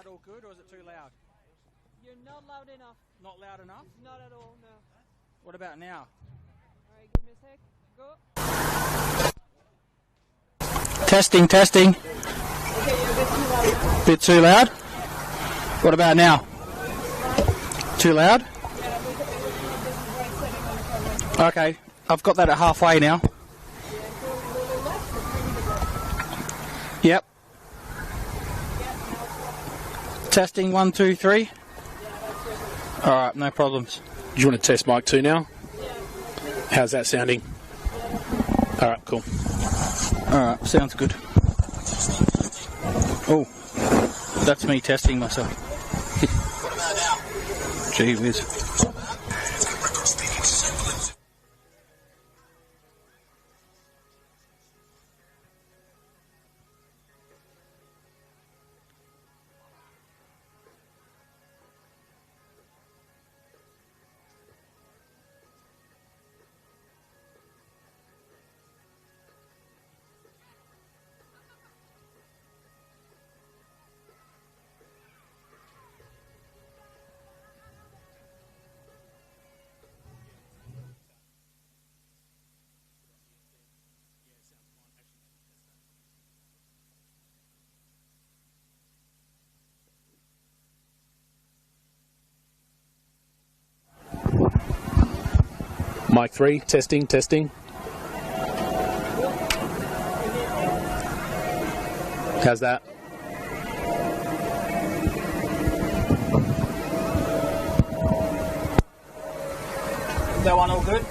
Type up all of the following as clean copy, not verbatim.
that all good, or is it too loud? You're not loud enough. Not loud enough? Not at all, no. What about now? Alright, give me a sec. Go. Testing, testing. Okay, you're a bit too loud. Bit too loud? What about now? Too loud? Okay, I've got that at halfway now. Yep. Testing 1, 2, 3. Alright, no problems. Do you want to test mic 2 now? How's that sounding? Alright, cool. Alright, sounds good. Oh, that's me testing myself. What about now? Gee whiz. Mic 3, testing, testing. How's that? Is that one all good?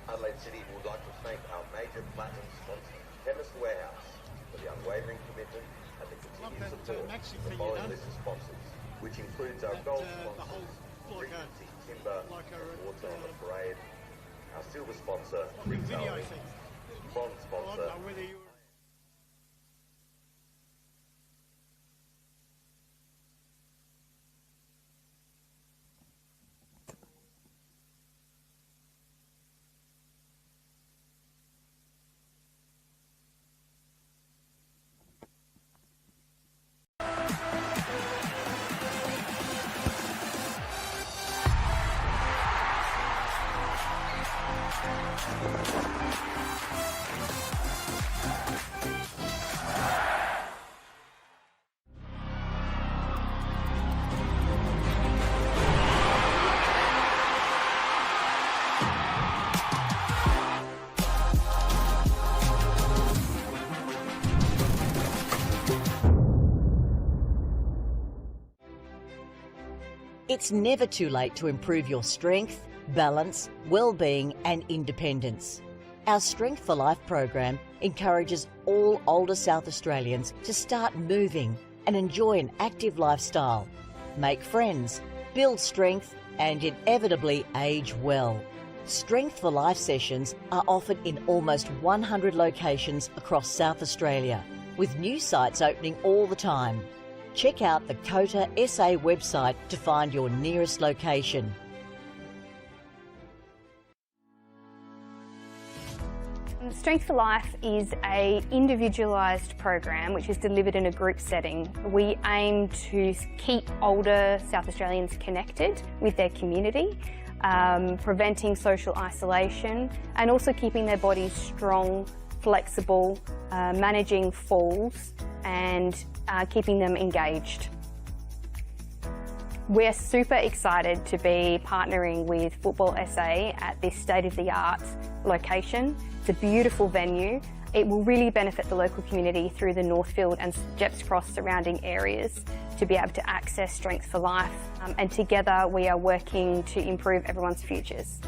Adelaide City would like to thank our major platinum sponsor, Chemist Warehouse, for the unwavering commitment and the continued support of the following list of sponsors, which includes our gold sponsors, Regency Timber, Water on the Parade, our silver sponsor, Retail, bronze sponsor, It's never too late to improve your strength, balance, well-being and independence. Our Strength for Life program encourages all older South Australians to start moving and enjoy an active lifestyle, make friends, build strength and inevitably age well. Strength for Life sessions are offered in almost 100 locations across South Australia. with new sites opening all the time. Check out the COTA SA website to find your nearest location. Strength for Life is an individualised program which is delivered in a group setting. We aim to keep older South Australians connected with their community, preventing social isolation and also keeping their bodies strong, flexible, managing falls and keeping them engaged. We're super excited to be partnering with Football SA at this state-of-the-art location. It's a beautiful venue. It will really benefit the local community through the Northfield and Jepps Cross surrounding areas to be able to access Strength for Life. And together we are working to improve everyone's futures.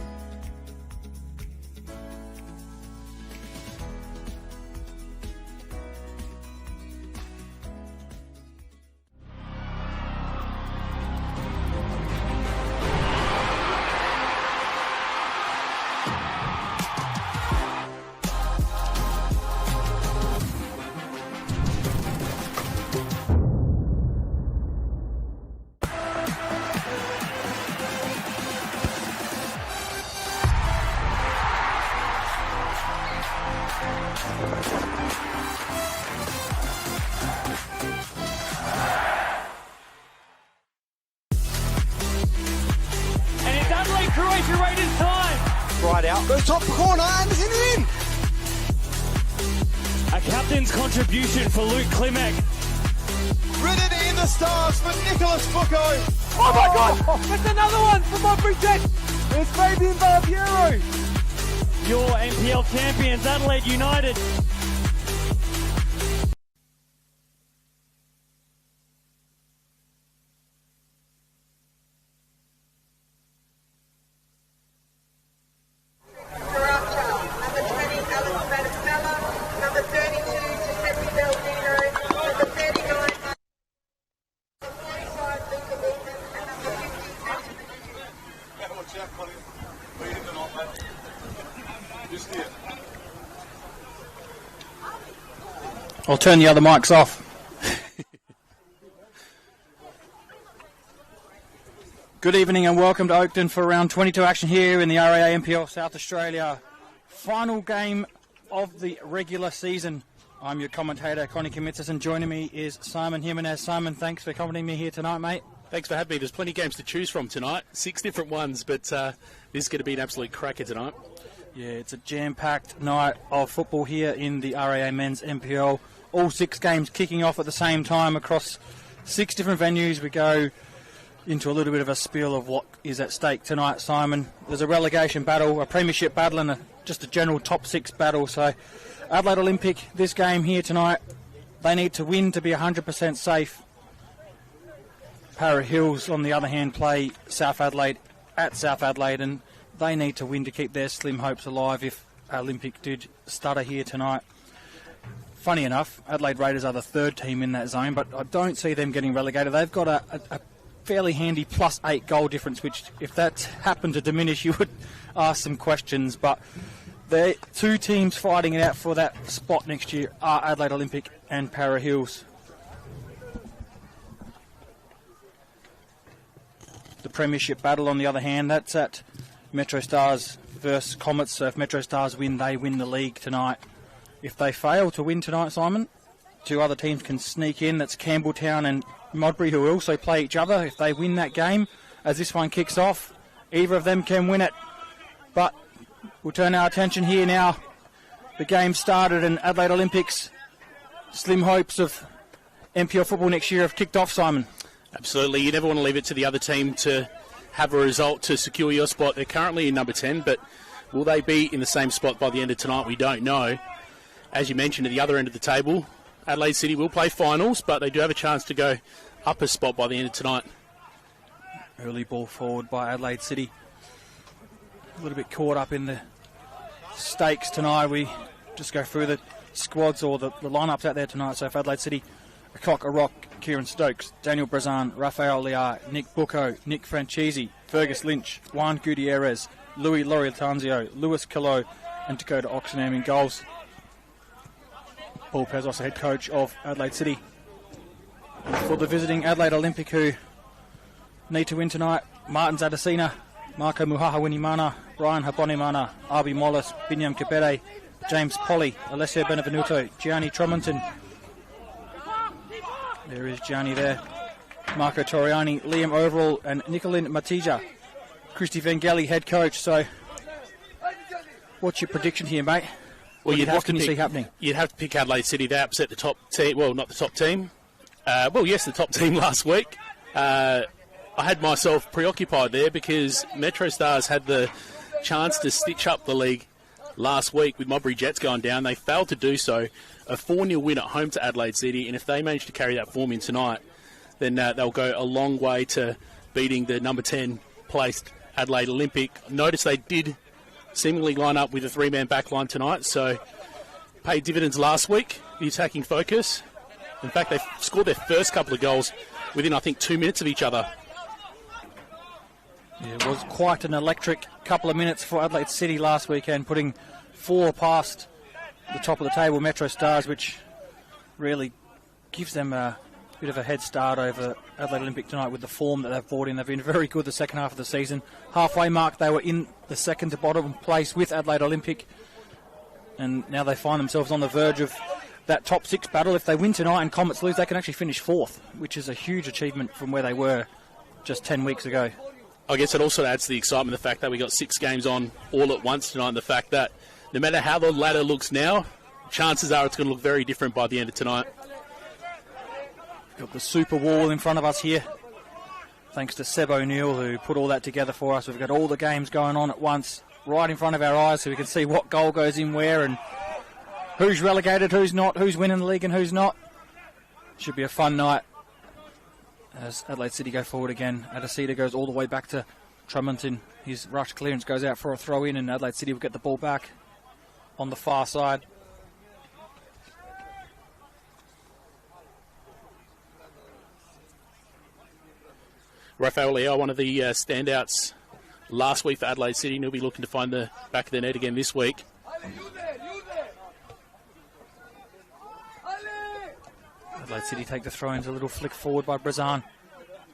Croatia Raiders time. Right out. Goes top corner and is in. A captain's contribution for Luke Klimek. Ridden in the stars for Nicholas Bucco. Oh my God! That's another one from my Bridget. It's Fabian Barbiero. Your NPL champions, Adelaide United. I'll turn the other mics off. Good evening and welcome to Oakden for round 22 action here in the RAA NPL South Australia. Final game of the regular season. I'm your commentator, Connie Kamitzis, and joining me is Simon Jimenez. Simon, thanks for accompanying me here tonight, mate. Thanks for having me. There's plenty of games to choose from tonight. 6 different ones, but this is going to be an absolute cracker tonight. Yeah, it's a jam-packed night of football here in the RAA Men's NPL. All 6 games kicking off at the same time across 6 different venues. We go into a little bit of a spiel of what is at stake tonight, Simon. There's a relegation battle, a premiership battle, and just a general top 6 battle. So Adelaide Olympic, this game here tonight, they need to win to be 100% safe. Para Hills, on the other hand, play South Adelaide at South Adelaide, and they need to win to keep their slim hopes alive if Olympic did stutter here tonight. Funny enough, Adelaide Raiders are the 3rd team in that zone, but I don't see them getting relegated. They've got a fairly handy +8 goal difference, which if that happened to diminish, you would ask some questions. But the 2 teams fighting it out for that spot next year are Adelaide Olympic and Para Hills. The premiership battle, on the other hand, that's at Metro Stars versus Comets. So if Metro Stars win, they win the league tonight. If they fail to win tonight, Simon, 2 other teams can sneak in. That's Campbelltown and Modbury, who also play each other. If they win that game, as this one kicks off, either of them can win it. But we'll turn our attention here now. The game started and Adelaide Olympics' slim hopes of NPL football next year have kicked off, Simon. Absolutely. You never want to leave it to the other team to have a result to secure your spot. They're currently in number 10, but will they be in the same spot by the end of tonight? We don't know. As you mentioned, at the other end of the table, Adelaide City will play finals, but they do have a chance to go up a spot by the end of tonight. Early ball forward by Adelaide City. A little bit caught up in the stakes tonight. We just go through the squads or the lineups out there tonight. So for Adelaide City, Acock, Rock, Kieran Stokes, Daniel Brazan, Rafael Liar, Nick Bucco, Nick Francesi, Fergus Lynch, Juan Gutierrez, Louis Laurie-Tanzio, Lewis Calo, and Dakota Oxenham in goals. Paul Pezos, head coach of Adelaide City. And for the visiting Adelaide Olympic, who need to win tonight, Martin Zadasina, Marco Muhaha Winimana, Brian Habonimana, Arby Mollis, Binyam Kipere, James Polly, Alessio Benevenuto, Gianni Tromonton. There is Gianni there. Marco Toriani, Liam Overall, and Nicolin Matija. Christy Vangeli, head coach. So, what's your prediction here, mate? Well, What can you see happening? You'd have to pick Adelaide City. They upset the top team. Well, not the top team. Yes, the top team last week. I had myself preoccupied there because Metro Stars had the chance to stitch up the league last week with Modbury Jets going down. They failed to do so. A 4-0 win at home to Adelaide City, and if they manage to carry that form in tonight, then they'll go a long way to beating the number 10 placed Adelaide Olympic. Notice they did seemingly line up with a 3-man backline tonight, so paid dividends last week, the attacking focus. In fact, they scored their first couple of goals within, I think, 2 minutes of each other. Yeah, it was quite an electric couple of minutes for Adelaide City last weekend, putting 4 past the top of the table, Metro Stars, which really gives them a bit of a head start over Adelaide Olympic tonight with the form that they've brought in. They've been very good the second half of the season. Halfway mark, they were in the second to bottom place with Adelaide Olympic, and now they find themselves on the verge of that top 6 battle. If they win tonight and Comets lose, they can actually finish 4th, which is a huge achievement from where they were just 10 weeks ago. I guess it also adds to the excitement, the fact that we got 6 games on all at once tonight, and the fact that no matter how the ladder looks now, chances are it's going to look very different by the end of tonight. Got the super wall in front of us here, thanks to Seb O'Neill, who put all that together for us. We've got all the games going on at once, right in front of our eyes, so we can see what goal goes in where and who's relegated, who's not, who's winning the league and who's not. Should be a fun night as Adelaide City go forward again. Adesita goes all the way back to Trumonton. His rush clearance goes out for a throw in, and Adelaide City will get the ball back on the far side. Rafael Leao, one of the standouts last week for Adelaide City, and he'll be looking to find the back of the net again this week. Adelaide City take the throw-ins, a little flick forward by Brazan.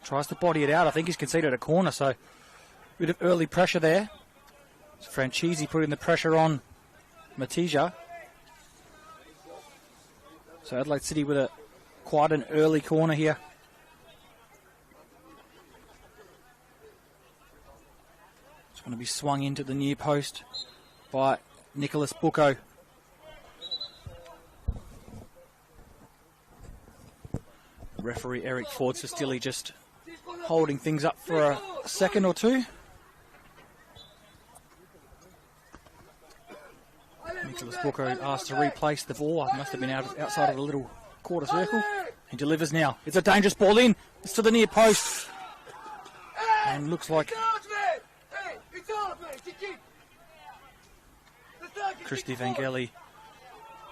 Tries to body it out. I think he's conceded a corner, so a bit of early pressure there. Franchisi putting the pressure on Matija. So Adelaide City with quite an early corner here. It's going to be swung into the near post by Nicholas Bucco. Referee Eric Ford Sestilli just holding things up for a second or two. Nicholas Bucco asked to replace the ball. It must have been outside of the little quarter circle. He delivers now. It's a dangerous ball in. It's to the near post. And looks like Christy Vangeli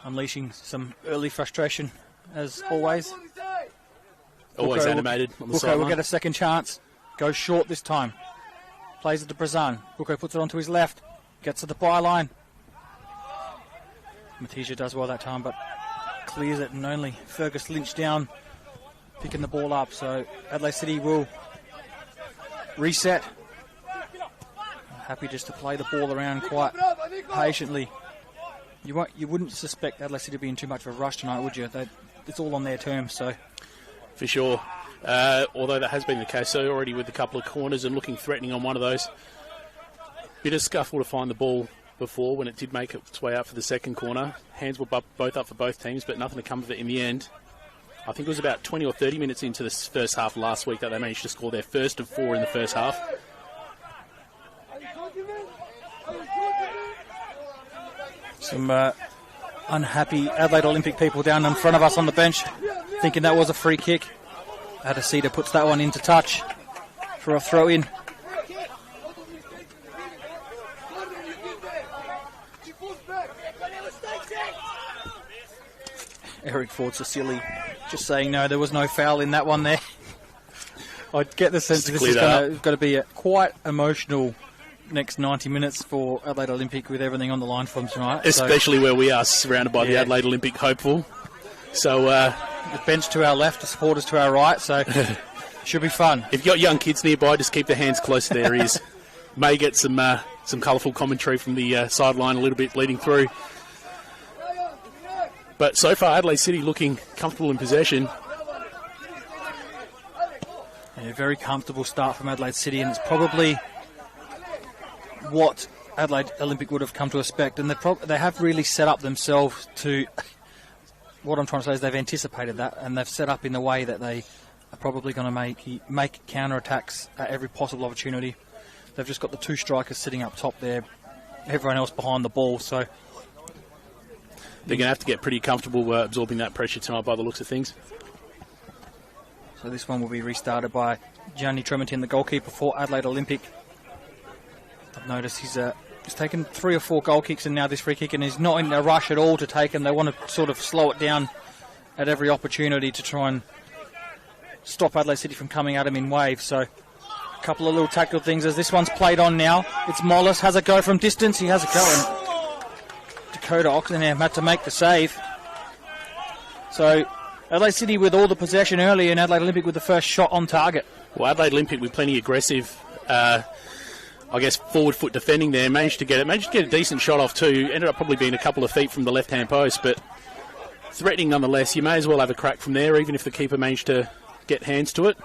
unleashing some early frustration, as always. Always Bucco animated on the Bucco sideline. will get a second chance. Goes short this time. Plays it to Brazan. Bucco puts it onto his left. Gets to the byline. Matija does well that time, but clears it, and only Fergus Lynch down, picking the ball up. So Adelaide City will reset. Happy just to play the ball around quite patiently. You wouldn't suspect Adelaide City to be in too much of a rush tonight, would you? It's all on their terms, so. For sure. Although that has been the case, so already with a couple of corners and looking threatening on one of those. Bit of scuffle to find the ball before when it did make its way out for the second corner. Hands were both up for both teams, but nothing to come of it in the end. I think it was about 20 or 30 minutes into this first half last week that they managed to score their first of 4 in the first half. Some unhappy Adelaide Olympic people down in front of us on the bench, thinking that was a free kick. Adesita puts that one into touch for a throw-in. Eric Ford Sicily just saying no, there was no foul in that one there. I get the sense that this is going to be a quite emotional next 90 minutes for Adelaide Olympic with everything on the line for them tonight. Especially where we are surrounded by the Adelaide Olympic hopeful. So The bench to our left, the supporters to our right, so should be fun. if you've got young kids nearby, just keep their hands close to their ears. May get some colourful commentary from the sideline a little bit bleeding through. But so far, Adelaide City looking comfortable in possession. A very comfortable start from Adelaide City, and it's probably what Adelaide Olympic would have come to expect. And they have really set up themselves to... What I'm trying to say is they've anticipated that, and they've set up in the way that they are probably going to make counter-attacks at every possible opportunity. They've just got the two strikers sitting up top there, everyone else behind the ball, so... They're going to have to get pretty comfortable absorbing that pressure tonight by the looks of things. So this one will be restarted by Gianni Tremontin, the goalkeeper for Adelaide Olympic. I've noticed he's taken 3 or 4 goal kicks and now this free kick, and he's not in a rush at all to take them. They want to sort of slow it down at every opportunity to try and stop Adelaide City from coming at him in waves. So a couple of little tactical things as this one's played on now. It's Mollis, has a go from distance. He has a go, and Dakota Oxenham had to make the save. So Adelaide City with all the possession early and Adelaide Olympic with the first shot on target. Well, Adelaide Olympic with plenty aggressive, forward foot defending there. Managed to get a decent shot off too. Ended up probably being a couple of feet from the left-hand post, but threatening nonetheless. You may as well have a crack from there, even if the keeper managed to get hands to it.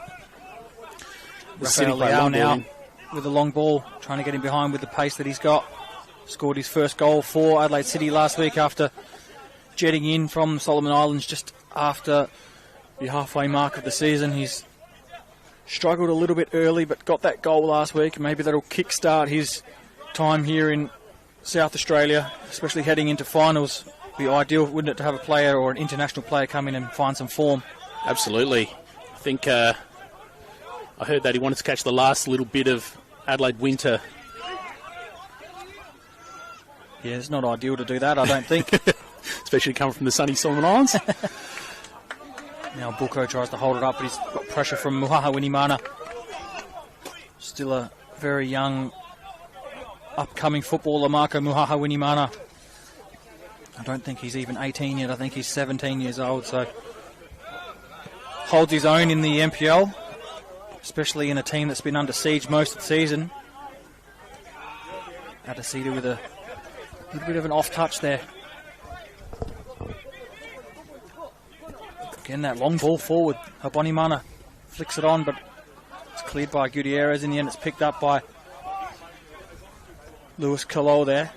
Rafael Leao now with a long ball, trying to get him behind with the pace that he's got. Scored his first goal for Adelaide City last week after jetting in from Solomon Islands just after the halfway mark of the season. He's struggled a little bit early, but got that goal last week. Maybe that'll kickstart his time here in South Australia, especially heading into finals. Be ideal, wouldn't it, to have a player or an international player come in and find some form? Absolutely. I think I heard that he wanted to catch the last little bit of Adelaide winter. Yeah, it's not ideal to do that, I don't think. Especially coming from the sunny Solomon Islands. Now Buko tries to hold it up, but he's got pressure from Muhaha Winimana. Still a very young, upcoming footballer, Marco Muhaha Winimana. I don't think he's even 18 yet. I think he's 17 years old, so holds his own in the NPL, especially in a team that's been under siege most of the season. Adesida with a little bit of an off-touch there. Again, that long ball forward. Habonimana flicks it on, but it's cleared by Gutierrez. In the end, it's picked up by Lewis Calo there.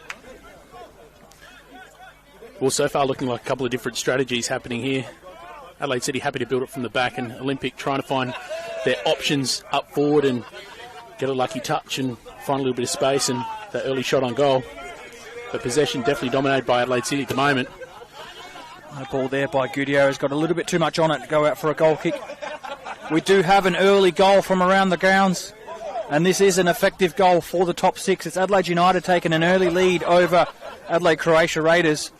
Well, so far looking like a couple of different strategies happening here. Adelaide City happy to build it from the back, and Olympic trying to find their options up forward and get a lucky touch and find a little bit of space and that early shot on goal. But possession definitely dominated by Adelaide City at the moment. The ball there by Gutierrez got a little bit too much on it to go out for a goal kick. We do have an early goal from around the grounds, and this is an effective goal for the top 6. It's Adelaide United taking an early lead over Adelaide Croatia Raiders.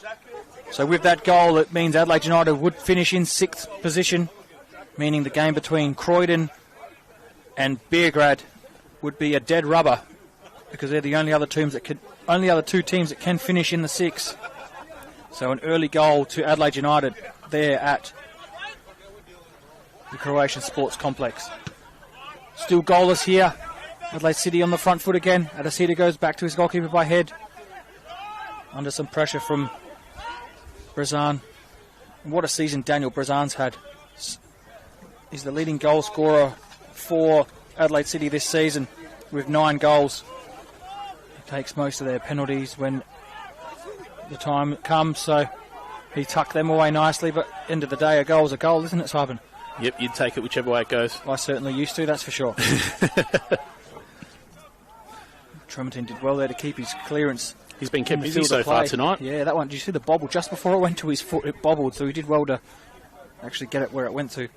So with that goal, it means Adelaide United would finish in 6th position, meaning the game between Croydon and Beograd would be a dead rubber, because they're the only other two teams that can finish in the 6. So an early goal to Adelaide United there at the Croatian Sports Complex. Still goalless here. Adelaide City on the front foot again. Adesida goes back to his goalkeeper by head. Under some pressure from Brazan. What a season Daniel Brazan's had. He's the leading goal scorer for Adelaide City this season with 9 goals. He takes most of their penalties when the time comes, so he tucked them away nicely, but end of the day, a goal's a goal, isn't it, Simon? Yep, you'd take it whichever way it goes. I certainly used to, that's for sure. Tremontin did well there to keep his clearance. He's been kept busy so far tonight. Yeah, that one, did you see the bobble? Just before it went to his foot, it bobbled, so he did well to actually get it where it went to.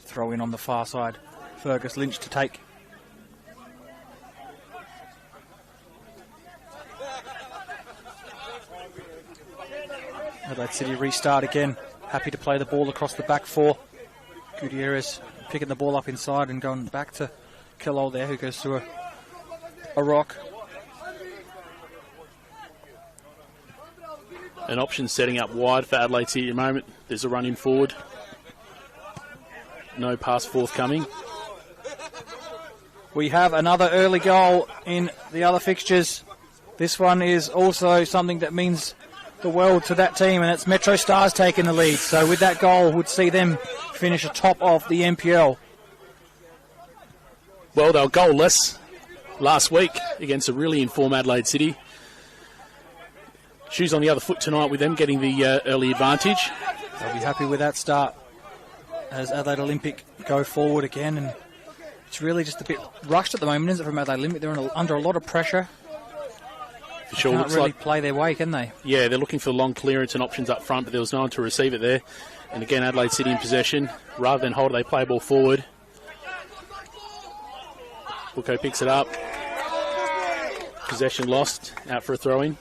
Throw in on the far side. Fergus Lynch to take. Adelaide City restart again. Happy to play the ball across the back 4. Gutierrez picking the ball up inside and going back to Kilo there, who goes to a rock. An option setting up wide for Adelaide City at the moment. There's a run in forward. No pass forthcoming. We have another early goal in the other fixtures. This one is also something that means the world to that team, and it's Metro Stars taking the lead. So with that goal, would see them finish atop of the NPL. Well, they were goalless last week against a really informed Adelaide City. Shoes on the other foot tonight with them getting the early advantage. They'll be happy with that start as Adelaide Olympic go forward again, and it's really just a bit rushed at the moment, isn't it, from Adelaide Olympic? They're under a lot of pressure. For sure. Can't Looks really like, play their way, can they? yeah, they're looking for long clearance and options up front, but there was no one to receive it there. And again, Adelaide City in possession. Rather than hold it, they play ball forward. Bucco picks it up. Possession lost, out for a throw-in.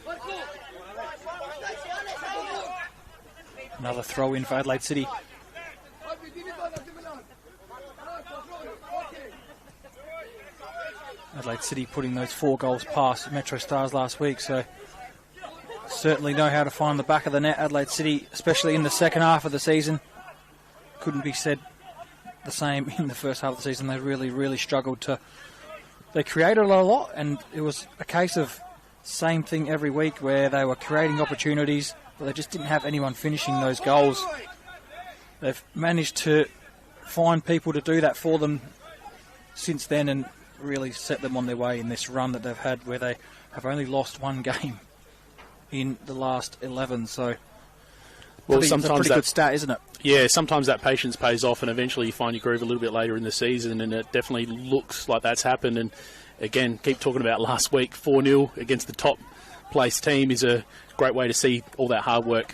Another throw-in for Adelaide City. Adelaide City putting those 4 goals past Metro Stars last week, so certainly know how to find the back of the net. Adelaide City, especially in the second half of the season, couldn't be said the same in the first half of the season. They really struggled to... They created a lot, and it was a case of same thing every week where they were creating opportunities, but they just didn't have anyone finishing those goals. They've managed to find people to do that for them since then, and really set them on their way in this run that they've had, where they have only lost 1 game in the last 11. So, well, sometimes it's a pretty good stat, isn't it? Yeah, sometimes that patience pays off, and eventually you find your groove a little bit later in the season, and it definitely looks like that's happened. And again, keep talking about last week, 4-0 against the top place team is a great way to see all that hard work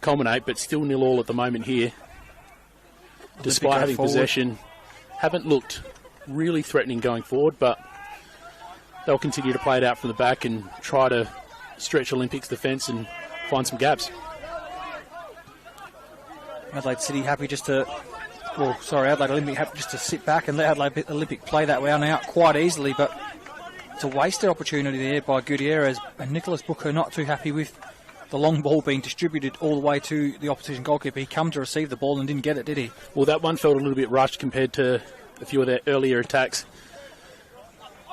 culminate, but still 0-0 at the moment here. Despite having possession, haven't looked really threatening going forward, but they'll continue to play it out from the back and try to stretch Olympics' defence and find some gaps. Adelaide City happy just to... Well, sorry, Adelaide Olympic happy just to sit back and let Adelaide Olympic play that way on out quite easily, but it's a wasted opportunity there by Gutierrez, and Nicholas Bucco not too happy with the long ball being distributed all the way to the opposition goalkeeper. He come to receive the ball and didn't get it, did he? Well, that one felt a little bit rushed compared to a few of their earlier attacks.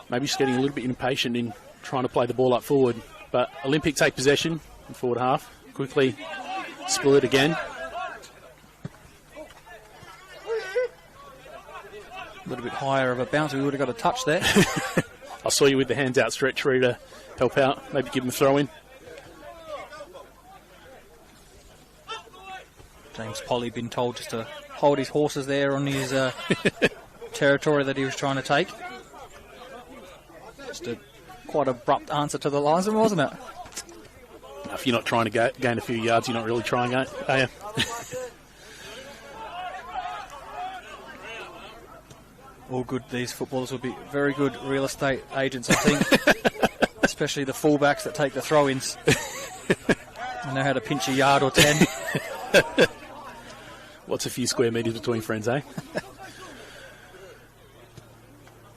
Maybe just getting a little bit impatient in trying to play the ball up forward. But Olympic take possession in forward half. Quickly spill it again. A little bit higher of a bounce. We would have got a touch there. I saw you with the hands outstretched, ready to help out. Maybe give him a throw in. James Polly been told just to hold his horses there on his territory that he was trying to take. Just a quite abrupt answer to the linesman, wasn't it? If you're not trying to gain a few yards, you're not really trying, are you? All good. These footballers will be very good real estate agents, I think. Especially the fullbacks that take the throw-ins. They know how to pinch a yard or 10. What's a few square metres between friends, eh?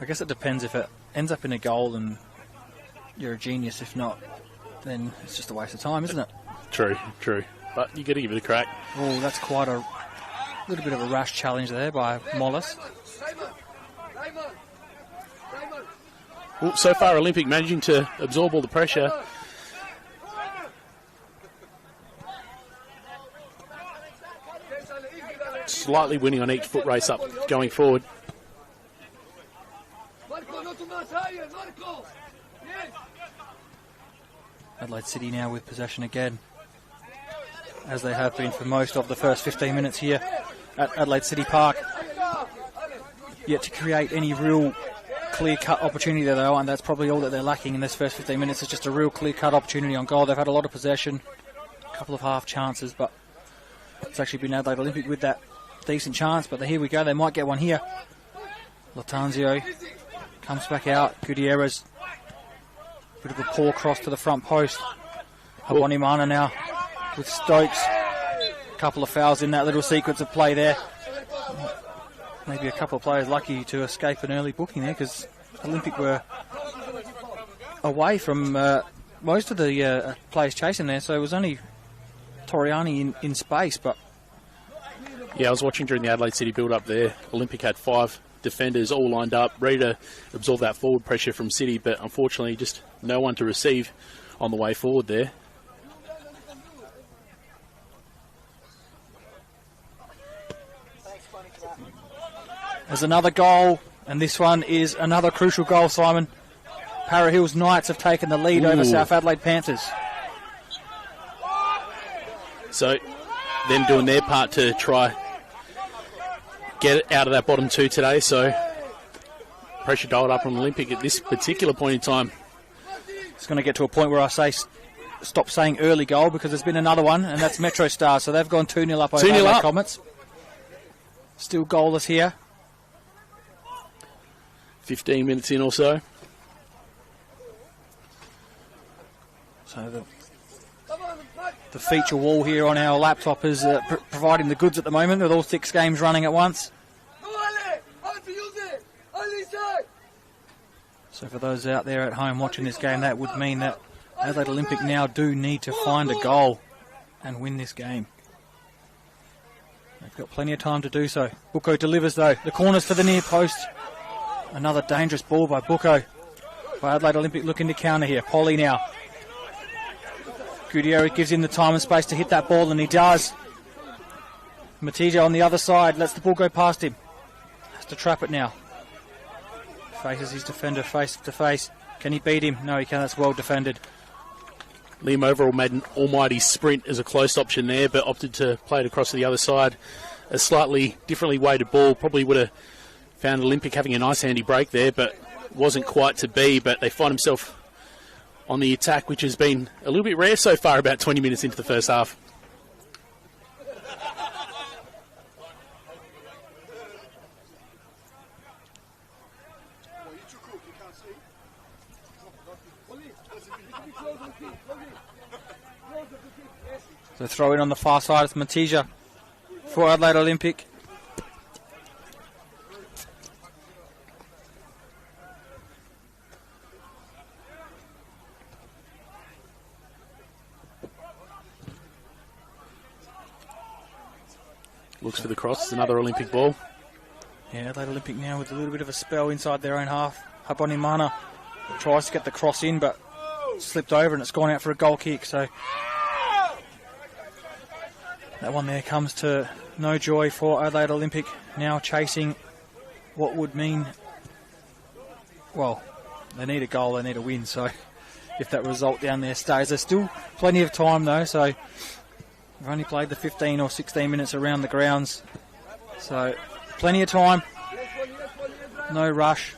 I guess it depends. If it ends up in a goal and you're a genius. If not, then it's just a waste of time, isn't it? True. But you got to give it a crack. Oh, that's quite a little bit of a rash challenge there by Mollis. Well, so far, Olympic managing to absorb all the pressure. Slightly winning on each foot race up going forward. Adelaide City now with possession again, as they have been for most of the first 15 minutes here at Adelaide City Park. Yet to create any real clear-cut opportunity there, though, and that's probably all that they're lacking in this first 15 minutes. It's just a real clear-cut opportunity on goal. They've had a lot of possession, a couple of half chances, but it's actually been Adelaide Olympic with that decent chance. But here we go, they might get one here. Latanzio comes back out. Gutierrez, bit of a poor cross to the front post. Habonimana now with Stokes. A couple of fouls in that little sequence of play there. Maybe a couple of players lucky to escape an early booking there, because Olympic were away from most of the players chasing there, so it was only Toriani in space. But yeah, I was watching during the Adelaide City build-up there. Olympic had 5 defenders all lined up, ready to absorb that forward pressure from City, but unfortunately just no one to receive on the way forward there. There's another goal, and this one is another crucial goal, Simon. Para Hills Knights have taken the lead over South Adelaide Panthers. So, them doing their part to try get it out of that bottom 2 today. So, pressure dialed up on Olympic at this particular point in time. It's going to get to a point where I say stop saying early goal, because there's been another one, and that's Metro Stars. So they've gone 2-0 up over Adelaide Comets. Still goalless here. 15 minutes in or so. So the feature wall here on our laptop is providing the goods at the moment, with all 6 games running at once. So for those out there at home watching this game, that would mean that Adelaide Olympic now do need to find a goal and win this game. They've got plenty of time to do so. Bucco delivers though. The corners for the near post. Another dangerous ball by Bucco. By Adelaide Olympic looking to counter here. Polly now. Gutierrez gives him the time and space to hit that ball, and he does. Matija on the other side lets the ball go past him. Has to trap it now. Faces his defender face to face. Can he beat him? No, he can't. That's well defended. Liam Overall made an almighty sprint as a close option there, but opted to play it across to the other side. A slightly differently weighted ball. Probably would have found Olympic having a nice handy break there, but wasn't quite to be. But they find himself on the attack, which has been a little bit rare so far, about 20 minutes into the first half. So throw in on the far side, it's Matija for Adelaide Olympic. Looks for the cross, it's another Olympic ball. Yeah, Adelaide Olympic now with a little bit of a spell inside their own half. Habonimana tries to get the cross in, but slipped over and it's gone out for a goal kick. So that one there comes to no joy for Adelaide Olympic, now chasing what would mean, well, they need a goal, they need a win. So if that result down there stays, there's still plenty of time though. So we've only played the 15 or 16 minutes around the grounds. So plenty of time, no rush.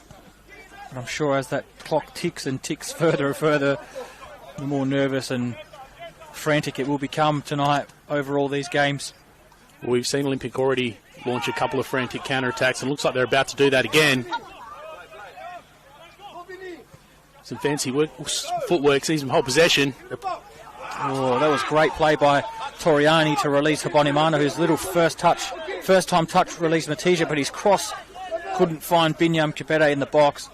But I'm sure as that clock ticks and ticks further and further, the more nervous and frantic it will become tonight over all these games. Well, we've seen Olympic already launch a couple of frantic counter-attacks, and looks like they're about to do that again. Some fancy footwork, sees them hold possession. Oh, that was great play by Toriani to release Habonimana, whose little first time touch released Matija, but his cross couldn't find Binyam Kipete in the box.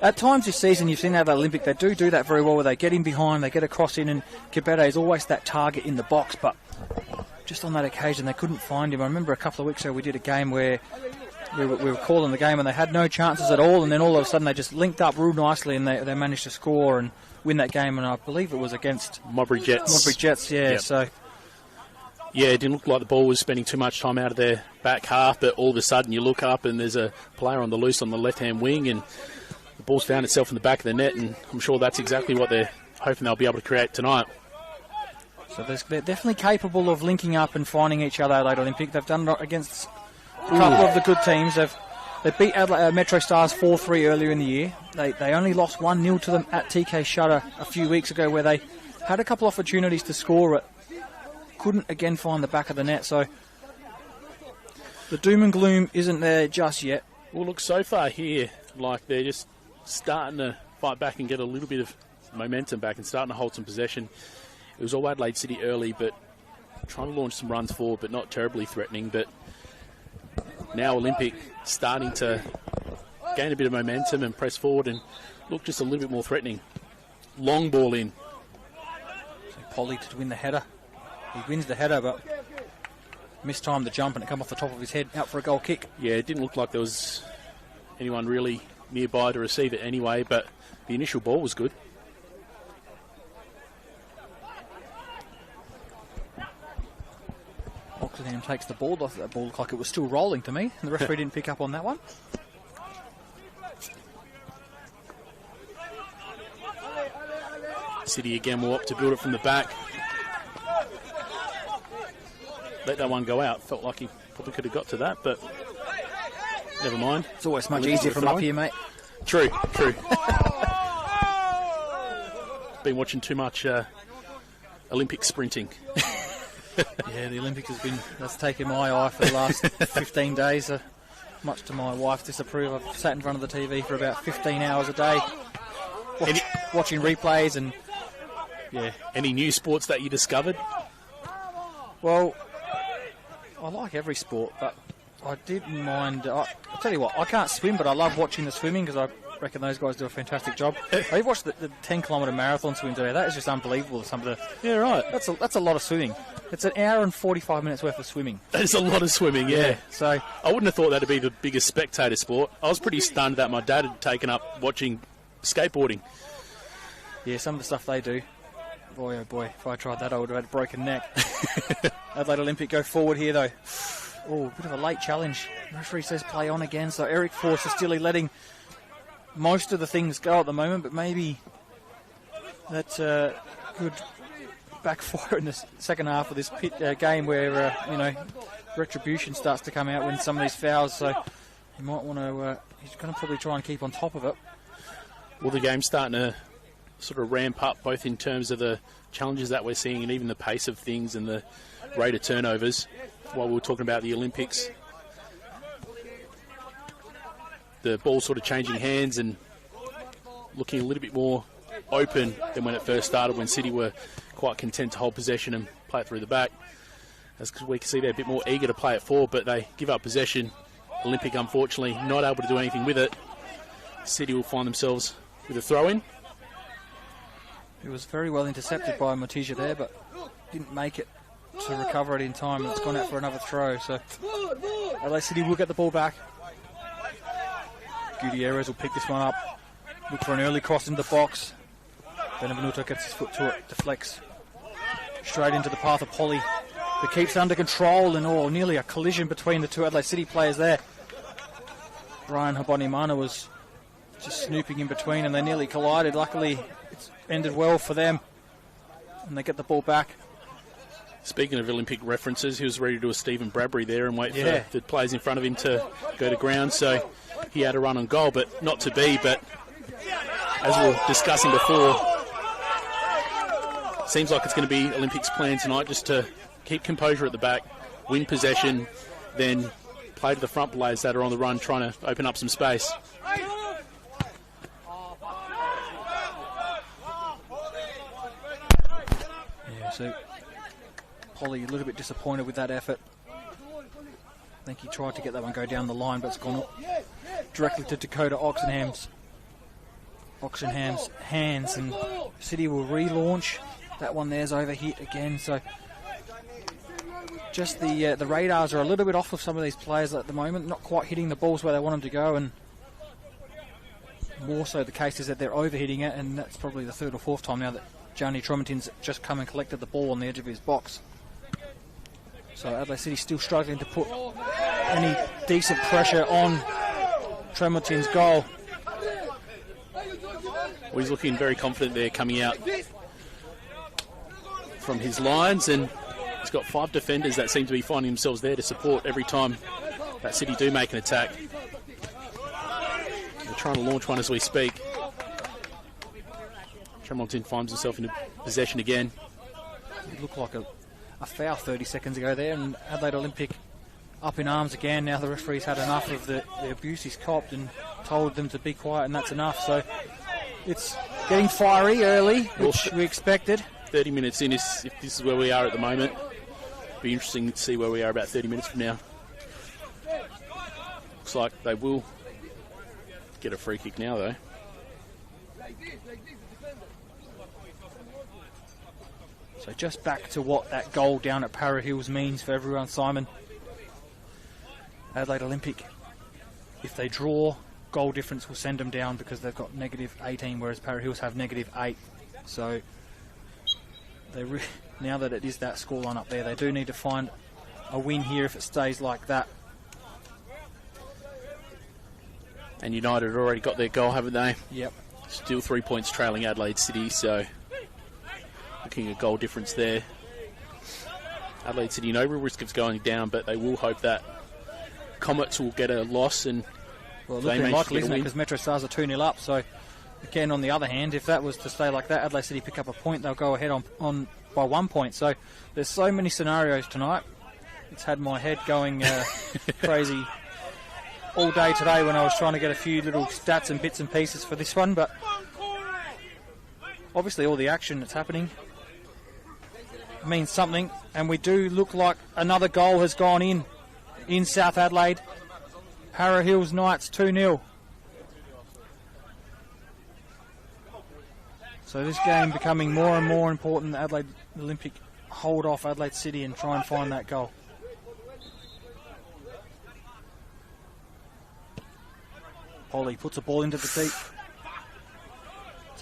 At times this season, you've seen Adelaide Olympic, they do that very well, where they get in behind, they get a cross in, and Kipete is always that target in the box, but just on that occasion, they couldn't find him. I remember a couple of weeks ago, we did a game where we were calling the game, and they had no chances at all, and then all of a sudden, they just linked up real nicely, and they managed to score and win that game, and I believe it was against Modbury Jets. Yeah, yep. So yeah, it didn't look like the ball was spending too much time out of their back half, but all of a sudden, you look up, and there's a player on the loose on the left-hand wing, and the ball's found itself in the back of the net, and I'm sure that's exactly what they're hoping they'll be able to create tonight. So they're definitely capable of linking up and finding each other, Adelaide Olympic. They've done it against a couple of the good teams. They beat Metro Stars 4-3 earlier in the year. They only lost 1-0 to them at TK Shutter a few weeks ago, where they had a couple of opportunities to score it. Couldn't again find the back of the net, so the doom and gloom isn't there just yet. Well, look, so far here, like they're just starting to fight back and get a little bit of momentum back and starting to hold some possession. It was all Adelaide City early, but trying to launch some runs forward, but not terribly threatening. But now Olympic starting to gain a bit of momentum and press forward and look just a little bit more threatening. Long ball in. Polly to win the header. He wins the header, but mistimed the jump and it come off the top of his head, out for a goal kick. Yeah, it didn't look like there was anyone really nearby to receive it anyway, but the initial ball was good. Oxenham takes the ball off. That ball looked like it was still rolling to me, and the referee didn't pick up on that one. City again will opt to build it from the back. Let that one go out. Felt like he probably could have got to that, but never mind. It's always much easier from up here, mate. True. Been watching too much Olympic sprinting. Yeah, the Olympics that's taken my eye for the last 15 days. Much to my wife's disapproval, I've sat in front of the TV for about 15 hours a day, watching replays and... Yeah. Any new sports that you discovered? Well, I like every sport, but I didn't mind... I'll tell you what, I can't swim, but I love watching the swimming because I reckon those guys do a fantastic job. I watched the 10-kilometre marathon swim today. That is just unbelievable. Some of the... Yeah, right. That's a lot of swimming. It's an hour and 45 minutes worth of swimming. That's a lot of swimming, yeah. So I wouldn't have thought that'd be the biggest spectator sport. I was pretty stunned that my dad had taken up watching skateboarding. Yeah, some of the stuff they do. Boy, oh boy, if I tried that, I would have had a broken neck. Adelaide Olympic go forward here, though. Oh, a bit of a late challenge. The referee says play on again, so Eric Force is still letting most of the things go at the moment, but maybe that could backfire in the second half of this game where, retribution starts to come out when some of these fouls, so he might want to, he's going to probably try and keep on top of it. Well, the game's starting to sort of ramp up, both in terms of the challenges that we're seeing and even the pace of things and the rate of turnovers. While we were talking about the Olympics, the ball sort of changing hands and looking a little bit more open than when it first started, when City were quite content to hold possession and play it through the back. As we can see, they're a bit more eager to play it forward, but they give up possession. Olympic, unfortunately, not able to do anything with it. City will find themselves with a throw-in. It was very well intercepted by Motija there, but didn't make it to recover it in time. It's gone out for another throw, so LA City will get the ball back. Gutierrez will pick this one up. Look for an early cross in the box. Benavenuto gets his foot to it, deflects straight into the path of Polly. But keeps under control, and nearly a collision between the two Adelaide City players there. Brian Habonimana was just snooping in between and they nearly collided. Luckily, it's ended well for them and they get the ball back. Speaking of Olympic references, he was ready to do a Stephen Bradbury there and wait for the players in front of him to go to ground, so he had a run on goal, but not to be. But as we were discussing before, seems like it's going to be Olympics' plan tonight, just to keep composure at the back, win possession, then play to the front players that are on the run, trying to open up some space. Yeah, so Polly a little bit disappointed with that effort. I think he tried to get that one go down the line, but it's gone directly to Dakota Oxenham's hands, and City will relaunch. That one there's overhit again, so just the radars are a little bit off of some of these players at the moment, not quite hitting the balls where they want them to go, and more so the case is that they're overhitting it, and that's probably the third or fourth time now that Johnny Tremontin's just come and collected the ball on the edge of his box. So Adelaide City still struggling to put any decent pressure on Tremontin's goal. Well, he's looking very confident there coming out from his lines, and he's got 5 defenders that seem to be finding themselves there to support every time that City do make an attack. They're trying to launch one as we speak. Tremontin finds himself in possession again. It looked like a foul 30 seconds ago there, and Adelaide Olympic up in arms again. Now the referee's had enough of the abuse he's copped and told them to be quiet, and that's enough. So it's getting fiery early, which we expected. 30 minutes in, if this is where we are at the moment. Be interesting to see where we are about 30 minutes from now. Looks like they will get a free kick now, though. So just back to what that goal down at Para Hills means for everyone, Simon. Adelaide Olympic, if they draw, goal difference will send them down because they've got -18, whereas Para Hills have -8. So now that it is that scoreline up there, they do need to find a win here if it stays like that. And United have already got their goal, haven't they? Yep. Still 3 points trailing Adelaide City, so looking at goal difference there. Adelaide City, no real risk of going down, but they will hope that Comets will get a loss and well, looking likely, isn't it? Because Metro Stars are 2-0 up. So again, on the other hand, if that was to stay like that, Adelaide City pick up a point, they'll go ahead on by 1 point. So there's so many scenarios tonight. It's had my head going crazy all day today when I was trying to get a few little stats and bits and pieces for this one, but obviously all the action that's happening means something, and we do look like another goal has gone in South Adelaide. Para Hills Knights 2-0. So this game becoming more and more important. Adelaide Olympic hold off Adelaide City and try and find that goal. Polly puts a ball into the deep.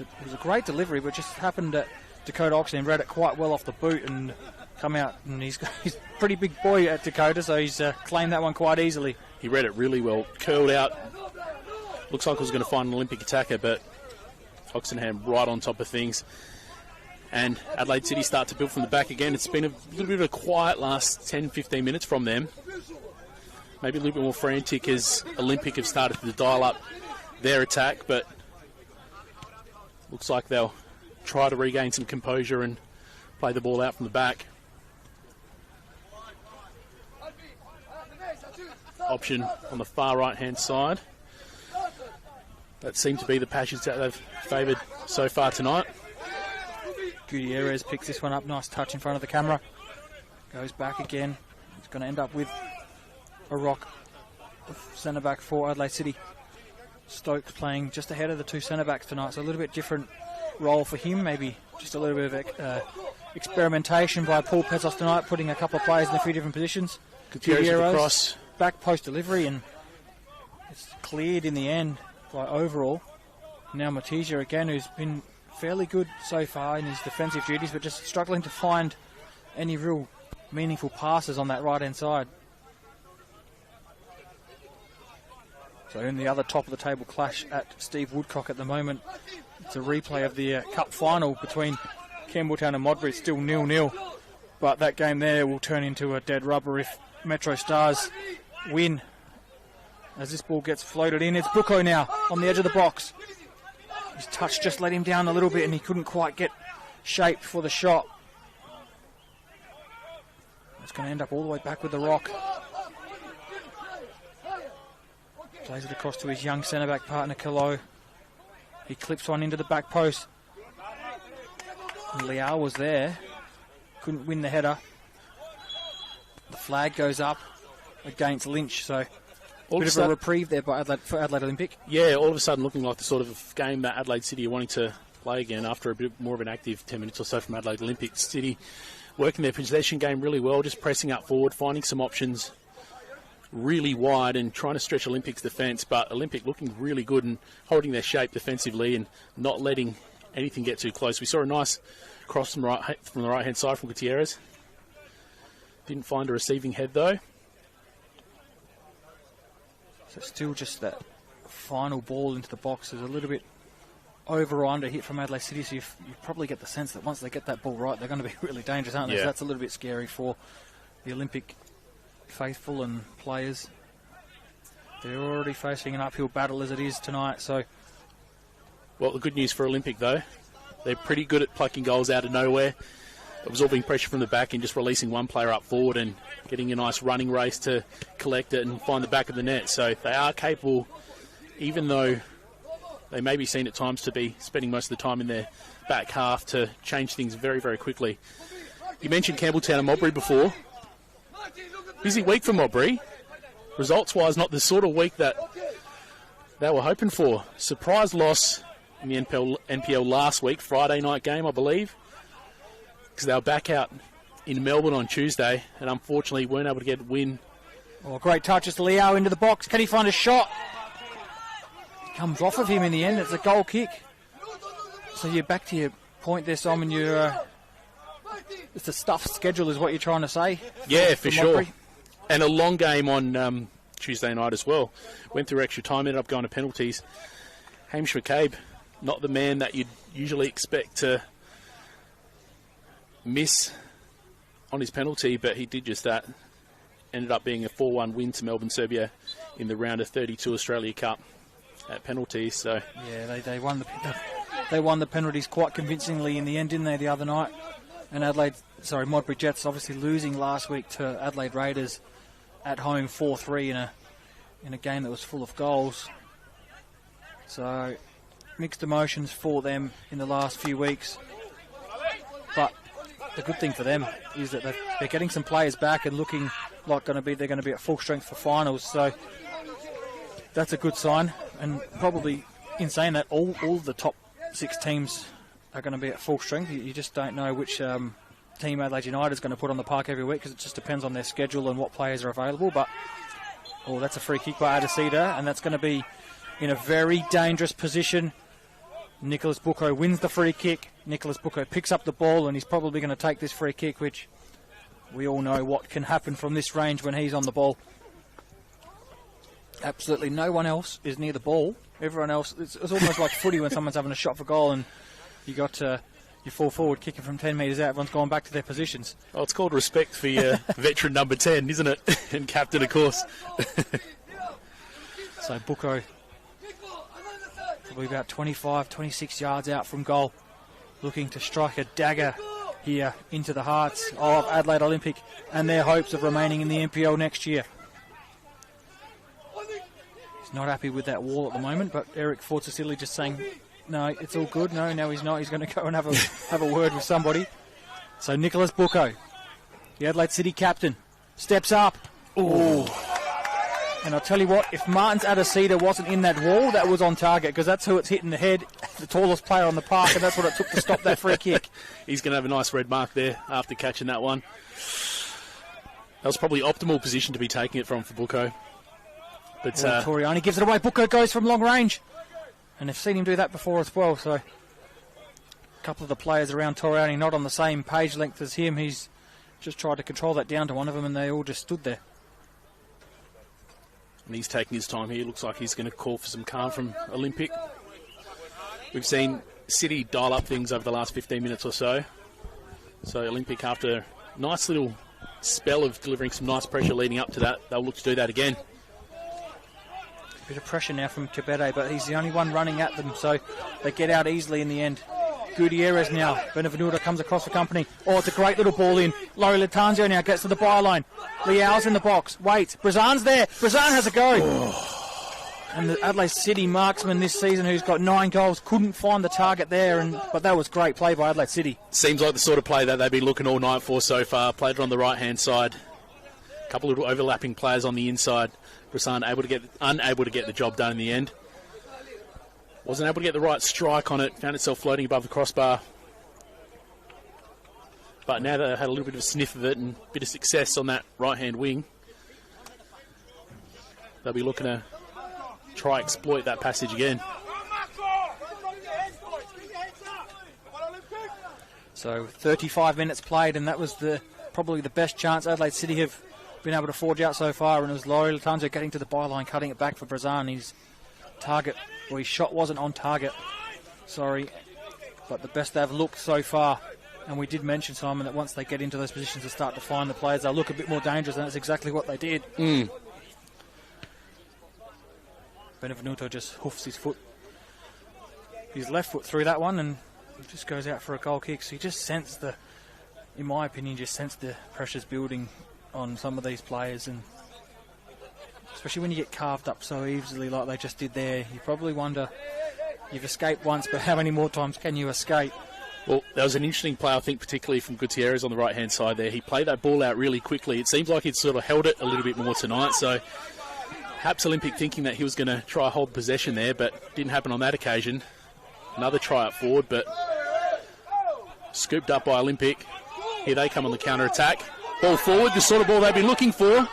It was a great delivery, but just happened that Dakota Oxen read it quite well off the boot and come out. And he's a pretty big boy at Dakota, so he's claimed that one quite easily. He read it really well, curled out. Looks like he was going to find an Olympic attacker, but Oxenham right on top of things. And Adelaide City start to build from the back again. It's been a little bit of a quiet last 10-15 minutes from them. Maybe a little bit more frantic as Olympic have started to dial up their attack, but looks like they'll try to regain some composure and play the ball out from the back. Option on the far right-hand side. That seemed to be the passage that they've favoured so far tonight. Gutierrez picks this one up. Nice touch in front of the camera. Goes back again. It's going to end up with a rock centre-back for Adelaide City. Stokes playing just ahead of the two centre-backs tonight, so a little bit different role for him. Maybe just a little bit of experimentation by Paul Petzos tonight, putting a couple of players in a few different positions. Gutierrez, back post delivery, and it's cleared in the end by overall. Now Matija again, who's been fairly good so far in his defensive duties, but just struggling to find any real meaningful passes on that right-hand side. So in the other top of the table clash at Steve Woodcock at the moment, it's a replay of the cup final between Campbelltown and Modbury. It's still 0-0, but that game there will turn into a dead rubber if Metro Stars win. As this ball gets floated in, it's Bucco now on the edge of the box. His touch just let him down a little bit and he couldn't quite get shaped for the shot. It's going to end up all the way back with the rock. Plays it across to his young centre-back partner, Kilo. He clips one into the back post. And Liao was there. Couldn't win the header. The flag goes up against Lynch, so a bit of a reprieve there for Adelaide Olympic. Yeah, all of a sudden looking like the sort of game that Adelaide City are wanting to play again after a bit more of an active 10 minutes or so from Adelaide Olympic. City working their possession game really well, just pressing up forward, finding some options really wide and trying to stretch Olympic's defence, but Olympic looking really good and holding their shape defensively and not letting anything get too close. We saw a nice cross from the right-hand side from Gutierrez. Didn't find a receiving head though. So still just that final ball into the box is a little bit over or under hit from Adelaide City, so you probably get the sense that once they get that ball right, they're going to be really dangerous, aren't they? Yeah. So that's a little bit scary for the Olympic faithful and players. They're already facing an uphill battle as it is tonight, so... Well, the good news for Olympic, though, they're pretty good at plucking goals out of nowhere, absorbing pressure from the back and just releasing one player up forward and getting a nice running race to collect it and find the back of the net. So they are capable, even though they may be seen at times to be spending most of the time in their back half, to change things very, very quickly. You mentioned Campbelltown and Modbury before. Busy week for Modbury. Results-wise, not the sort of week that they were hoping for. Surprise loss in the NPL last week, Friday night game, I believe. because they were back out in Melbourne on Tuesday and unfortunately weren't able to get a win. Oh, great touch. It's Leo into the box. Can he find a shot? Comes off of him in the end. It's a goal kick. So you're back to your point there, Simon. It's a stuffed schedule is what you're trying to say. Yeah, for sure. And a long game on Tuesday night as well. Went through extra time, ended up going to penalties. Hamish McCabe, not the man that you'd usually expect to miss on his penalty, but he did just that. Ended up being a 4-1 win to Melbourne Serbia in the round of 32 Australia Cup at penalties. So yeah, they won the penalties quite convincingly in the end, didn't they, the other night? And Modbury Jets obviously losing last week to Adelaide Raiders at home 4-3 in a game that was full of goals. So mixed emotions for them in the last few weeks. But the good thing for them is that they're getting some players back and looking like they're going to be at full strength for finals. So that's a good sign. And probably in saying that, all the top 6 teams are going to be at full strength. You just don't know which team Adelaide United is going to put on the park every week because it just depends on their schedule and what players are available. But that's a free kick by Adesida, and that's going to be in a very dangerous position. Nicholas Bucco wins the free kick. Nicholas Bucco picks up the ball, and he's probably going to take this free kick, which we all know what can happen from this range when he's on the ball. Absolutely no one else is near the ball. Everyone else, it's almost like footy when someone's having a shot for goal and you got your full forward kicking from 10 metres out. Everyone's gone back to their positions. Oh, it's called respect for your veteran number 10, isn't it? And captain, of course. So Bucco, probably about 25, 26 yards out from goal, looking to strike a dagger here into the hearts of Adelaide Olympic and their hopes of remaining in the NPL next year. He's not happy with that wall at the moment, but Eric Fortesili just saying, no, it's all good. No, he's not. He's going to go and have a word with somebody. So Nicholas Bucco, the Adelaide City captain, steps up. Ooh. And I'll tell you what, if Martins Adesida wasn't in that wall, that was on target, because that's who it's hit in the head, the tallest player on the park, and that's what it took to stop that free kick. He's going to have a nice red mark there after catching that one. That was probably optimal position to be taking it from for Bucco. But Toriani gives it away. Bucco goes from long range. And they've seen him do that before as well, so a couple of the players around Toriani not on the same page length as him. He's just tried to control that down to one of them, and they all just stood there. And he's taking his time here. Looks like he's going to call for some calm from Olympic. We've seen City dial up things over the last 15 minutes or so. So Olympic, after a nice little spell of delivering some nice pressure leading up to that, they'll look to do that again. Bit of pressure now from Cabete, but he's the only one running at them, so they get out easily in the end. Gutierrez now. Benevenuto comes across the company. Oh, it's a great little ball in. Laurie Latanzio now gets to the byline. Liao's in the box. Waits. Brazan's there. Brazan has a go. And the Adelaide City marksman this season, who's got 9 goals, couldn't find the target there, but that was great play by Adelaide City. Seems like the sort of play that they've been looking all night for so far. Played it on the right-hand side. A couple of overlapping players on the inside. Brazan unable to get the job done in the end. Wasn't able to get the right strike on it. Found itself floating above the crossbar. But now they had a little bit of a sniff of it and a bit of success on that right-hand wing, they'll be looking to try exploit that passage again. So 35 minutes played, and that was probably the best chance Adelaide City have been able to forge out so far, and it was Laurie Latanzio getting to the byline, cutting it back for Brazan. His shot wasn't on target, but the best they've looked so far. And we did mention, Simon, that once they get into those positions and start to find the players, they'll look a bit more dangerous, and that's exactly what they did. Benevenuto just hoofs his left foot through that one, and just goes out for a goal kick. So you just sense in my opinion, the pressures building on some of these players, and especially when you get carved up so easily like they just did there, you probably wonder, you've escaped once, but how many more times can you escape? Well, that was an interesting play, I think, particularly from Gutierrez on the right-hand side there. He played that ball out really quickly. It seems like he'd sort of held it a little bit more tonight, so perhaps Olympic thinking that he was going to try to hold possession there, but didn't happen on that occasion. Another try up forward, but Scooped up by Olympic. Here they come on the counter-attack. Ball forward, the sort of ball they've been looking for.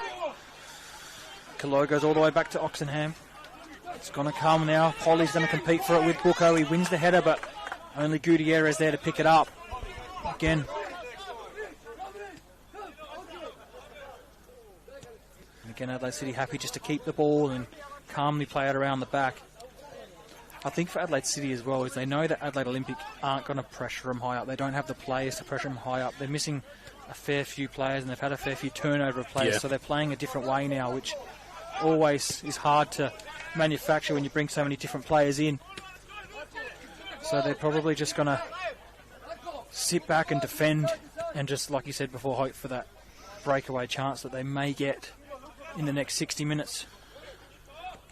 Kalo goes all the way back to Oxenham. It's going to come now. Polly's going to compete for it with Bucco. He wins the header, but only Gutierrez there to pick it up. Again. And again, Adelaide City happy just to keep the ball and calmly play it around the back. I think for Adelaide City as well is they know that Adelaide Olympic aren't going to pressure them high up. They don't have the players to pressure them high up. They're missing a fair few players and they've had a fair few turnover of players, so they're playing a different way now, which always is hard to manufacture when you bring so many different players in. So they're probably just going to sit back and defend and just, like you said before, hope for that breakaway chance that they may get in the next 60 minutes.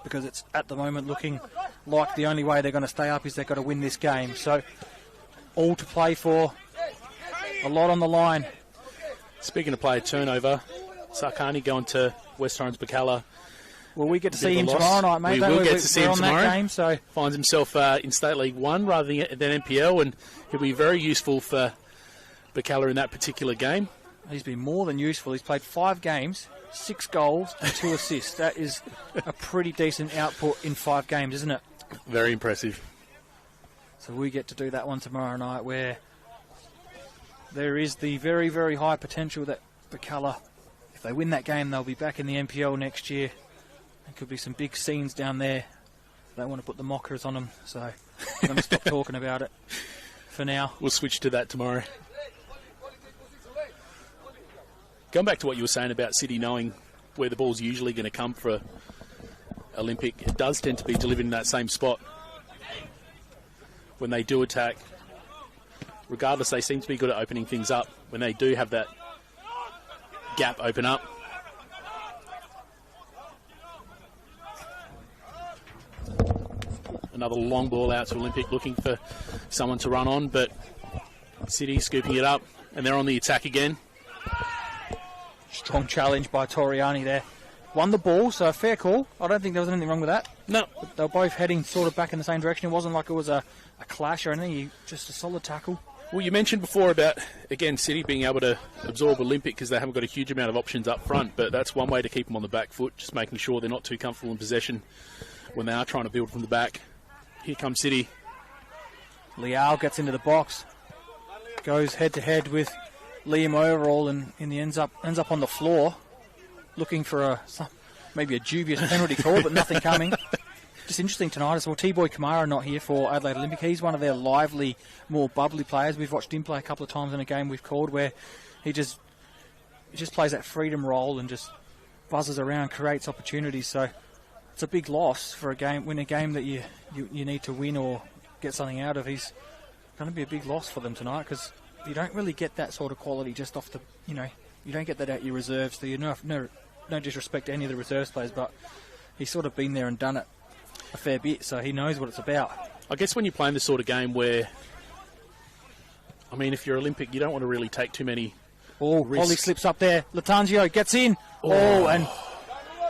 Because it's at the moment looking like the only way they're going to stay up is they've got to win this game. So all to play for, a lot on the line. Speaking of player turnover, Sarkani going to West Orange Bacala. Well, we get to see him tomorrow night, mate. We will get to see him tomorrow. That game, so finds himself in State League 1 rather than NPL, and he'll be very useful for Bacala in that particular game. He's been more than useful. He's played 5 games, 6 goals and 2 assists. That is a pretty decent output in 5 games, isn't it? Very impressive. So we get to do that one tomorrow night where there is the very, very high potential that Bacala, if they win that game, they'll be back in the NPL next year. There could be some big scenes down there. I don't want to put the mockers on them, so I'm going to stop talking about it for now. We'll switch to that tomorrow. Going back to what you were saying about City knowing where the ball's usually going to come for Olympic, it does tend to be delivered in that same spot when they do attack. Regardless, they seem to be good at opening things up when they do have that gap open up. Another long ball out to Olympic, looking for someone to run on, but City scooping it up, and they're on the attack again. Strong challenge by Toriani there. Won the ball, so a fair call. I don't think there was anything wrong with that. No. They were both heading sort of back in the same direction. It wasn't like it was a clash or anything, just a solid tackle. Well, you mentioned before about, again, City being able to absorb Olympic because they haven't got a huge amount of options up front, but that's one way to keep them on the back foot, just making sure they're not too comfortable in possession when they are trying to build from the back. Here comes City. Liao gets into the box, goes head-to-head with Liam Overall, and in the ends up on the floor, looking for maybe a dubious penalty call, but nothing coming. Just interesting tonight as well. T-Boy Kamara not here for Adelaide Olympic. He's one of their lively, more bubbly players. We've watched him play a couple of times in a game we've called where he just plays that freedom role and just buzzes around, creates opportunities. So it's a big loss for a game that you need to win or get something out of. He's going to be a big loss for them tonight because you don't really get that sort of quality just off the, you don't get that out your reserves. So no disrespect to any of the reserves players, but he's sort of been there and done it a fair bit, so he knows what it's about. I guess when you're playing this sort of game where, if you're Olympic, you don't want to really take too many risks. Ollie slips up there. Latangio gets in. And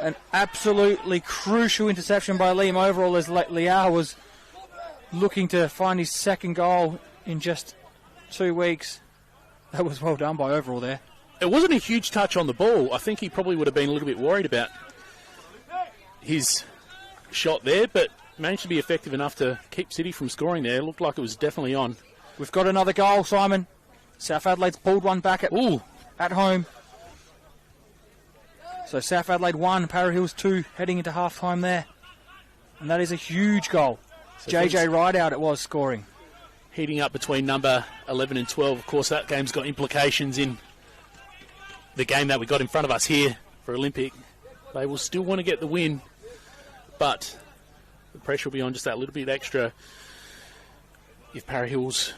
an absolutely crucial interception by Liam Overall as Liao was looking to find his second goal in just 2 weeks. That was well done by Overall there. It wasn't a huge touch on the ball. I think he probably would have been a little bit worried about his shot there, but managed to be effective enough to keep City from scoring there. Looked like it was definitely on. We've got another goal, Simon. South Adelaide's pulled one back at home. So South Adelaide 1, Para Hills 2, heading into half-time there. And that is a huge goal. So JJ Rideout it was scoring. Heating up between number 11 and 12. Of course, that game's got implications in the game that we got in front of us here for Olympic. They will still want to get the win, but the pressure will be on just that little bit extra if Para Hills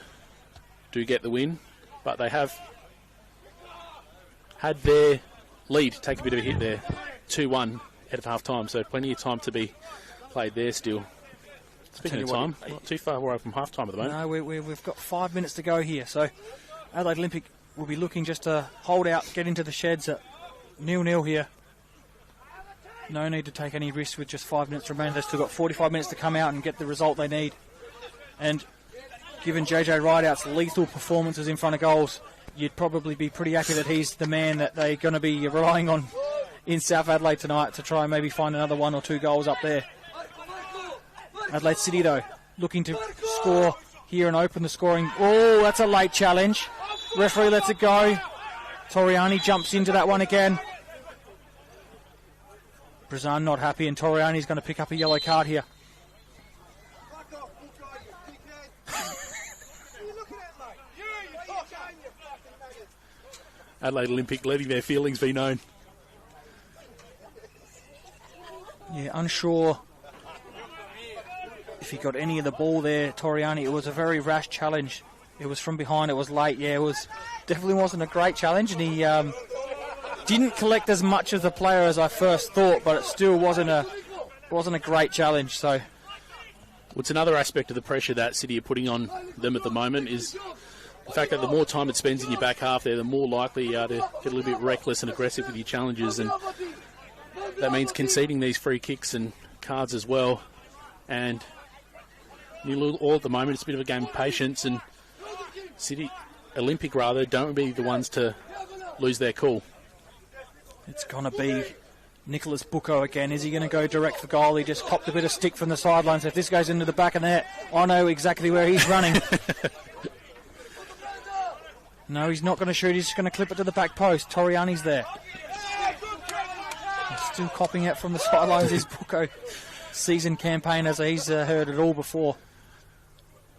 do get the win. But they have had their lead take a bit of a hit there, 2-1 ahead of half-time, so plenty of time to be played there still. Speaking of time, not too far away from half-time at the moment. No, we've got 5 minutes to go here, so Adelaide Olympic will be looking just to hold out, get into the sheds at 0-0 here. No need to take any risks with just 5 minutes remaining. They've still got 45 minutes to come out and get the result they need. And given JJ Rideout's lethal performances in front of goals, you'd probably be pretty happy that he's the man that they're going to be relying on in South Adelaide tonight to try and maybe find another 1 or 2 goals up there. Adelaide City, though, looking to score here and open the scoring. Oh, that's a late challenge. Referee lets it go. Toriani jumps into that one again. Brazan not happy, and Toriani's going to pick up a yellow card here. Adelaide Olympic letting their feelings be known. Yeah, unsure if he got any of the ball there, Toriani. It was a very rash challenge. It was from behind, it was late. Yeah, definitely wasn't a great challenge, and he didn't collect as much as the player as I first thought, but it still wasn't a great challenge. So, what's another aspect of the pressure that City are putting on them at the moment is the fact that the more time it spends in your back half there, the more likely you are to get a little bit reckless and aggressive with your challenges, and that means conceding these free kicks and cards as well. And all at the moment, it's a bit of a game of patience, and City Olympic rather don't be the ones to lose their cool. It's going to be Nicholas Bucco again. Is he going to go direct for goal? He just copped a bit of stick from the sidelines. If this goes into the back of the net, I know exactly where he's running. No, he's not going to shoot. He's just going to clip it to the back post. Toriani's there. He's still copping it from the sidelines. His Bucco season campaign, as he's heard it all before.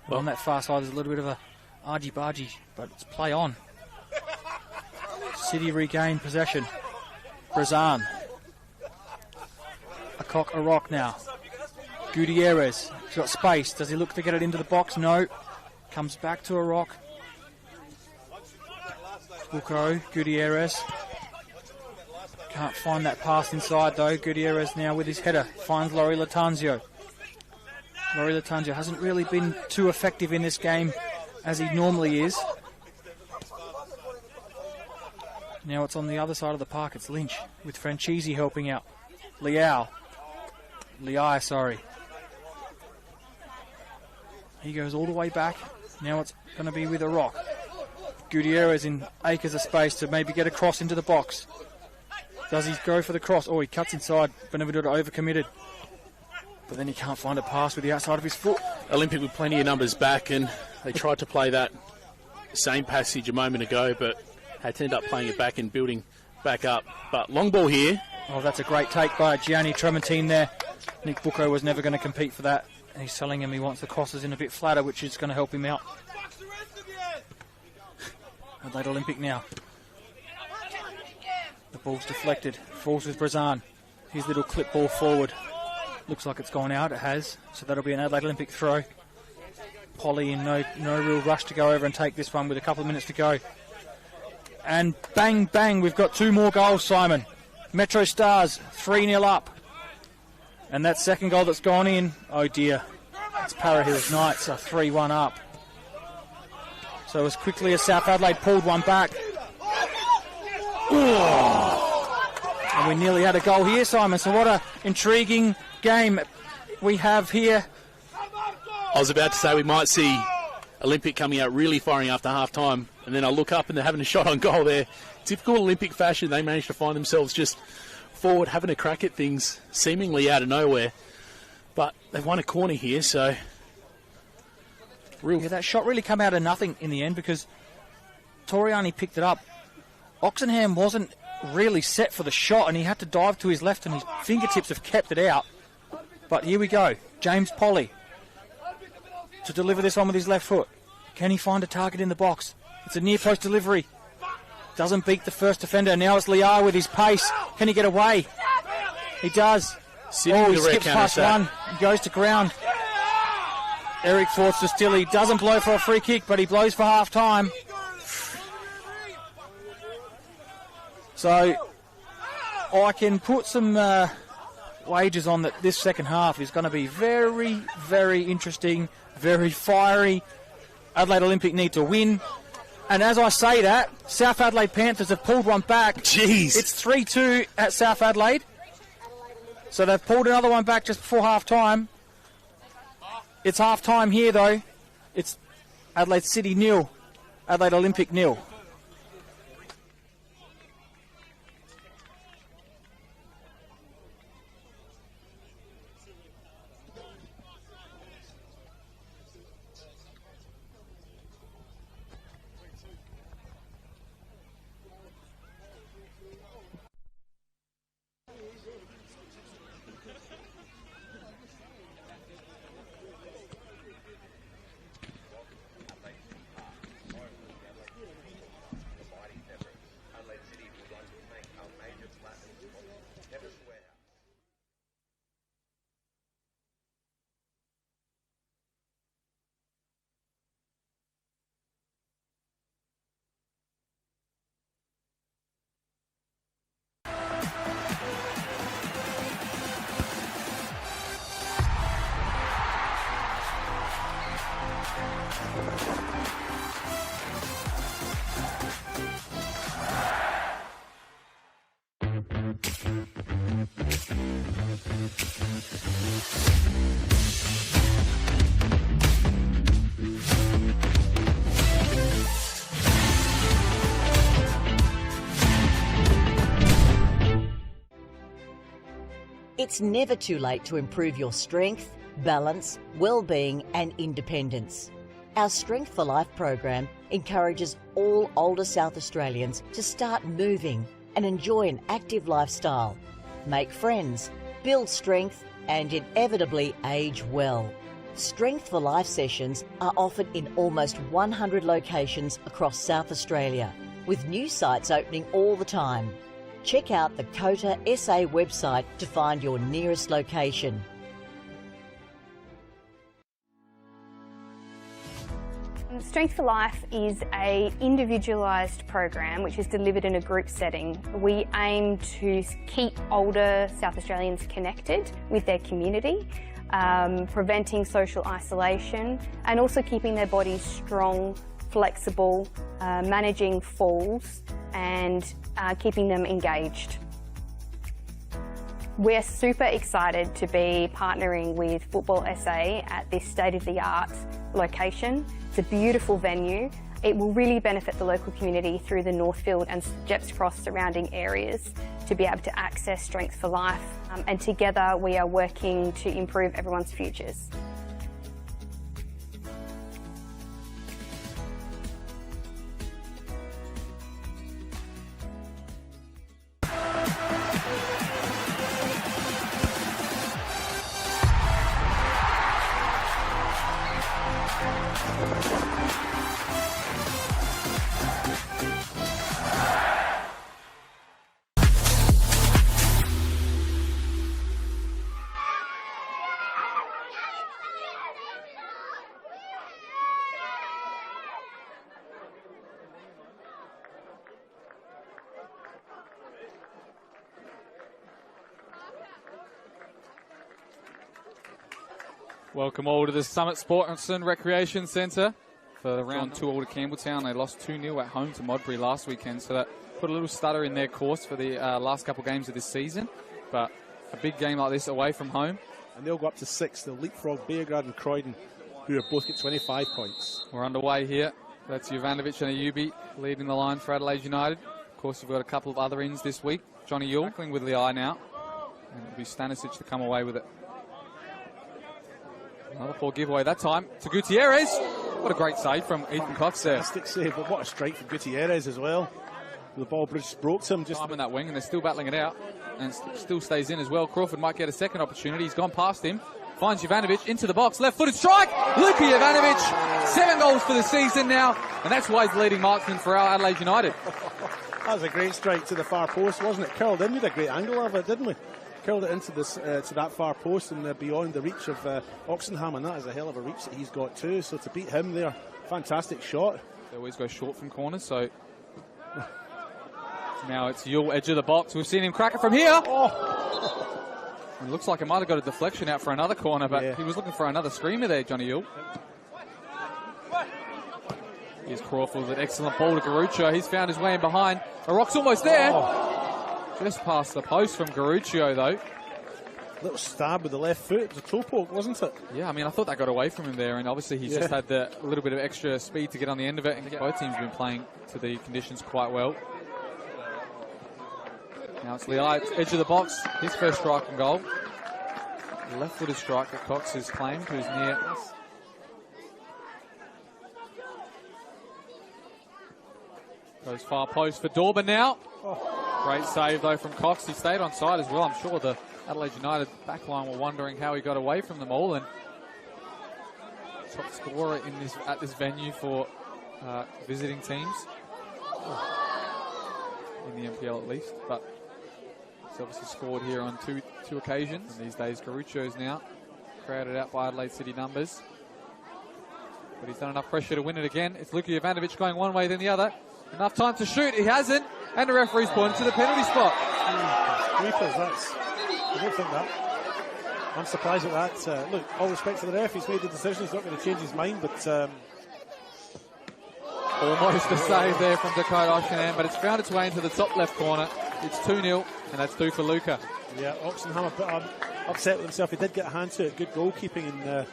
Well, on that far side, there's a little bit of a argy-bargy, but it's play on. City regain possession. Brazan. A cock, a rock now. Gutierrez. He's got space. Does he look to get it into the box? No. Comes back to a rock. Bucco, Gutierrez. Can't find that pass inside though. Gutierrez now with his header. Finds Laurie Latanzio. Laurie Latanzio hasn't really been too effective in this game as he normally is. Now it's on the other side of the park. It's Lynch with Franchisi helping out. Liai, sorry. He goes all the way back. Now it's going to be with a rock. Gutierrez in acres of space to maybe get a cross into the box. Does he go for the cross? Oh, he cuts inside. Benavides overcommitted. But then he can't find a pass with the outside of his foot. Olympic with plenty of numbers back, and they tried to play that same passage a moment ago, but had to end up playing it back and building back up. But long ball here. Oh, that's a great take by Gianni Trementine there. Nick Bucco was never going to compete for that. And he's telling him he wants the crosses in a bit flatter, which is going to help him out. Adelaide Olympic now. The ball's deflected. Falls with Brazan. His little clip ball forward. Looks like it's gone out. It has. So that'll be an Adelaide Olympic throw. Polly in no real rush to go over and take this one with a couple of minutes to go. And bang, bang, we've got 2 more goals, Simon. Metro Stars 3-0 up. And that second goal that's gone in, oh dear. It's Para Hills Knights are 3-1 up. So as quickly as South Adelaide pulled one back. And we nearly had a goal here, Simon. So what an intriguing game we have here. I was about to say we might see Olympic coming out really firing after half-time, and then I look up and they're having a shot on goal there. Typical Olympic fashion, they managed to find themselves just forward, having a crack at things, seemingly out of nowhere. But they've won a corner here, so... Yeah, that shot really come out of nothing in the end because Toriani picked it up. Oxenham wasn't really set for the shot and he had to dive to his left and his fingertips have kept it out. But here we go. James Polly to deliver this one with his left foot. Can he find a target in the box? It's a near post delivery. Doesn't beat the first defender. Now it's Liar with his pace. Can he get away? He does. He skips past one. He goes to ground. Eric Forts to still. He doesn't blow for a free kick, but he blows for half time. So I can put some wagers on that this second half is going to be very, very interesting, very fiery. Adelaide Olympic need to win. And as I say that, South Adelaide Panthers have pulled one back. Jeez. It's 3-2 at South Adelaide. So they've pulled another one back just before half time. It's half time here though. It's Adelaide City 0. Adelaide Olympic 0. It's never too late to improve your strength, balance, well-being and independence. Our Strength for Life program encourages all older South Australians to start moving and enjoy an active lifestyle, make friends, build strength and inevitably age well. Strength for Life sessions are offered in almost 100 locations across South Australia, with new sites opening all the time. Check out the COTA SA website to find your nearest location. Strength for Life is an individualised program which is delivered in a group setting. We aim to keep older South Australians connected with their community, preventing social isolation and also keeping their bodies strong, flexible, managing falls and keeping them engaged. We're super excited to be partnering with Football SA at this state-of-the-art location. It's a beautiful venue. It will really benefit the local community through the Northfield and Jeps Cross surrounding areas to be able to access Strength for Life. And together we are working to improve everyone's futures. Welcome all to the Summit Sports and Recreation Centre for the round 2 all to Campbelltown. They lost 2-0 at home to Modbury last weekend, so that put a little stutter in their course for the last couple of games of this season. But a big game like this away from home. And they'll go up to 6. They'll leapfrog Beargrad and Croydon, who have both got 25 points. We're underway here. That's Jovanovic and Ayubi leading the line for Adelaide United. Of course, we've got a couple of other ins this week. Johnny Yule tackling with the eye now. And it'll be Stanisic to come away with it. Another poor giveaway that time to Gutierrez. What a great save from Ethan Cox there. Fantastic save, but what a strike from Gutierrez as well. The ball just broke him. Just time in that wing, and they're still battling it out. And still stays in as well. Crawford might get a second opportunity. He's gone past him. Finds Jovanovic into the box. Left-footed strike. Luka Jovanovic. 7 goals for the season now. And that's why he's the leading marksman for our Adelaide United. That was a great strike to the far post, wasn't it? Curled in with a great angle of it, didn't we? Curled it into this to that far post and beyond the reach of Oxenham, and that is a hell of a reach that he's got too. So to beat him there, fantastic shot. They always go short from corners, so now it's Yule, edge of the box. We've seen him crack it from here. Oh. It looks like it might have got a deflection out for another corner, but he was looking for another screamer there, Johnny Yule. Here's Crawford with an excellent ball to Garuccio. He's found his way in behind. The rock's almost there. Just past the post from Garuccio, though. little stab with the left foot. It was a toe poke, wasn't it? Yeah, I mean, I thought that got away from him there, and obviously he's just had a little bit of extra speed to get on the end of it, and both teams have been playing to the conditions quite well. Now it's Leai, edge of the box, his first strike and goal. Left-footed strike that Cox has claimed, who's near. Goes far post for Dorber now. Great save though from Cox. He stayed on side as well. I'm sure the Adelaide United backline were wondering how he got away from them all. And top scorer at this venue for visiting teams in the NPL at least. But he's obviously scored here on two occasions. And these days, Garucho's now crowded out by Adelaide City numbers. But he's done enough pressure to win it again. It's Luka Jovanovic going one way, then the other. Enough time to shoot. He hasn't. And the referee's pointed to the penalty spot. I don't think that. I'm surprised at that. Look, all respect to the ref. He's made the decision. He's not going to change his mind, but... almost a save there from Dakota Oshinagan, but it's found its way into the top left corner. It's 2-0, and that's 2 for Luka. Yeah, Oxenham a bit upset with himself. He did get a hand to it. Good goalkeeping, and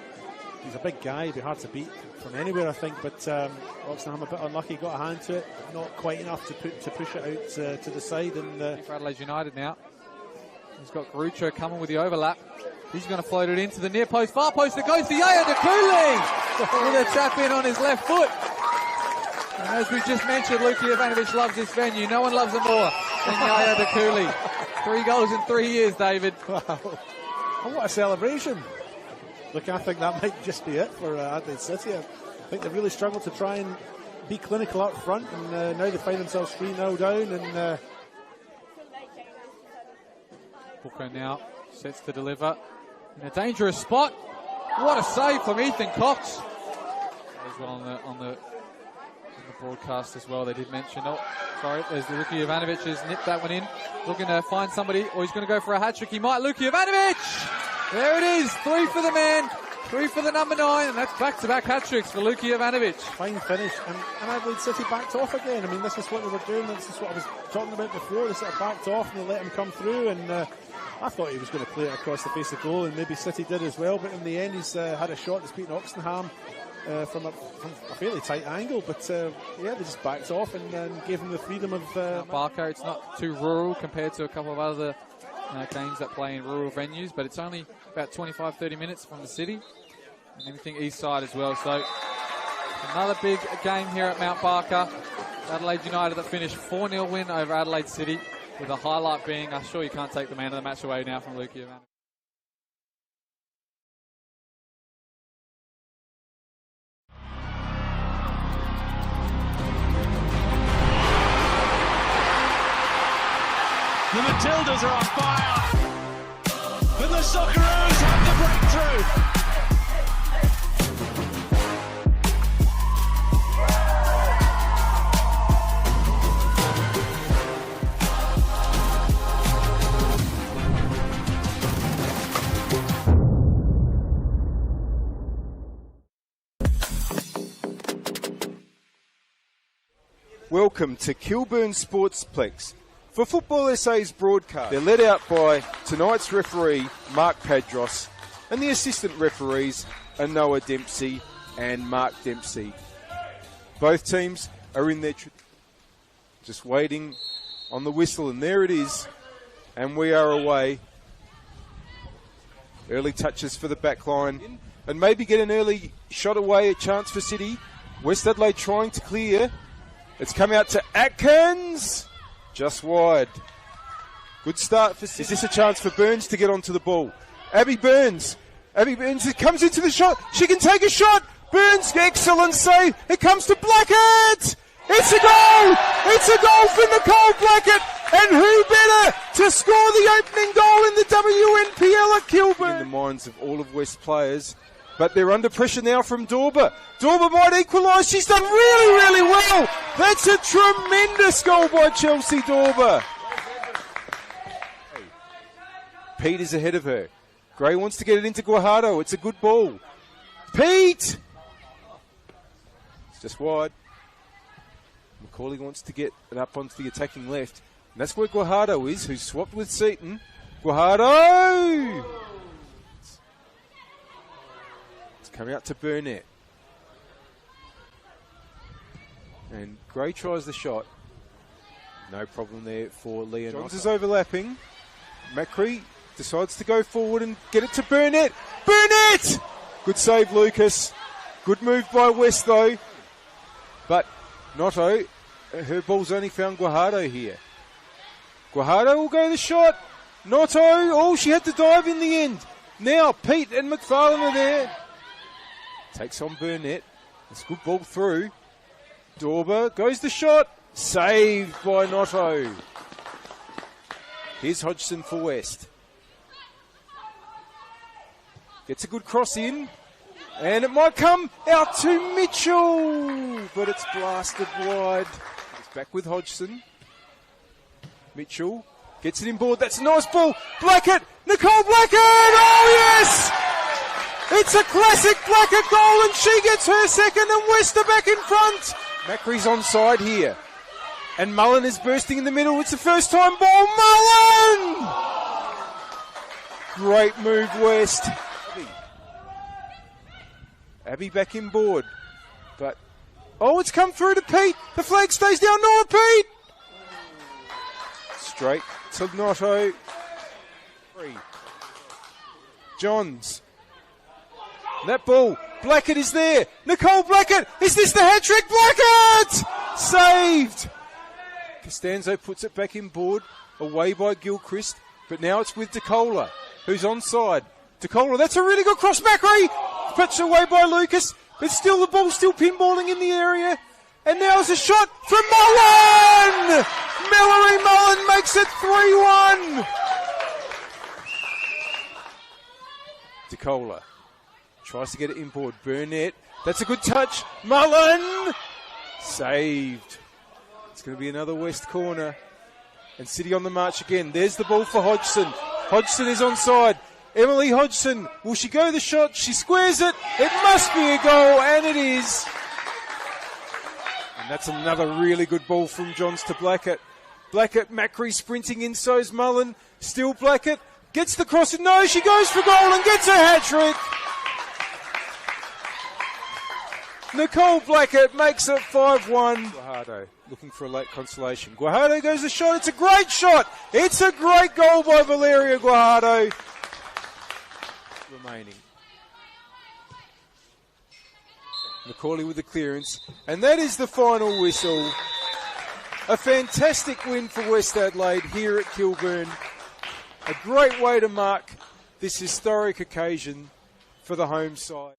he's a big guy. He'd be hard to beat from anywhere, I think. But Oxenham a bit unlucky. Got a hand to it, but not quite enough to push it out to the side. And for Adelaide United now. He's got Garucho coming with the overlap. He's going to float it into the near post, far post. It goes to Yaya Dakuli with a tap in on his left foot. And as we just mentioned, Luka Jovanovic loves this venue. No one loves him more than Yaya Dakuli. 3 goals in 3 years, David. Wow. Oh, what a celebration. Look, I think that might just be it for Adelaide City. I think they really struggled to try and be clinical up front, and now they find themselves 3-0 down. And Booker now sets to deliver in a dangerous spot. What a save from Ethan Cox. As well on the broadcast as well, they did mention. Oh, sorry, there's Luka Jovanovic has nipped that one in. Looking to find somebody, or he's going to go for a hat-trick. He might. Luka Jovanovic! There it is, 3 for the man, 3 for the number 9, and that's back-to-back hat-tricks for Luka Jovanovic. Fine finish, and Adelaide City backed off again. I mean, this is what they were doing, this is what I was talking about before. They sort of backed off and they let him come through, and I thought he was going to play it across the face of goal, and maybe City did as well, but in the end he's had a shot that's beaten Oxenham from a fairly tight angle, but yeah, they just backed off and gave him the freedom of... Barker, it's not too rural compared to a couple of other games that play in rural venues, but it's only about 25-30 minutes from the city, and everything east side as well, so another big game here at Mount Barker. Adelaide United that finished 4-0 win over Adelaide City, with the highlight being, I'm sure you can't take the man of the match away now from Luka Jovanovic. The Matildas are on fire, but the Socceroos have the breakthrough. Welcome to Kilburn Sportsplex. For Football SA's broadcast, they're led out by tonight's referee, Mark Padros, and the assistant referees are Noah Dempsey and Mark Dempsey. Both teams are in their... just waiting on the whistle, and there it is. And we are away. Early touches for the back line. And maybe get an early shot away, a chance for City. West Adelaide trying to clear. It's come out to Atkins. Just wide. Good start for City. Is this a chance for Burns to get onto the ball? Abby Burns comes into the shot. She can take a shot. Burns, excellent save. It comes to Blackett. It's a goal. It's a goal for Nicole Blackett. And who better to score the opening goal in the WNPL at Kilburn? In the minds of all of West players. But they're under pressure now from Dorber. Dorber might equalise. She's done really, really well. That's a tremendous goal by Chelsea Dorber. Pete is ahead of her. Gray wants to get it into Guajardo. It's a good ball. Pete! It's just wide. Macaulay wants to get it up onto the attacking left. And that's where Guajardo is, who's swapped with Seaton. Guajardo! It's coming out to Burnett. And Gray tries the shot. No problem there for Leon. Johns is overlapping. Macri decides to go forward and get it to Burnett. Burnett! Good save, Lucas. Good move by West, though. But Noto, her ball's only found Guajardo here. Guajardo will go the shot. Noto, oh, she had to dive in the end. Now Pete and McFarlane are there. Takes on Burnett. It's a good ball through. Dorber goes the shot. Saved by Noto. Here's Hodgson for West. Gets a good cross in. And it might come out to Mitchell. But it's blasted wide. It's back with Hodgson. Mitchell gets it inboard. That's a nice ball. Blackett. Nicole Blackett. Oh, yes! It's a classic Blackett goal and she gets her second and West are back in front. Macri's onside here. And Mullen is bursting in the middle. It's the first time ball. Mullen! Great move, West. Abby back in board. But, oh, it's come through to Pete. The flag stays down. Nora Pete! Straight to Noto. Johns. That ball. Blackett is there. Nicole Blackett. Is this the hat trick? Blackett! Saved. Costanzo puts it back in board. Away by Gilchrist. But now it's with DeCola, who's onside. DeCola, that's a really good cross. Macri. Pitched away by Lucas. But still the ball still pinballing in the area. And now it's a shot from Mullen! Mallory Mullen makes it 3-1. DeCola tries to get it inboard. Burnett. That's a good touch. Mullen! Saved. It's going to be another West corner. And City on the march again. There's the ball for Hodgson. Hodgson is onside. Emily Hodgson. Will she go the shot? She squares it. It must be a goal, and it is. And that's another really good ball from Johns to Blackett. Blackett, Macri sprinting in, so's Mullen. Still Blackett. Gets the cross. No, she goes for goal and gets her hat-trick. Nicole Blackett makes it 5-1. Guajardo looking for a late consolation. Guajardo goes the shot. It's a great shot. It's a great goal by Valeria Guajardo. Remaining. Macaulay with the clearance. And that is the final whistle. A fantastic win for West Adelaide here at Kilburn. A great way to mark this historic occasion for the home side.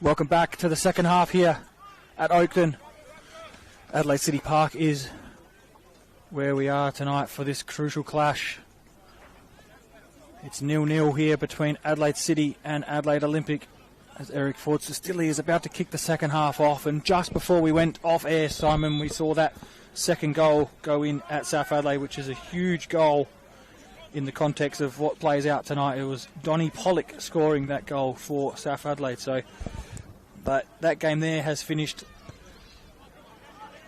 Welcome back to the second half here at Oakden. Adelaide City Park is where we are tonight for this crucial clash. It's 0-0 here between Adelaide City and Adelaide Olympic as Eric Ford-Sestilli is about to kick the second half off. And just before we went off air, Simon, we saw that second goal go in at South Adelaide, which is a huge goal in the context of what plays out tonight. It was Donnie Pollock scoring that goal for South Adelaide. So but that game there has finished.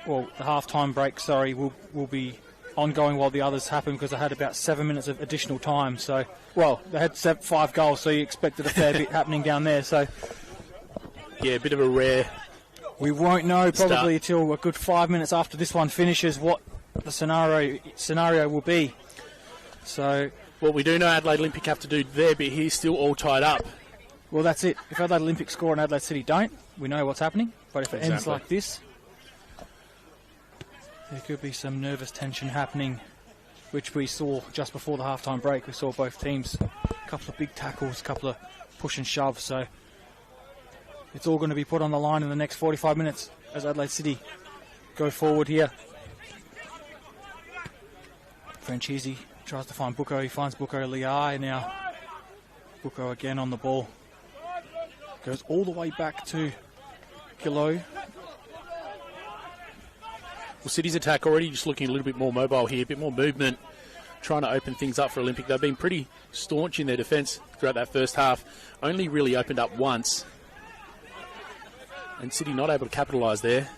Well, the half-time break, will be ongoing while the others happen because they had about 7 minutes of additional time. So, well, they had 5 goals, so you expected a fair bit happening down there. So, yeah, a bit of a rare. We won't know probably until a good 5 minutes after this one finishes what the scenario will be. So, well, we do know Adelaide Olympic have to do their bit here, still all tied up. Well, that's it. If Adelaide Olympic score and Adelaide City don't, we know what's happening. But if it ends like this, there could be some nervous tension happening, which we saw just before the half-time break. We saw both teams, a couple of big tackles, a couple of push and shove. So it's all going to be put on the line in the next 45 minutes as Adelaide City go forward here. Franchisi tries to find Bucco. He finds Bucco. Liai now. Bucco again on the ball. Goes all the way back to Gillow. Well, City's attack already just looking a little bit more mobile here, a bit more movement, trying to open things up for Olympic. They've been pretty staunch in their defence throughout that first half. Only really opened up once. And City not able to capitalise there.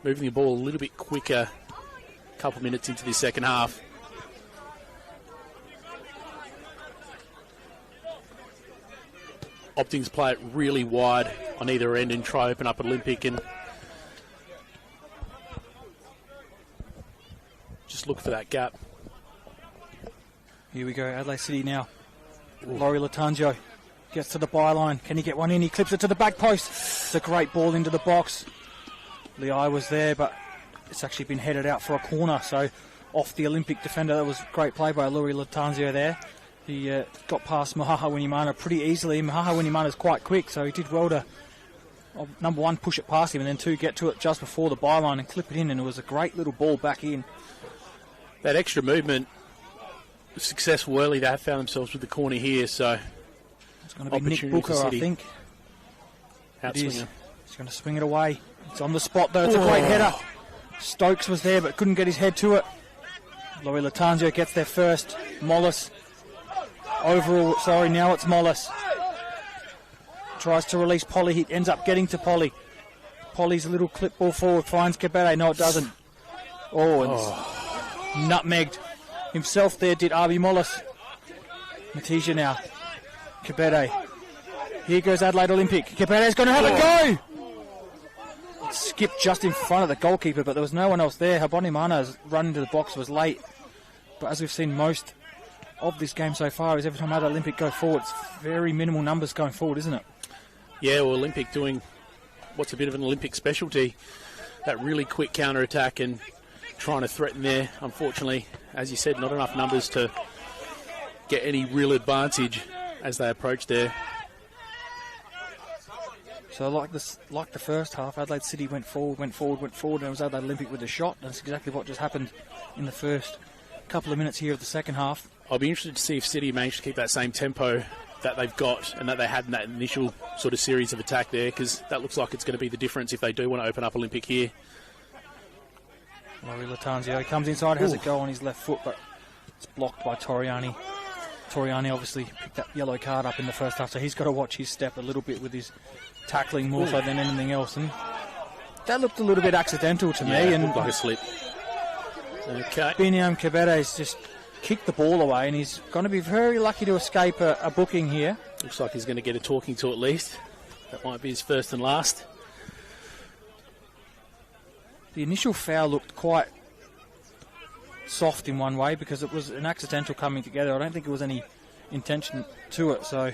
Moving the ball a little bit quicker a couple of minutes into the second half. Opting to play it really wide on either end and try open up Olympic and just look for that gap. Here we go, Adelaide City now. Laurie Latangio gets to the byline. Can he get one in? He clips it to the back post. It's a great ball into the box. Liai was there, but it's actually been headed out for a corner. So off the Olympic defender. That was great play by Laurie Latangio there. He got past Mahaha Winimana pretty easily. Mahaha Winimana's quite quick, so he did well to, number one, push it past him, and then two, get to it just before the byline and clip it in, and it was a great little ball back in. That extra movement was successful early. They have found themselves with the corner here, so it's going to be Nick Booker, I think. It is. He's going to swing it away. It's on the spot, though. It's a great header. Stokes was there, but couldn't get his head to it. Laurie Latangio gets there first. Mollis. Overall, sorry, now it's Mollis. Tries to release Polly. He ends up getting to Polly. Polly's a little clip ball forward. Finds Kabete. No, it doesn't. Nutmegged himself there, did Arby Mollis. Matija now. Kabete. Here goes Adelaide Olympic. Kabete's going to have a go! It skipped just in front of the goalkeeper, but there was no one else there. Habonimana's run into the box was late. But as we've seen most of this game so far, is every time Adelaide Olympic go forward, it's very minimal numbers going forward, isn't it? Yeah, well, Olympic doing what's a bit of an Olympic specialty. That really quick counter-attack and trying to threaten there. Unfortunately, as you said, not enough numbers to get any real advantage as they approach there. So like the first half, Adelaide City went forward, and it was Adelaide Olympic with a shot. That's exactly what just happened in the first couple of minutes here of the second half. I'll be interested to see if City managed to keep that same tempo that they've got and that they had in that initial sort of series of attack there, because that looks like it's going to be the difference if they do want to open up Olympic here. Laurie Latangio comes inside, has a go on his left foot, but it's blocked by Toriani. Toriani obviously picked that yellow card up in the first half, so he's got to watch his step a little bit with his tackling more so than anything else. And that looked a little bit accidental to me. And looked like a slip. Okay. Biniam Kabete's just kicked the ball away, and he's going to be very lucky to escape a booking here. Looks like he's going to get a talking to at least. That might be his first and last. The initial foul looked quite soft in one way because it was an accidental coming together. I don't think there was any intention to it, so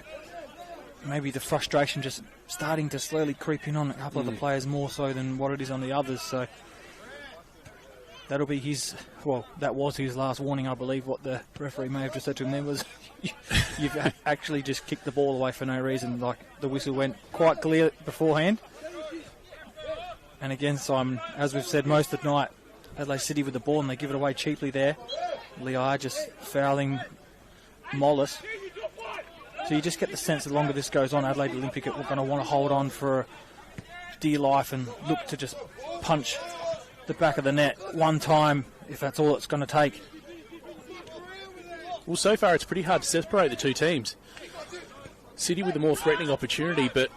maybe the frustration just starting to slowly creep in on a couple of the players more so than what it is on the others. So that'll be his, well, that was his last warning, I believe. What the referee may have just said to him there was, you've actually just kicked the ball away for no reason. Like, the whistle went quite clear beforehand. And again, Simon, as we've said most of the night, Adelaide City with the ball and they give it away cheaply there. Liai just fouling Mollis. So you just get the sense the longer this goes on, Adelaide Olympic are going to want to hold on for dear life and look to just punch the back of the net one time if that's all it's going to take. Well, so far it's pretty hard to separate the two teams. City with the more threatening opportunity, but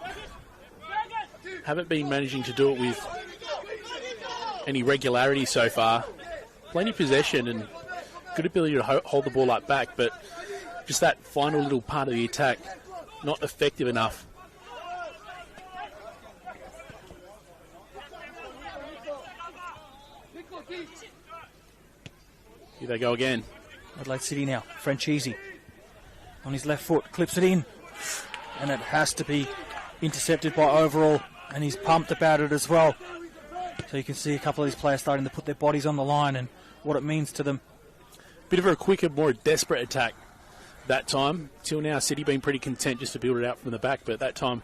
haven't been managing to do it with any regularity so far. Plenty of possession and good ability to hold the ball up back, but just that final little part of the attack not effective enough. Here they go again. Adelaide City now. Franchisi on his left foot, clips it in. And it has to be intercepted by Overall. And he's pumped about it as well. So you can see a couple of these players starting to put their bodies on the line and what it means to them. Bit of a quicker, more desperate attack that time. Till now, City been pretty content just to build it out from the back, but that time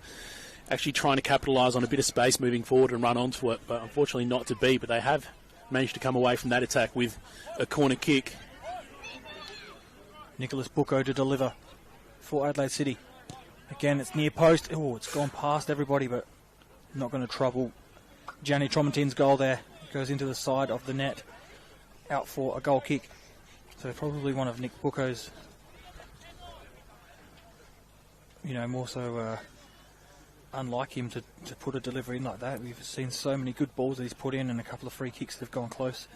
actually trying to capitalise on a bit of space moving forward and run onto it, but unfortunately not to be. But they have managed to come away from that attack with a corner kick. Nicholas Bucco to deliver for Adelaide City. Again, it's near post. Oh, it's gone past everybody, but not going to trouble Gianni Tromontin's goal there. It goes into the side of the net, out for a goal kick. So probably one of Nick Bucco's, more so unlike him to put a delivery in like that. We've seen so many good balls that he's put in and a couple of free kicks that have gone close.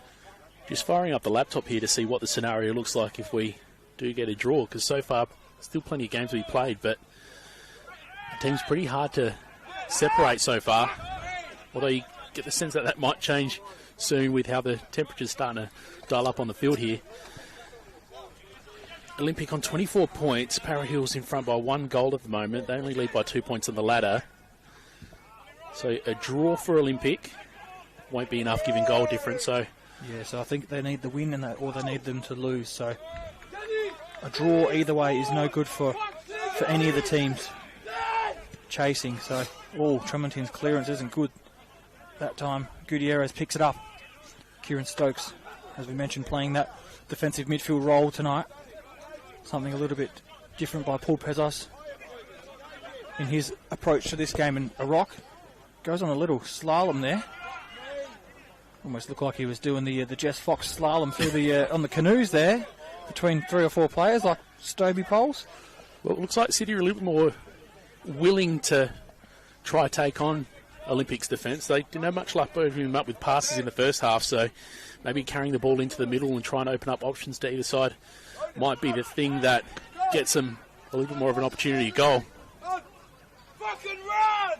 Just firing up the laptop here to see what the scenario looks like if we do get a draw, because so far still plenty of games to be played, but the team's pretty hard to separate so far, although you get the sense that might change soon with how the temperature's starting to dial up on the field here. Olympic on 24 points. Para Hills in front by 1 goal at the moment. They only lead by 2 points on the ladder. So a draw for Olympic won't be enough given goal difference. So I think they need the win or they need them to lose. So a draw either way is no good for any of the teams chasing. So Tremontin's clearance isn't good that time. Gutierrez picks it up. Kieran Stokes, as we mentioned, playing that defensive midfield role tonight. Something a little bit different by Paul Pezos in his approach to this game. And a rock goes on a little slalom there. Almost looked like he was doing the Jess Fox slalom through the on the canoes there between 3 or 4 players like Stobie poles. Well, it looks like City are a little bit more willing to try take on Olympics defence. They didn't have much luck opening him up with passes in the first half, so maybe carrying the ball into the middle and trying to open up options to either side might be the thing that gets them a little bit more of an opportunity to goal. Fucking run!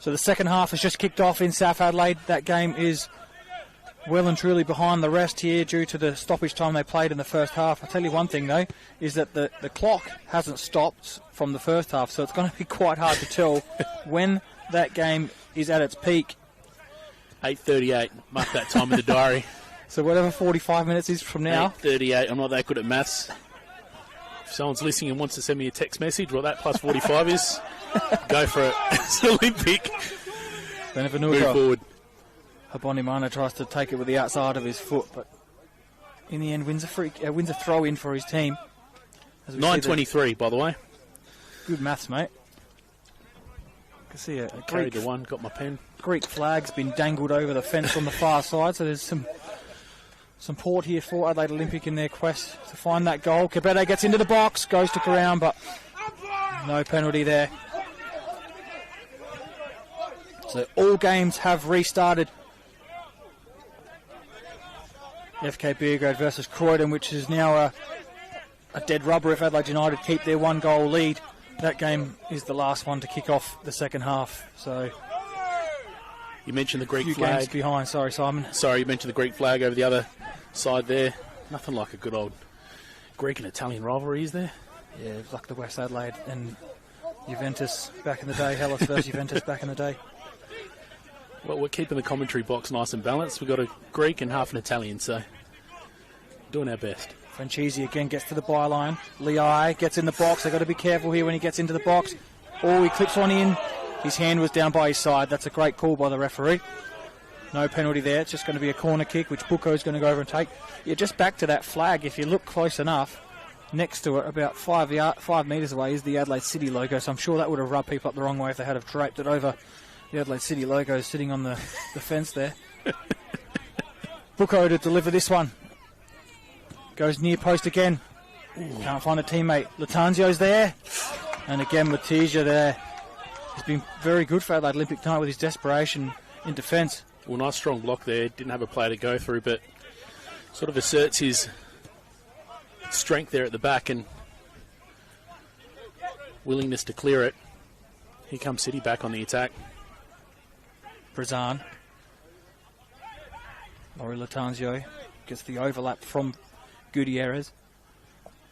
So the second half has just kicked off in South Adelaide. That game is well and truly behind the rest here due to the stoppage time they played in the first half. I'll tell you one thing though, is that the clock hasn't stopped from the first half, so it's going to be quite hard to tell when that game is at its peak. 8:38, mark that time in the diary. So whatever 45 minutes is from now. 8:38, I'm not that good at maths. If someone's listening and wants to send me a text message, what that plus 45 is, go for it. It's Olympic. Move forward. Habonimana tries to take it with the outside of his foot, but in the end wins a throw in for his team. 9:23, by the way. Good maths, mate. I can see a carried the one, got my pen. Greek flag's been dangled over the fence on the far side, so there's some support here for Adelaide Olympic in their quest to find that goal. Cabete gets into the box, goes to ground, but no penalty there. So all games have restarted. FK Beergrade versus Croydon, which is now a dead rubber if Adelaide United keep their 1-goal lead. That game is the last one to kick off the second half. So you mentioned the Greek few flag. Games behind. Sorry, Simon. Sorry, you mentioned the Greek flag over the other side there. Nothing like a good old Greek and Italian rivalry, is there? Yeah, it's like the West Adelaide and Juventus back in the day. Hellas versus Juventus back in the day. Well, we're keeping the commentary box nice and balanced. We've got a Greek and half an Italian, so doing our best. Franchisi again gets to the byline. Leai gets in the box. They've got to be careful here when he gets into the box. Oh, he clips one in. His hand was down by his side. That's a great call by the referee. No penalty there. It's just going to be a corner kick, which Bucco is going to go over and take. Yeah, just back to that flag. If you look close enough, next to it, about 5 metres away, is the Adelaide City logo. So I'm sure that would have rubbed people up the wrong way if they had have draped it over the Adelaide City logo sitting on the fence there. Bucco to deliver this one. Goes near post again. Can't find a teammate. Latanzio's there. And again, Matija there. He's been very good for Adelaide Olympic tonight with his desperation in defence. Well, nice strong block there. Didn't have a player to go through, but sort of asserts his strength there at the back. And willingness to clear it. Here comes City back on the attack. Brazan. Laurie Latanzio gets the overlap from Gutierrez.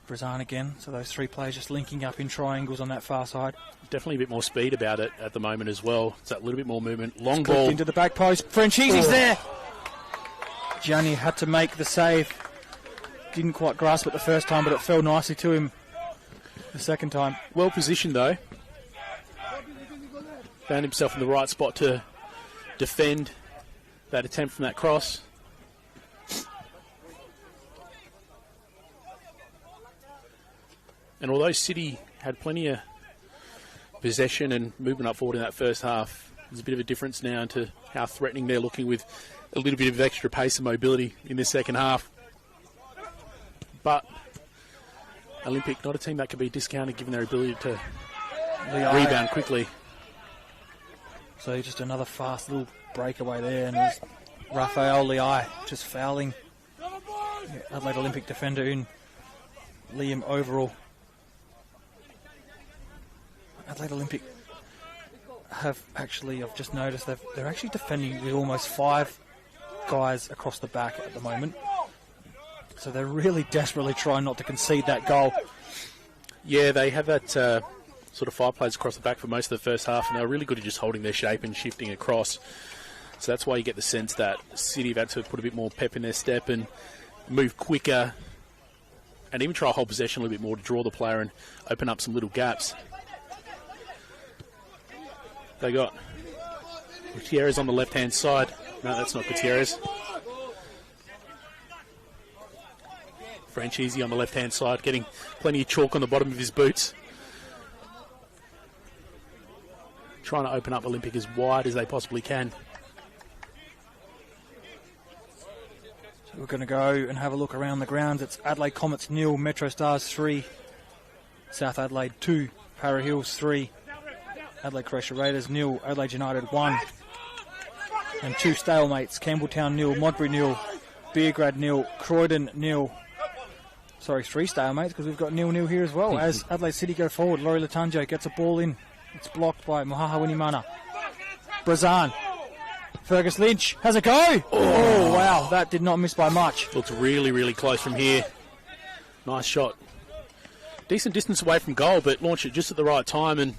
Brazan again, so those three players just linking up in triangles on that far side. Definitely a bit more speed about it at the moment as well. It's that little bit more movement. Long it's ball. into the back post. Franchise's there. Gianni had to make the save. Didn't quite grasp it the first time, but it fell nicely to him the second time. Well positioned though. Found himself in the right spot to defend that attempt from that cross. And although City had plenty of possession and movement up forward in that first half, there's a bit of a difference now into how threatening they're looking with a little bit of extra pace and mobility in this second half. But Olympic, not a team that can be discounted given their ability to rebound quickly. So just another fast little breakaway there, and there's Rafael Liai just fouling Adelaide Olympic defender in Liam Overall. Adelaide Olympic have actually, I've just noticed, they're actually defending with almost 5 guys across the back at the moment. So they're really desperately trying not to concede that goal. Yeah, they have that sort of 5 players across the back for most of the first half, and they're really good at just holding their shape and shifting across. So that's why you get the sense that City have had to put a bit more pep in their step and move quicker and even try to hold possession a little bit more to draw the player and open up some little gaps. They got Gutierrez on the left-hand side. No, that's not Gutierrez. Franchisi on the left-hand side, getting plenty of chalk on the bottom of his boots. Trying to open up Olympic as wide as they possibly can. So we're going to go and have a look around the grounds. It's Adelaide Comets 0, Metro Stars 3, South Adelaide 2, Para Hills 3, Adelaide Croatia Raiders 0, Adelaide United 1, and 2 stalemates, Campbelltown 0, Modbury 0, Beergrad 0, Croydon 0. Sorry, 3 stalemates because we've got 0-0 here as well. As Adelaide City go forward, Laurie Latanjo gets a ball in. It's blocked by Mohaha Winimana. Brazan. Fergus Lynch has a go. Oh, wow, that did not miss by much. Looks really, really close from here. Nice shot. Decent distance away from goal, but launched it just at the right time, and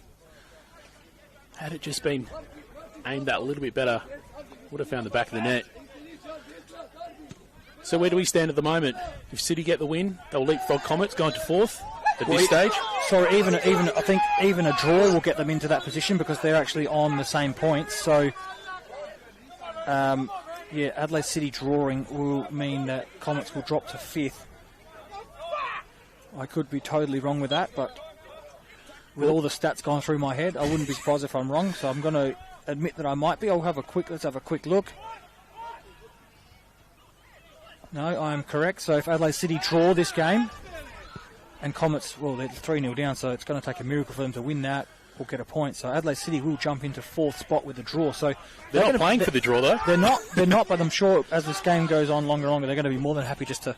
had it just been aimed at a little bit better, would have found the back of the net. So where do we stand at the moment? If City get the win, they'll leapfrog Comets, going to 4th at this stage. So even I think even a draw will get them into that position because they're actually on the same points. So yeah, Adelaide City drawing will mean that Comets will drop to 5th. I could be totally wrong with that, but with all the stats going through my head, I wouldn't be surprised if I'm wrong. So I'm going to admit that I might be. Let's have a quick look. No, I am correct. So if Adelaide City draw this game, and Comets, well, they're 3-0 down, so it's going to take a miracle for them to win that or get a point. So Adelaide City will jump into 4th spot with the draw. So they're not playing for the draw, though. They're not, but I'm sure as this game goes on longer and longer, they're going to be more than happy just to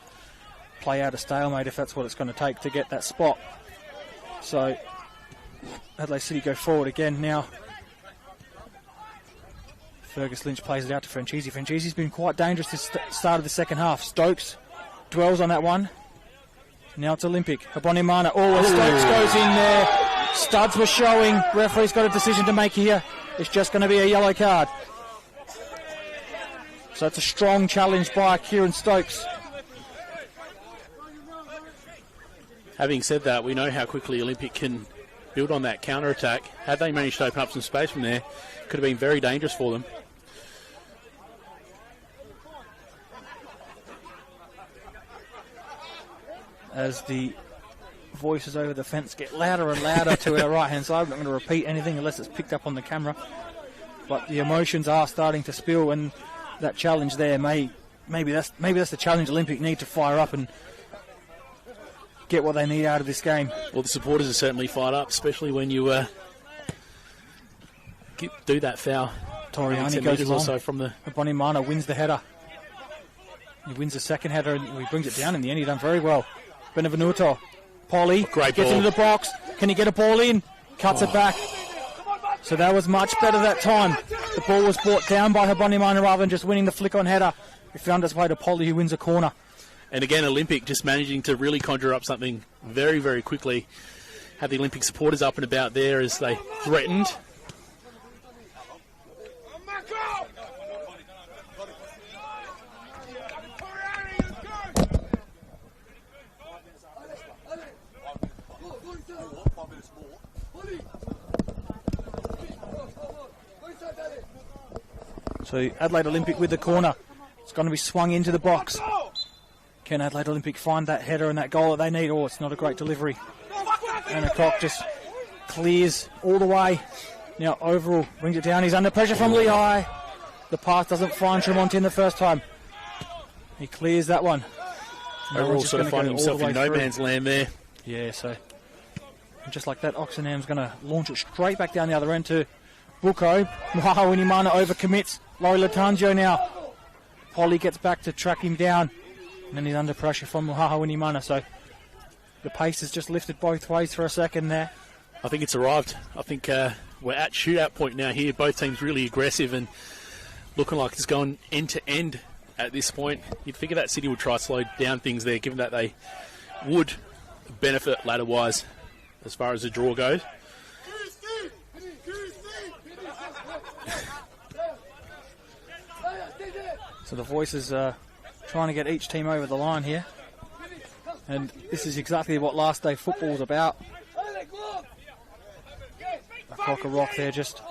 play out a stalemate if that's what it's going to take to get that spot. So Adelaide City go forward again now. Fergus Lynch plays it out to Franchisi. Franchisi's been quite dangerous this start of the second half. Stokes dwells on that one. Now it's Olympic. Abonimana. Oh, and Stokes goes in there. Studs were showing. Referee's got a decision to make here. It's just going to be a yellow card. So it's a strong challenge by Kieran Stokes. Having said that, we know how quickly Olympic can build on that counter-attack. Had they managed to open up some space from there, could have been very dangerous for them. As the voices over the fence get louder and louder to our right-hand side. I'm not going to repeat anything unless it's picked up on the camera. But the emotions are starting to spill, and that challenge there maybe that's the challenge Olympic need to fire up and get what they need out of this game. Well, the supporters are certainly fired up, especially when you do that foul. Toriani goes along. Also from the Bonimana wins the header. He wins the second header and he brings it down in the end. He done very well. Benevenuto. Polly great gets ball into the box. Can he get a ball in? Cuts it back. So that was much better that time. The ball was brought down by Habonimana rather than just winning the flick on header. It found its way to Polly, who wins a corner. And again, Olympic just managing to really conjure up something very, very quickly. Had the Olympic supporters up and about there as they threatened. So Adelaide Olympic with the corner. It's going to be swung into the box. Can Adelaide Olympic find that header and that goal that they need? Oh, it's not a great delivery. And Cock just clears all the way. Now overall brings it down. He's under pressure from Lehigh. The pass doesn't find Tremonti in the first time. He clears that one. Overall sort of finding himself in no man's land there. Yeah, so and just like that, Oxenham's going to launch it straight back down the other end to Buko. Muhaha Winimana overcommits. Laurie Latanzio now. Polly gets back to track him down. And then he's under pressure from Muhaha Winimana. So the pace has just lifted both ways for a second there. I think it's arrived. I think we're at shootout point now here. Both teams really aggressive and looking like it's gone end to end at this point. You'd figure that City would try to slow down things there, given that they would benefit ladder-wise as far as the draw goes. So the voices are trying to get each team over the line here. And this is exactly what last day football was about. A cock a rock there, just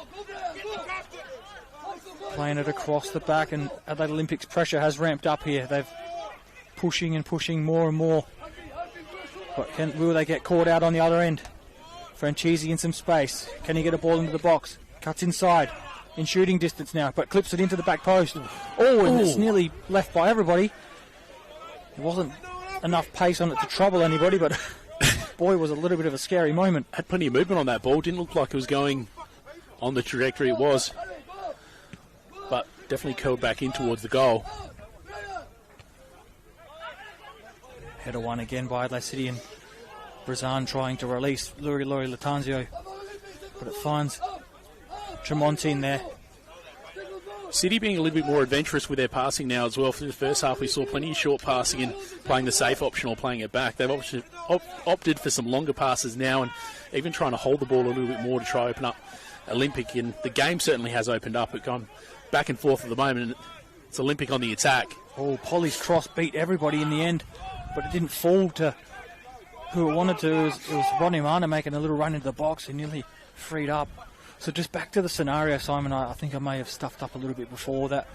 playing it across the back, and Adelaide Olympics' pressure has ramped up here. They've pushing and pushing more and more. But will they get caught out on the other end? Franchisi in some space. Can he get a ball into the box? Cuts inside. In shooting distance now, but clips it into the back post. Oh, and it's nearly left by everybody. There wasn't enough pace on it to trouble anybody, but boy, was a little bit of a scary moment. Had plenty of movement on that ball. Didn't look like it was going on the trajectory it was. But definitely curled back in towards the goal. Header one again by Adelaide City, and Brazan trying to release Laurie Latanzio, but it finds Tremonti in there. City being a little bit more adventurous with their passing now as well. For the first half, we saw plenty of short passing and playing the safe option or playing it back. They've opted for some longer passes now and even trying to hold the ball a little bit more to try to open up Olympic. And the game certainly has opened up. It's gone back and forth at the moment. And it's Olympic on the attack. Oh, Polly's cross beat everybody in the end, but it didn't fall to who it wanted to. It was Ronnie Marner making a little run into the box and nearly freed up. So just back to the scenario, Simon, I think I may have stuffed up a little bit before that.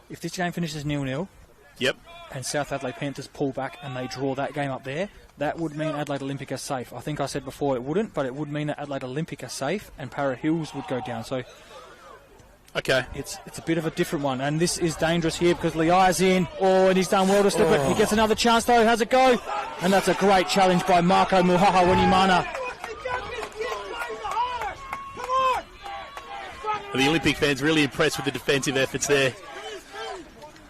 If this game finishes 0-0, yep, and South Adelaide Panthers pull back and they draw that game up there, that would mean Adelaide Olympic are safe. I think I said before it wouldn't, but it would mean that Adelaide Olympic are safe and Para Hills would go down. So okay, it's a bit of a different one, and this is dangerous here because Liai's in. Oh, and he's done well to slip it. He gets another chance though. How's it go? And that's a great challenge by Marco Muhaha Winimana. The Olympic fans really impressed with the defensive efforts there.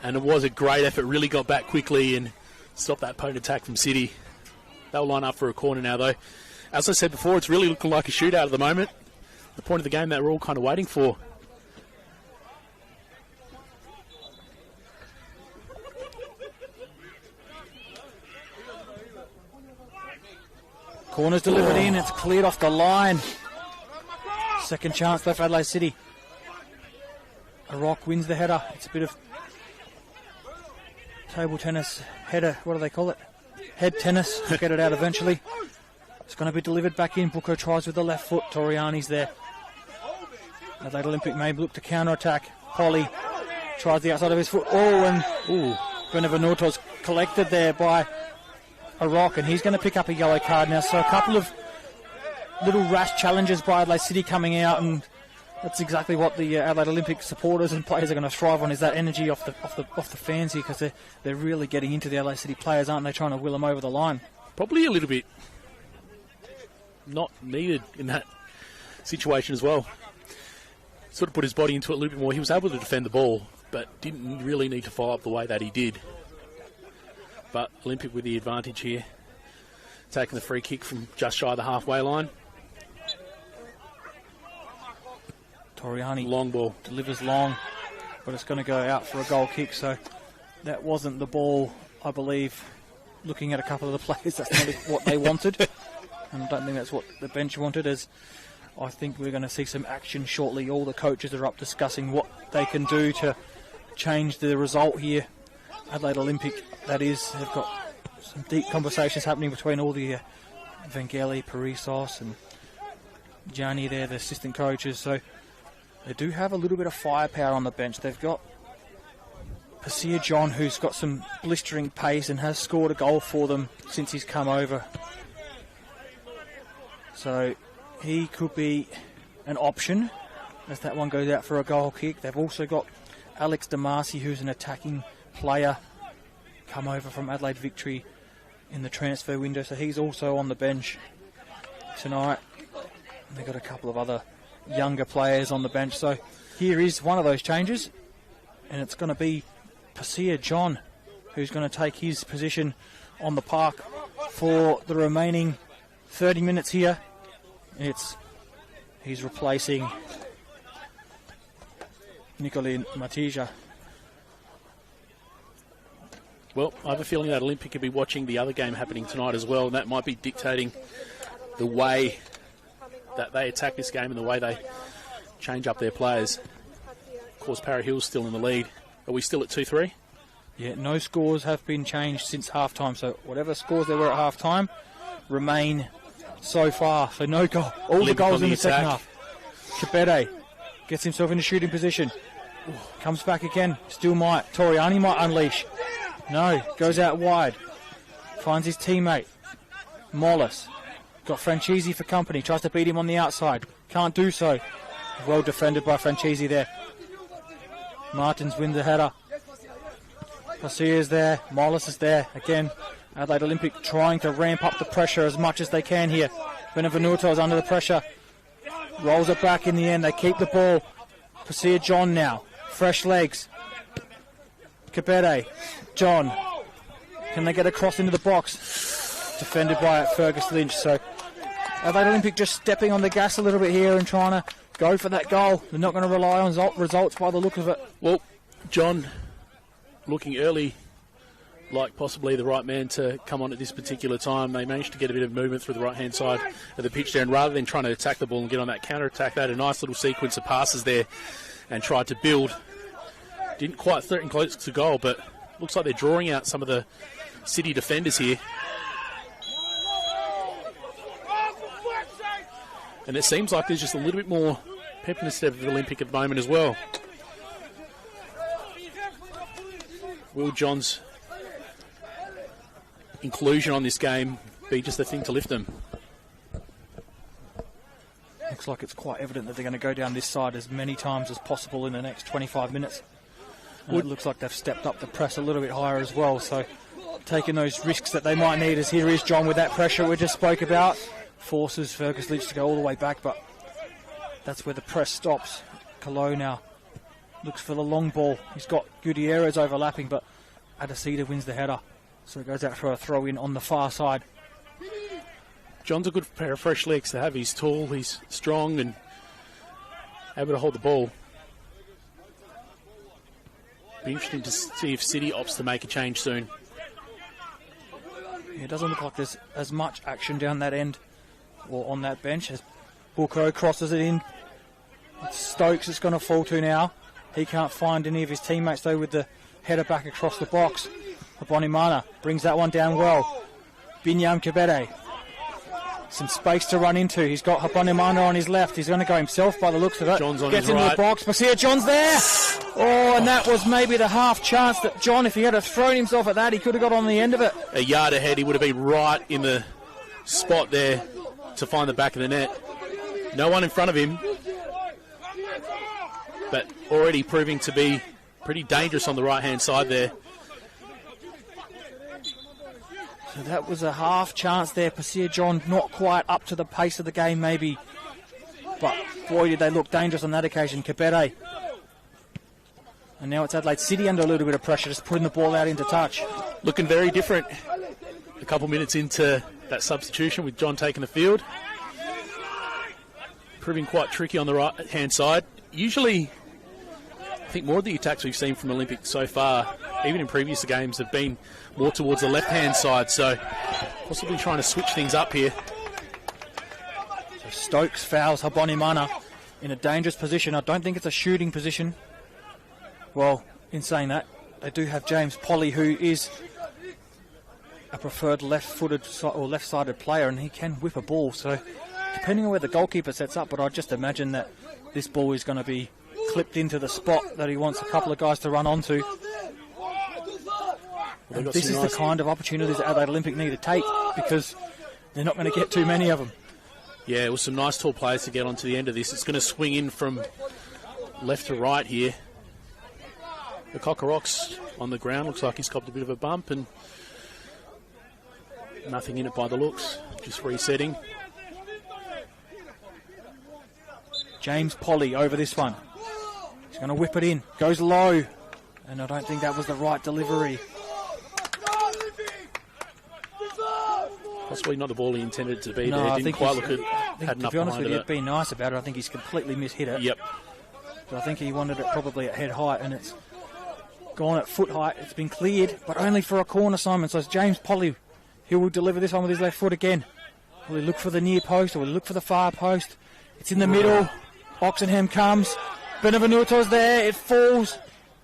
And it was a great effort, really got back quickly and stopped that potent attack from City. They'll line up for a corner now though. As I said before, it's really looking like a shootout at the moment. The point of the game that we're all kind of waiting for. Corner's delivered in, it's cleared off the line. Second chance left for Adelaide City. A rock wins the header. It's a bit of table tennis header. What do they call it? Head tennis. We'll get it out eventually. It's going to be delivered back in. Buko tries with the left foot. Toriani's there. Adelaide Olympic may look to counter-attack. Polly tries the outside of his foot. Oh, and Benevenuto's collected there by a rock, and he's going to pick up a yellow card now. So a couple of little rash challenges by Adelaide City coming out, and that's exactly what the Adelaide Olympic supporters and players are going to thrive on, is that energy off the fans here, because they're really getting into the Adelaide City players, aren't they, trying to will them over the line. Probably a little bit not needed in that situation as well. Sort of put his body into it a little bit more. He was able to defend the ball, but didn't really need to follow up the way that he did. But Olympic with the advantage here. taking the free kick from just shy of the halfway line. Toriani long ball delivers long, but it's going to go out for a goal kick. So that wasn't the ball, I believe. Looking at a couple of the players, that's not what they wanted, and I don't think that's what the bench wanted. As I think we're going to see some action shortly. All the coaches are up discussing what they can do to change the result here. Adelaide Olympic, that is, they've got some deep conversations happening between all the Vangeli, Parisos and Gianni there, the assistant coaches. So they do have a little bit of firepower on the bench. They've got Pasir John, who's got some blistering pace and has scored a goal for them since he's come over. So he could be an option as that one goes out for a goal kick. They've also got Alex Damasi, who's an attacking player, come over from Adelaide Victory in the transfer window. So he's also on the bench tonight. They've got a couple of other younger players on the bench. So here is one of those changes, and it's going to be Pasir John who's going to take his position on the park for the remaining 30 minutes here. He's replacing Nicolin Matija. Well, I have a feeling that Olympic could be watching the other game happening tonight as well, and that might be dictating the way that they attack this game and the way they change up their players. Of course, Parra Hill's still in the lead. Are we still at 2-3? Yeah, no scores have been changed since half-time, so whatever scores there were at half-time remain so far. So no goal. All the goals in the second half. Kibede gets himself in a shooting position. Comes back again. Still might. Toriani might unleash. No, goes out wide. Finds his teammate. Mollis. Got Franchisi for company. Tries to beat him on the outside. Can't do so. Well defended by Franchisi there. Martins wins the header. Pasir is there. Mollis is there. Again, Adelaide Olympic trying to ramp up the pressure as much as they can here. Benevenuto is under the pressure. Rolls it back in the end. They keep the ball. Pasir John now. Fresh legs. Kibede. John. Can they get across into the box? Defended by Fergus Lynch. So Adelaide Olympic just stepping on the gas a little bit here and trying to go for that goal. They're not going to rely on results by the look of it. Well, John looking early like possibly the right man to come on at this particular time. They managed to get a bit of movement through the right-hand side of the pitch there, and rather than trying to attack the ball and get on that counter-attack, they had a nice little sequence of passes there and tried to build. Didn't quite threaten close to goal, but looks like they're drawing out some of the City defenders here. And it seems like there's just a little bit more pep in the step of the Olympic at the moment as well. Will John's inclusion on this game be just the thing to lift them? Looks like it's quite evident that they're going to go down this side as many times as possible in the next 25 minutes. And it looks like they've stepped up the press a little bit higher as well, so taking those risks that they might need, as here is John with that pressure we just spoke about. Forces Fergus Lynch to go all the way back, but that's where the press stops. Colo now looks for the long ball. He's got Gutierrez overlapping, but Adesida wins the header. So it goes out for a throw-in on the far side. John's a good pair of fresh legs to have. He's tall, he's strong, and able to hold the ball. Be interesting to see if City opts to make a change soon. It doesn't look like there's as much action down that end or on that bench as Buko crosses it in. It's Stokes it's going to fall to now. He can't find any of his teammates though with the header back across the box. Bonimana brings that one down well. Binyam Kibede. Some space to run into. He's got Bonimana on his left. He's going to go himself by the looks of it. John's on Gets his into right. the box. Pasir John's there. Oh, and that was maybe the half chance that John, if he had thrown himself at that, he could have got on the end of it. A yard ahead, he would have been right in the spot there to find the back of the net. No one in front of him, but already proving to be pretty dangerous on the right-hand side there. So that was a half chance there. Pasir John not quite up to the pace of the game maybe, but boy did they look dangerous on that occasion. Kibede. And now it's Adelaide City under a little bit of pressure, just putting the ball out into touch. Looking very different a couple minutes into that substitution with John taking the field. Proving quite tricky on the right-hand side. Usually, I think more of the attacks we've seen from Olympic so far, even in previous games, have been more towards the left-hand side, so possibly trying to switch things up here. So Stokes fouls Habonimana in a dangerous position. I don't think it's a shooting position. Well, in saying that, they do have James Polly, who is a preferred left-footed or left-sided player, and he can whip a ball, so depending on where the goalkeeper sets up, but I just imagine that this ball is going to be clipped into the spot that he wants a couple of guys to run onto. And this is the kind of opportunities that Adelaide Olympic need to take, because they're not going to get too many of them. Yeah, it was some nice tall players to get onto the end of this. It's going to swing in from left to right here. The Cockorock's on the ground. Looks like he's copped a bit of a bump, and nothing in it by the looks. Just resetting. James Polly over this one. He's going to whip it in. Goes low. And I don't think that was the right delivery. Possibly not the ball he intended to be No, there. I Didn't think quite look at had enough to be honest behind with you, it. being nice about it, I think he's completely mishit it. Yep. So I think he wanted it probably at head height, and it's gone at foot height. It's been cleared, but only for a corner, Simon. So it's James Polly who will deliver this one with his left foot again. Will he look for the near post, or will he look for the far post? It's in the middle. Oxenham comes. Benevenuto's there. It falls.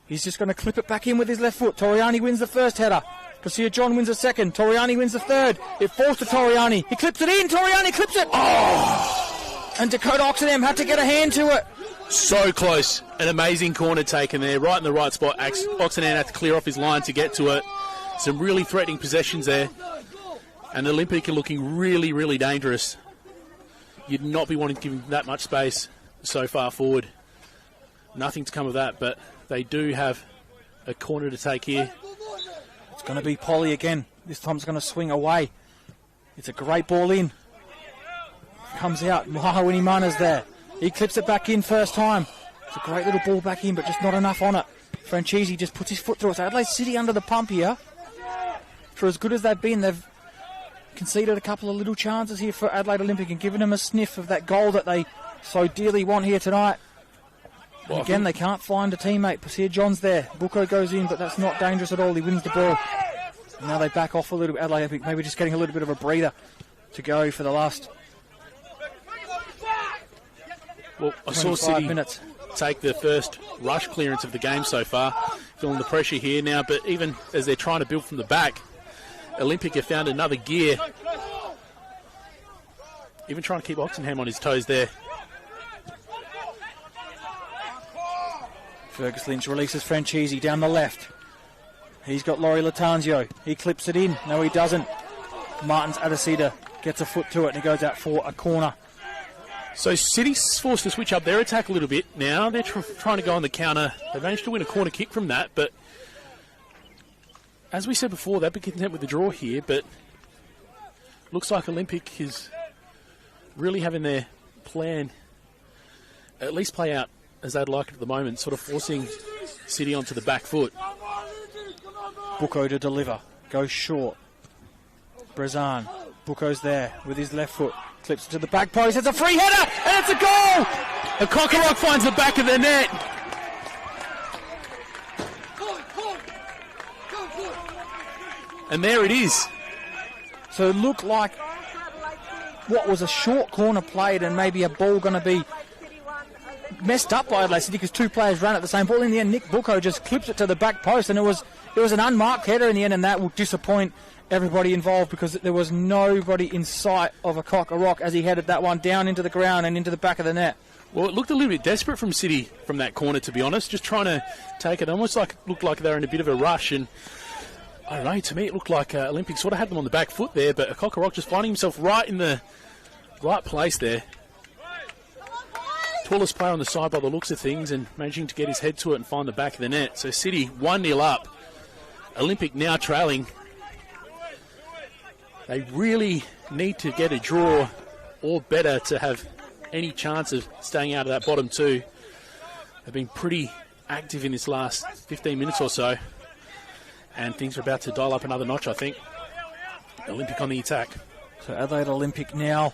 He's just going to clip it back in with his left foot. Toriani wins the first header. Kasia John wins the second. Toriani wins the third. It falls to Toriani. He clips it in. Toriani clips it. Oh! And Dakota Oxenham had to get a hand to it. So close. An amazing corner taken there. Right in the right spot. Oxenham had to clear off his line to get to it. Some really threatening possessions there. And Olympic are looking really, really dangerous. You'd not be wanting to give him that much space so far forward. Nothing to come of that, but they do have a corner to take here. It's going to be Polly again. This time it's going to swing away. It's a great ball in. Comes out. Mahawini-Mana's there. He clips it back in first time. It's a great little ball back in, but just not enough on it. Franchisi just puts his foot through it. So Adelaide City under the pump here. For as good as they've been, they've conceded a couple of little chances here for Adelaide Olympic and given them a sniff of that goal that they so dearly want here tonight. And again, they can't find a teammate. Pasir John's there. Buko goes in, but that's not dangerous at all. He wins the ball. And now they back off a little bit. Adelaide Olympic maybe just getting a little bit of a breather to go for the last Well, I saw City minutes take the first rush clearance of the game so far. Feeling the pressure here now, but even as they're trying to build from the back, Olympic have found another gear. Even trying to keep Oxenham on his toes there. Fergus Lynch releases Franchisi down the left. He's got Laurie Latanzio. He clips it in. No, he doesn't. Martins Adesida gets a foot to it and he goes out for a corner. So City's forced to switch up their attack a little bit now. They're trying to go on the counter. They managed to win a corner kick from that, but as we said before, they'd be content with the draw here, but looks like Olympic is really having their plan at least play out as they'd like it at the moment, sort of forcing City onto the back foot. Buko to deliver. Goes short. Brezan. Buko's there with his left foot. Clips it to the back post. It's a free header and it's a goal! And Cockorock finds the back of the net. And there it is. So it looked like what was a short corner played and maybe a ball going to be messed up by Adelaide City because two players ran at the same ball. In the end, Nick Buko just clips it to the back post, and it was an unmarked header in the end, and that will disappoint everybody involved because there was nobody in sight of a Cockorock as he headed that one down into the ground and into the back of the net. Well, it looked a little bit desperate from City from that corner, to be honest, just trying to take it. Almost like looked like they were in a bit of a rush, and I don't know, to me it looked like Olympic sort of had them on the back foot there, but Cockorock just finding himself right in the right place there. Tallest player on the side by the looks of things and managing to get his head to it and find the back of the net. So City 1-0 up. Olympic now trailing. They really need to get a draw or better to have any chance of staying out of that bottom two. They've been pretty active in this last 15 minutes or so, and things are about to dial up another notch, I think. Olympic on the attack. So Adelaide Olympic now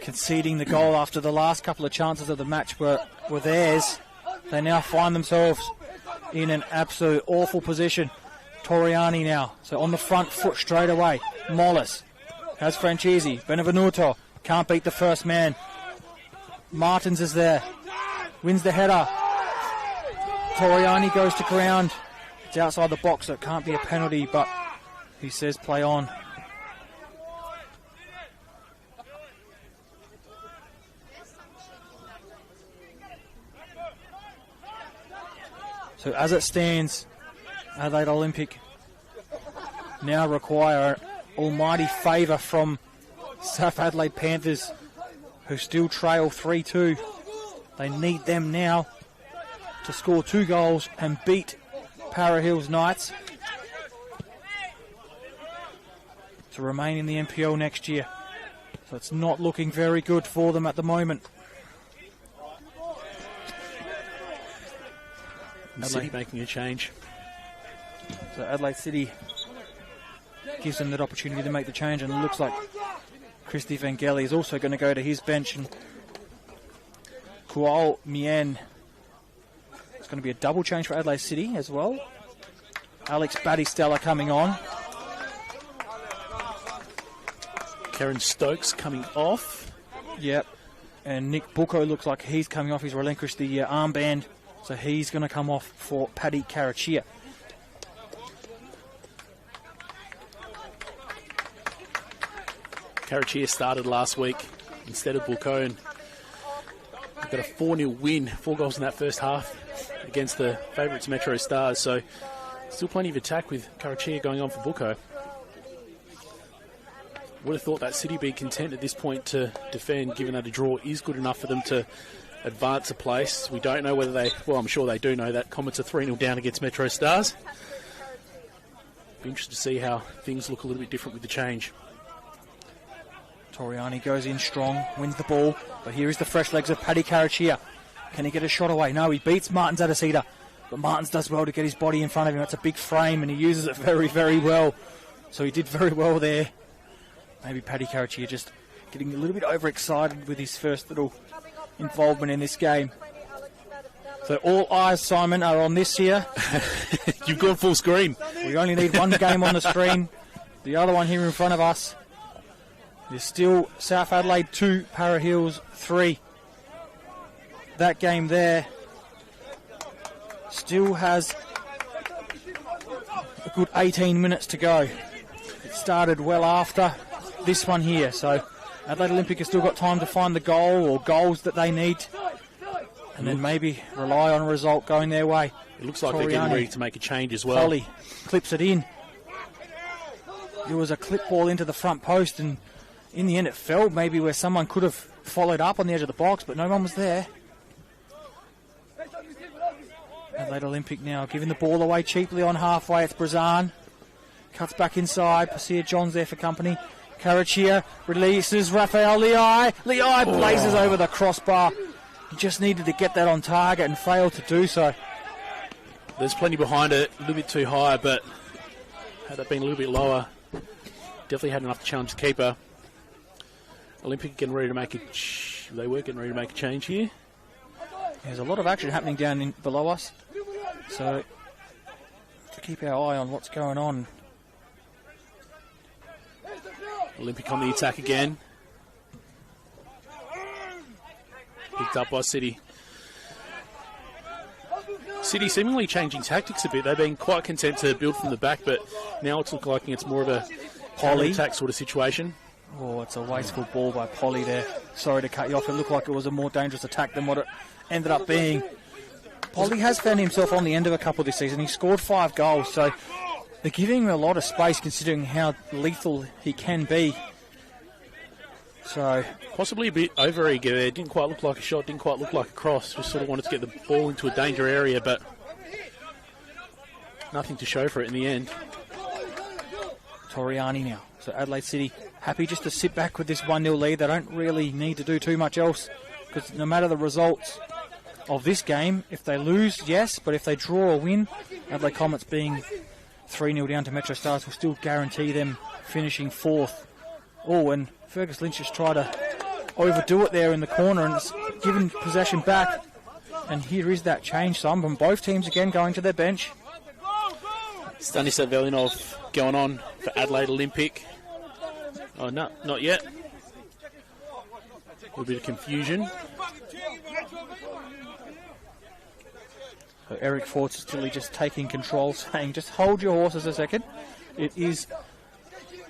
conceding the goal after the last couple of chances of the match were theirs. They now find themselves in an absolute awful position. Toriani now, so on the front foot straight away. Mollis has Franchisi. Benevenuto can't beat the first man. Martins is there, wins the header. Toriani goes to ground. It's outside the box, so it can't be a penalty, but he says play on. So as it stands, Adelaide Olympic now require almighty favour from South Adelaide Panthers, who still trail 3-2. They need them now to score 2 goals and beat Para Hills Knights to remain in the NPL next year. So it's not looking very good for them at the moment. City making a change. So Adelaide City gives them that opportunity to make the change, and it looks like Christy Vangeli is also going to go to his bench, and Kual Mien. It's going to be a double change for Adelaide City as well. Alex Battistella coming on. Karen Stokes coming off. Yep. And Nick Bucco looks like he's coming off. He's relinquished the armband, so he's going to come off for Paddy Karachia. Karachia started last week instead of Bucco, and got a 4-0 win, 4 goals in that first half against the favourites Metro Stars, so still plenty of attack with Karachia going on for Bucco. Would have thought that City be content at this point to defend, given that a draw is good enough for them to advance a place. We don't know whether they, well, I'm sure they do know that Comets are 3-0 down against Metro Stars. Be interested to see how things look a little bit different with the change. Toriani goes in strong, wins the ball, but here is the fresh legs of Paddy Karachia. Can he get a shot away? No, he beats Martins Adesida, but Martins does well to get his body in front of him. That's a big frame, and he uses it very, very well. So he did very well there. Maybe Paddy Karachia just getting a little bit overexcited with his first little involvement in this game. So all eyes, Simon, are on this here. You've gone full screen. We only need one game on the screen. The other one here in front of us is still South Adelaide 2, Para Hills 3. That game there still has a good 18 minutes to go. It started well after this one here, so Adelaide Olympic has still got time to find the goal or goals that they need, and then maybe rely on a result going their way. It looks like they're getting ready to make a change as well. Polly clips it in. It was a clip ball into the front post, and in the end it fell maybe where someone could have followed up on the edge of the box, but no one was there. Adelaide Olympic now giving the ball away cheaply on halfway. It's Brazan. Cuts back inside. Pasia John's there for company. Karachia releases Rafael Leai. Leai blazes over the crossbar. He just needed to get that on target and failed to do so. There's plenty behind it. A little bit too high, but had it been a little bit lower, definitely had enough to challenge the keeper. Olympic getting ready to make they were getting ready to make a change here. There's a lot of action happening down below us, so to keep our eye on what's going on. Olympic on the attack again. Picked up by City. City seemingly changing tactics a bit. They've been quite content to build from the back, but now it's looking like it's more of a poly attack sort of situation. Oh, it's a wasteful ball by Polly there. Sorry to cut you off. It looked like it was a more dangerous attack than what it ended up being. Polly has found himself on the end of a couple this season. He scored 5 goals, so they're giving him a lot of space considering how lethal he can be. So possibly a bit over eager there. Didn't quite look like a shot, didn't quite look like a cross. Just sort of wanted to get the ball into a danger area, but nothing to show for it in the end. Toriani now. So Adelaide City happy just to sit back with this 1-0 lead. They don't really need to do too much else, because no matter the results of this game, if they lose, yes, but if they draw or win, Adelaide Comets being 3-0 down to Metro Stars will still guarantee them finishing 4th Oh, and Fergus Lynch just tried to overdo it there in the corner, and it's given possession back. And here is that change, Simon, from both teams again going to their bench. Stanislav Velinov going on for Adelaide Olympic. Oh, no, not yet. A little bit of confusion. So Eric Forts still just taking control, saying, just hold your horses a second. It is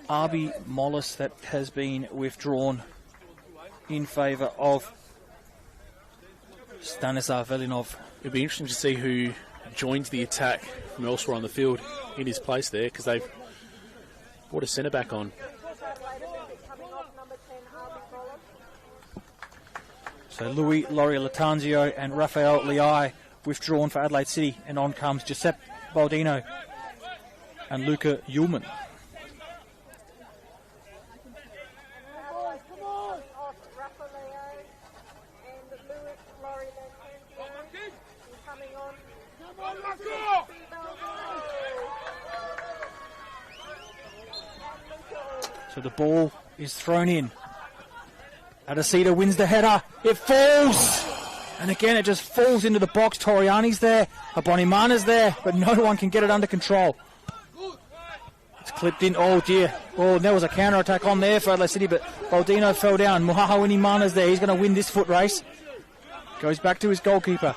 Arby Mollis that has been withdrawn in favour of Stanislav Velinov. It'll be interesting to see who joins the attack from elsewhere on the field in his place there, because they've brought a centre back on. So Louis Laurie Latanzio and Rafael Liai withdrawn for Adelaide City, and on comes Giuseppe Baldino and Luca Ullman. So the ball is thrown in. Adesita wins the header. It falls! And again, it just falls into the box. Toriani's there. Abonimana's there. But no one can get it under control. It's clipped in. Oh, dear. Oh, there was a counter-attack on there for Adelaide City, but Baldino fell down. Muhahawanimana's there. He's going to win this foot race. Goes back to his goalkeeper.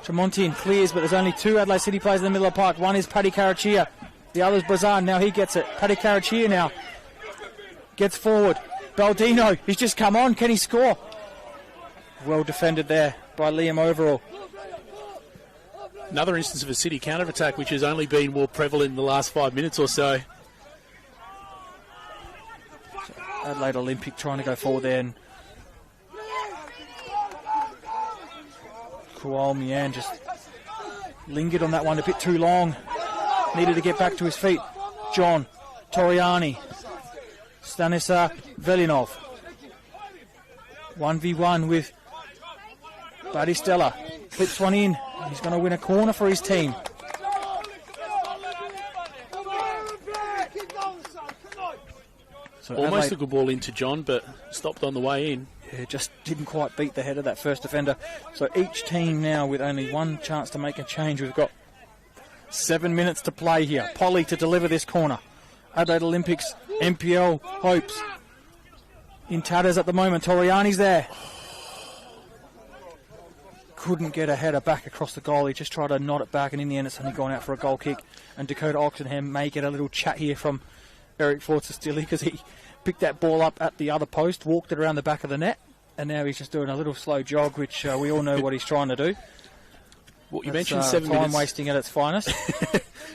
Tremontian clears, but there's only two Adelaide City players in the middle of the park. One is Paddy Karachia. The other's Brazan. Now he gets it. Paddy Karachia now gets forward. Baldino, he's just come on. Can he score? Well defended there by Liam Overall. Another instance of a City counter-attack, which has only been more prevalent in the last 5 minutes or so. Adelaide Olympic trying to go forward there, and Kual Mian just lingered on that one a bit too long. Needed to get back to his feet. John Toriani, Stanislav Velinov. 1v1 with Batistella. Flips one in. He's going to win a corner for his team. So Almost Adelaide, a good ball into John, but stopped on the way in. Yeah, just didn't quite beat the head of that first defender. So each team now with only one chance to make a change. We've got 7 minutes to play here. Polly to deliver this corner. Adelaide Olympics, NPL hopes. In tatters at the moment. Toriani's there. Couldn't get a header back across the goal. He just tried to knot it back, and in the end it's only gone out for a goal kick. And Dakota Oxenham may get a little chat here from Eric Forza-Stilly, because he picked that ball up at the other post, walked it around the back of the net, and now he's just doing a little slow jog, which we all know what he's trying to do. Well, you That's, mentioned 7 minutes. Time wasting at its finest.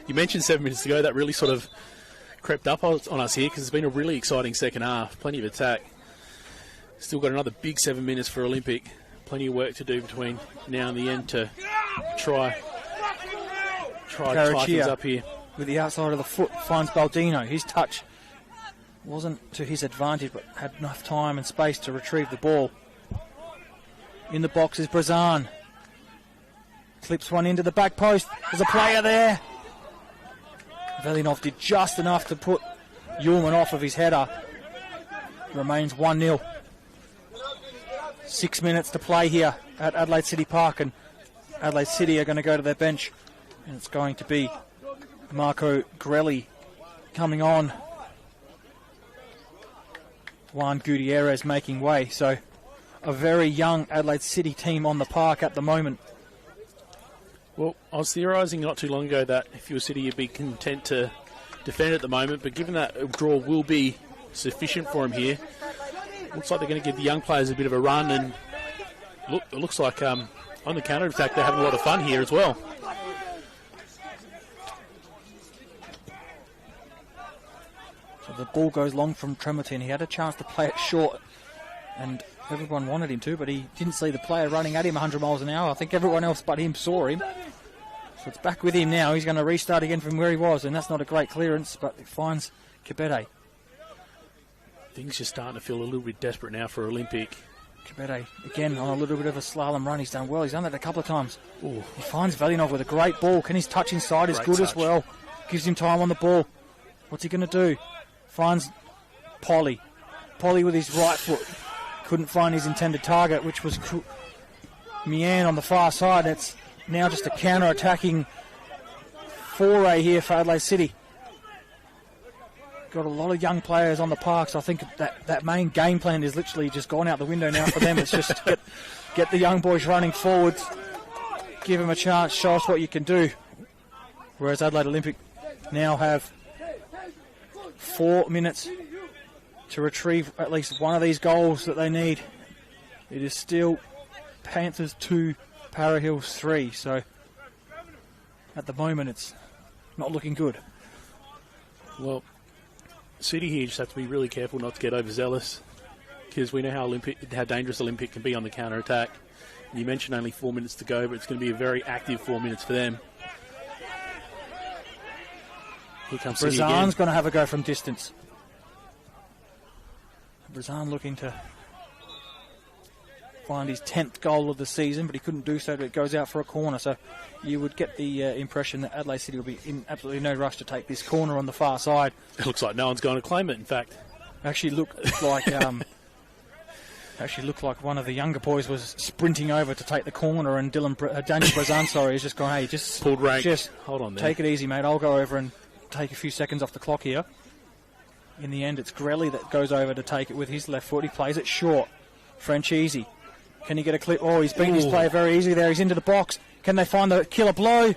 You mentioned 7 minutes ago. That really sort of crept up on us here, because it's been a really exciting second half. Plenty of attack. Still got another big 7 minutes for Olympic. Plenty of work to do between now and the end to try tie things up here. With the outside of the foot, finds Baldino. His touch wasn't to his advantage, but had enough time and space to retrieve the ball. In the box is Brazan. Clips one into the back post. There's a player there. Velinov did just enough to put Ullman off of his header. Remains 1-0. 6 minutes to play here at Adelaide City Park, and Adelaide City are going to go to their bench, and it's going to be Marco Grelli coming on. Juan Gutierrez making way. So a very young Adelaide City team on the park at the moment. Well, I was theorising not too long ago that if you were City, you'd be content to defend at the moment, but given that a draw will be sufficient for him here, looks like they're going to give the young players a bit of a run, and it looks like on the counter-attack they're having a lot of fun here as well. So the ball goes long from Tremontian. He had a chance to play it short, and everyone wanted him to, but he didn't see the player running at him 100 miles an hour. I think everyone else but him saw him. So it's back with him now. He's going to restart again from where he was, and that's not a great clearance, but it finds Kibete. Things just starting to feel a little bit desperate now for Olympic. Kibete, again, on a little bit of a slalom run. He's done well. He's done that a couple of times. Ooh. He finds Velinov with a great ball. Can his touch inside is good touch as well. Gives him time on the ball. What's he going to do? Finds Polly. Polly with his right foot. Couldn't find his intended target, which was Mian on the far side. It's now just a counter-attacking foray here for Adelaide City. Got a lot of young players on the park, so I think that main game plan is literally just gone out the window now for them. It's just get the young boys running forwards, give them a chance, show us what you can do. Whereas Adelaide Olympic now have 4 minutes to retrieve at least one of these goals that they need. It is still Panthers 2, Para Hills 3, so at the moment it's not looking good. Well, City here just have to be really careful not to get overzealous, because we know how dangerous Olympic can be on the counter-attack. You mentioned only 4 minutes to go, but it's going to be a very active 4 minutes for them. Here comes City again. Brazan's going to have a go from distance. Brazan looking to find his 10th goal of the season, but he couldn't do so, but it goes out for a corner. So you would get the impression that Adelaide City will be in absolutely no rush to take this corner on the far side. It looks like no one's going to claim it, in fact. Actually looked like one of the younger boys was sprinting over to take the corner, and Daniel Brazan, is just going, hey, just pulled rank. Just hold on there. Take it easy, mate. I'll go over and take a few seconds off the clock here. In the end, it's Grelly that goes over to take it with his left foot. He plays it short. Franchise. Can he get a clip? Oh, he's beaten his player very easily there. He's into the box. Can they find the killer blow?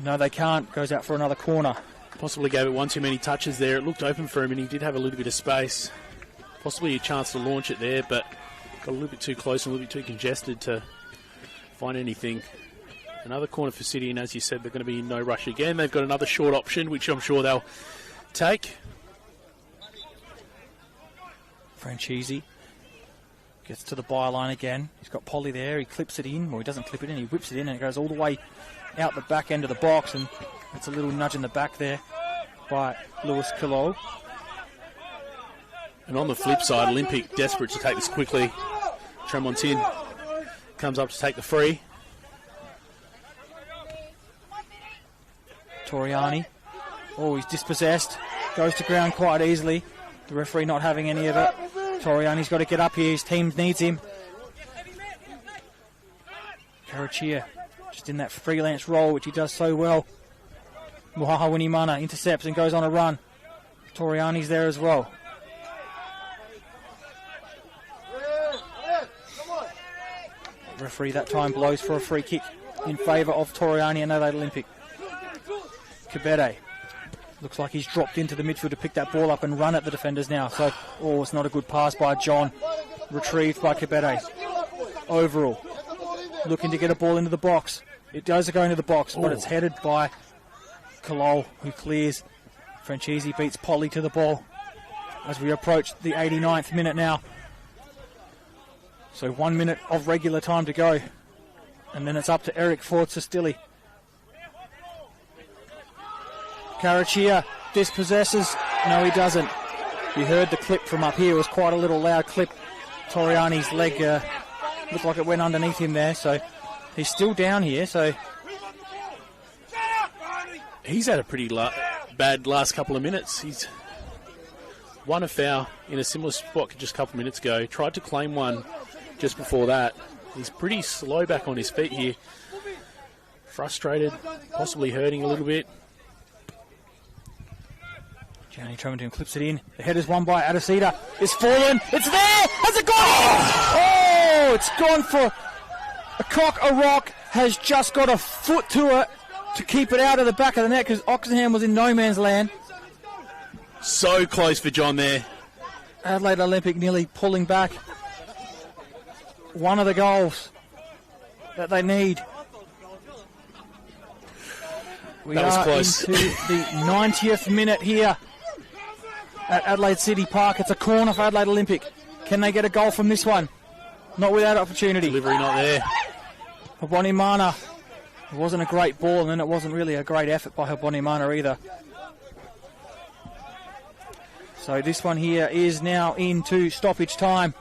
No, they can't. Goes out for another corner. Possibly gave it one too many touches there. It looked open for him, and he did have a little bit of space. Possibly a chance to launch it there, but got a little bit too close and a little bit too congested to find anything. Another corner for City, and as you said, they're going to be in no rush again. They've got another short option, which I'm sure they'll take. Franchise gets to the byline again. He's got Polly there. He clips it in. Well, he doesn't clip it in. He whips it in, and it goes all the way out the back end of the box, and it's a little nudge in the back there by Lewis Kilo. And on the flip side, Olympic desperate to take this quickly. Tremontin comes up to take the free. Toriani. Oh, he's dispossessed. Goes to ground quite easily. The referee not having any of it. Toriani's got to get up here. His team needs him. Karachia just in that freelance role, which he does so well. Muhaha Winimana intercepts and goes on a run. Toriani's there as well. Referee that time blows for a free kick in favour of Toriani and Adelaide Olympic. Kibede looks like he's dropped into the midfield to pick that ball up and run at the defenders now. So, it's not a good pass by John. Retrieved by Kibede. Overall, looking to get a ball into the box. It does go into the box, but it's headed by Kalol, who clears. Franchise beats Polly to the ball as we approach the 89th minute now. So 1 minute of regular time to go. And then it's up to Eric Ford-Sestilli. Karachia dispossesses. No, he doesn't. You heard the clip from up here. It was quite a little loud clip. Toriani's leg looked like it went underneath him there. So he's still down here. So he's had a pretty bad last couple of minutes. He's won a foul in a similar spot just a couple of minutes ago. Tried to claim one just before that. He's pretty slow back on his feet here. Frustrated, possibly hurting a little bit. Johnny Tremontin clips it in. The header's won by Adesida. It's fallen. It's there. Has it gone? Oh, it's gone for a cock. A rock has just got a foot to it to keep it out of the back of the net because Oxenham was in no man's land. So close for John there. Adelaide Olympic nearly pulling back. One of the goals that they need. We are close. Into the 90th minute here at Adelaide City Park. It's a corner for Adelaide Olympic. Can they get a goal from this one? Not without opportunity. Delivery not there. Habonimana. It wasn't a great ball, and then it wasn't really a great effort by Habonimana either. So this one here is now into stoppage time.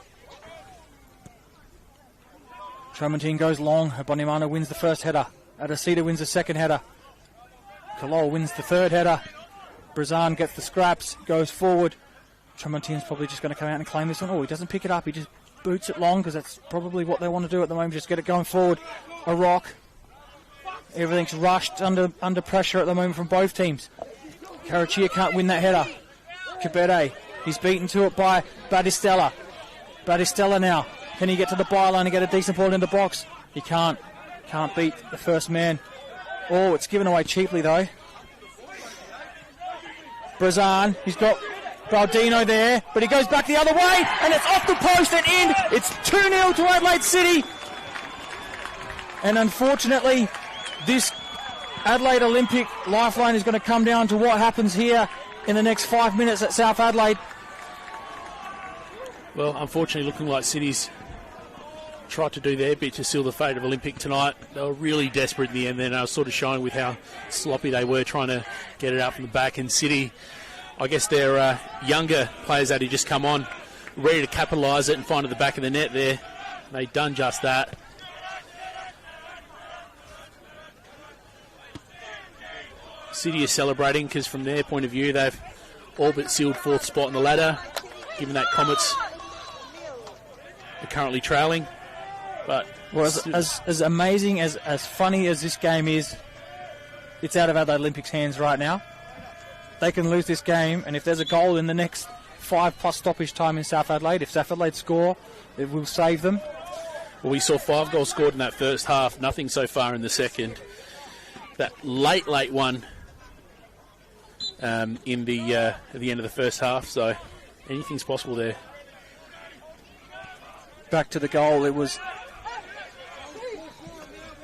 Tremontin goes long. Habonimana wins the first header. Adesida wins the second header. Kalol wins the third header. Brazan gets the scraps, goes forward, Tremontian's probably just going to come out and claim this one. Oh, he doesn't pick it up. He just boots it long because that's probably what they want to do at the moment. Just get it going forward. A rock. Everything's rushed under pressure at the moment from both teams. Karachia can't win that header. Kabete, he's beaten to it by Battistella. Battistella now. Can he get to the byline and get a decent ball in the box? He can't. Can't beat the first man. Oh, it's given away cheaply though. Brazan, he's got Baldino there, but he goes back the other way, and it's off the post and in. It's 2-0 to Adelaide City. And unfortunately, this Adelaide Olympic lifeline is going to come down to what happens here in the next 5 minutes at South Adelaide. Well, unfortunately, looking like City's tried to do their bit to seal the fate of Olympic tonight. They were really desperate in the end then. They were sort of showing with how sloppy they were trying to get it out from the back. And City, I guess their younger players that had just come on, ready to capitalise it and find at the back of the net there. They'd done just that. City is celebrating because from their point of view, they've all but sealed fourth spot on the ladder, given that Comets are currently trailing. But well, as amazing, as funny as this game is, it's out of Adelaide Olympics' hands right now. They can lose this game, and if there's a goal in the next 5+ stoppage time in South Adelaide, if South Adelaide score, it will save them. Well, we saw 5 goals scored in that first half, nothing so far in the second. That late one at the end of the first half, so anything's possible there. Back to the goal, it was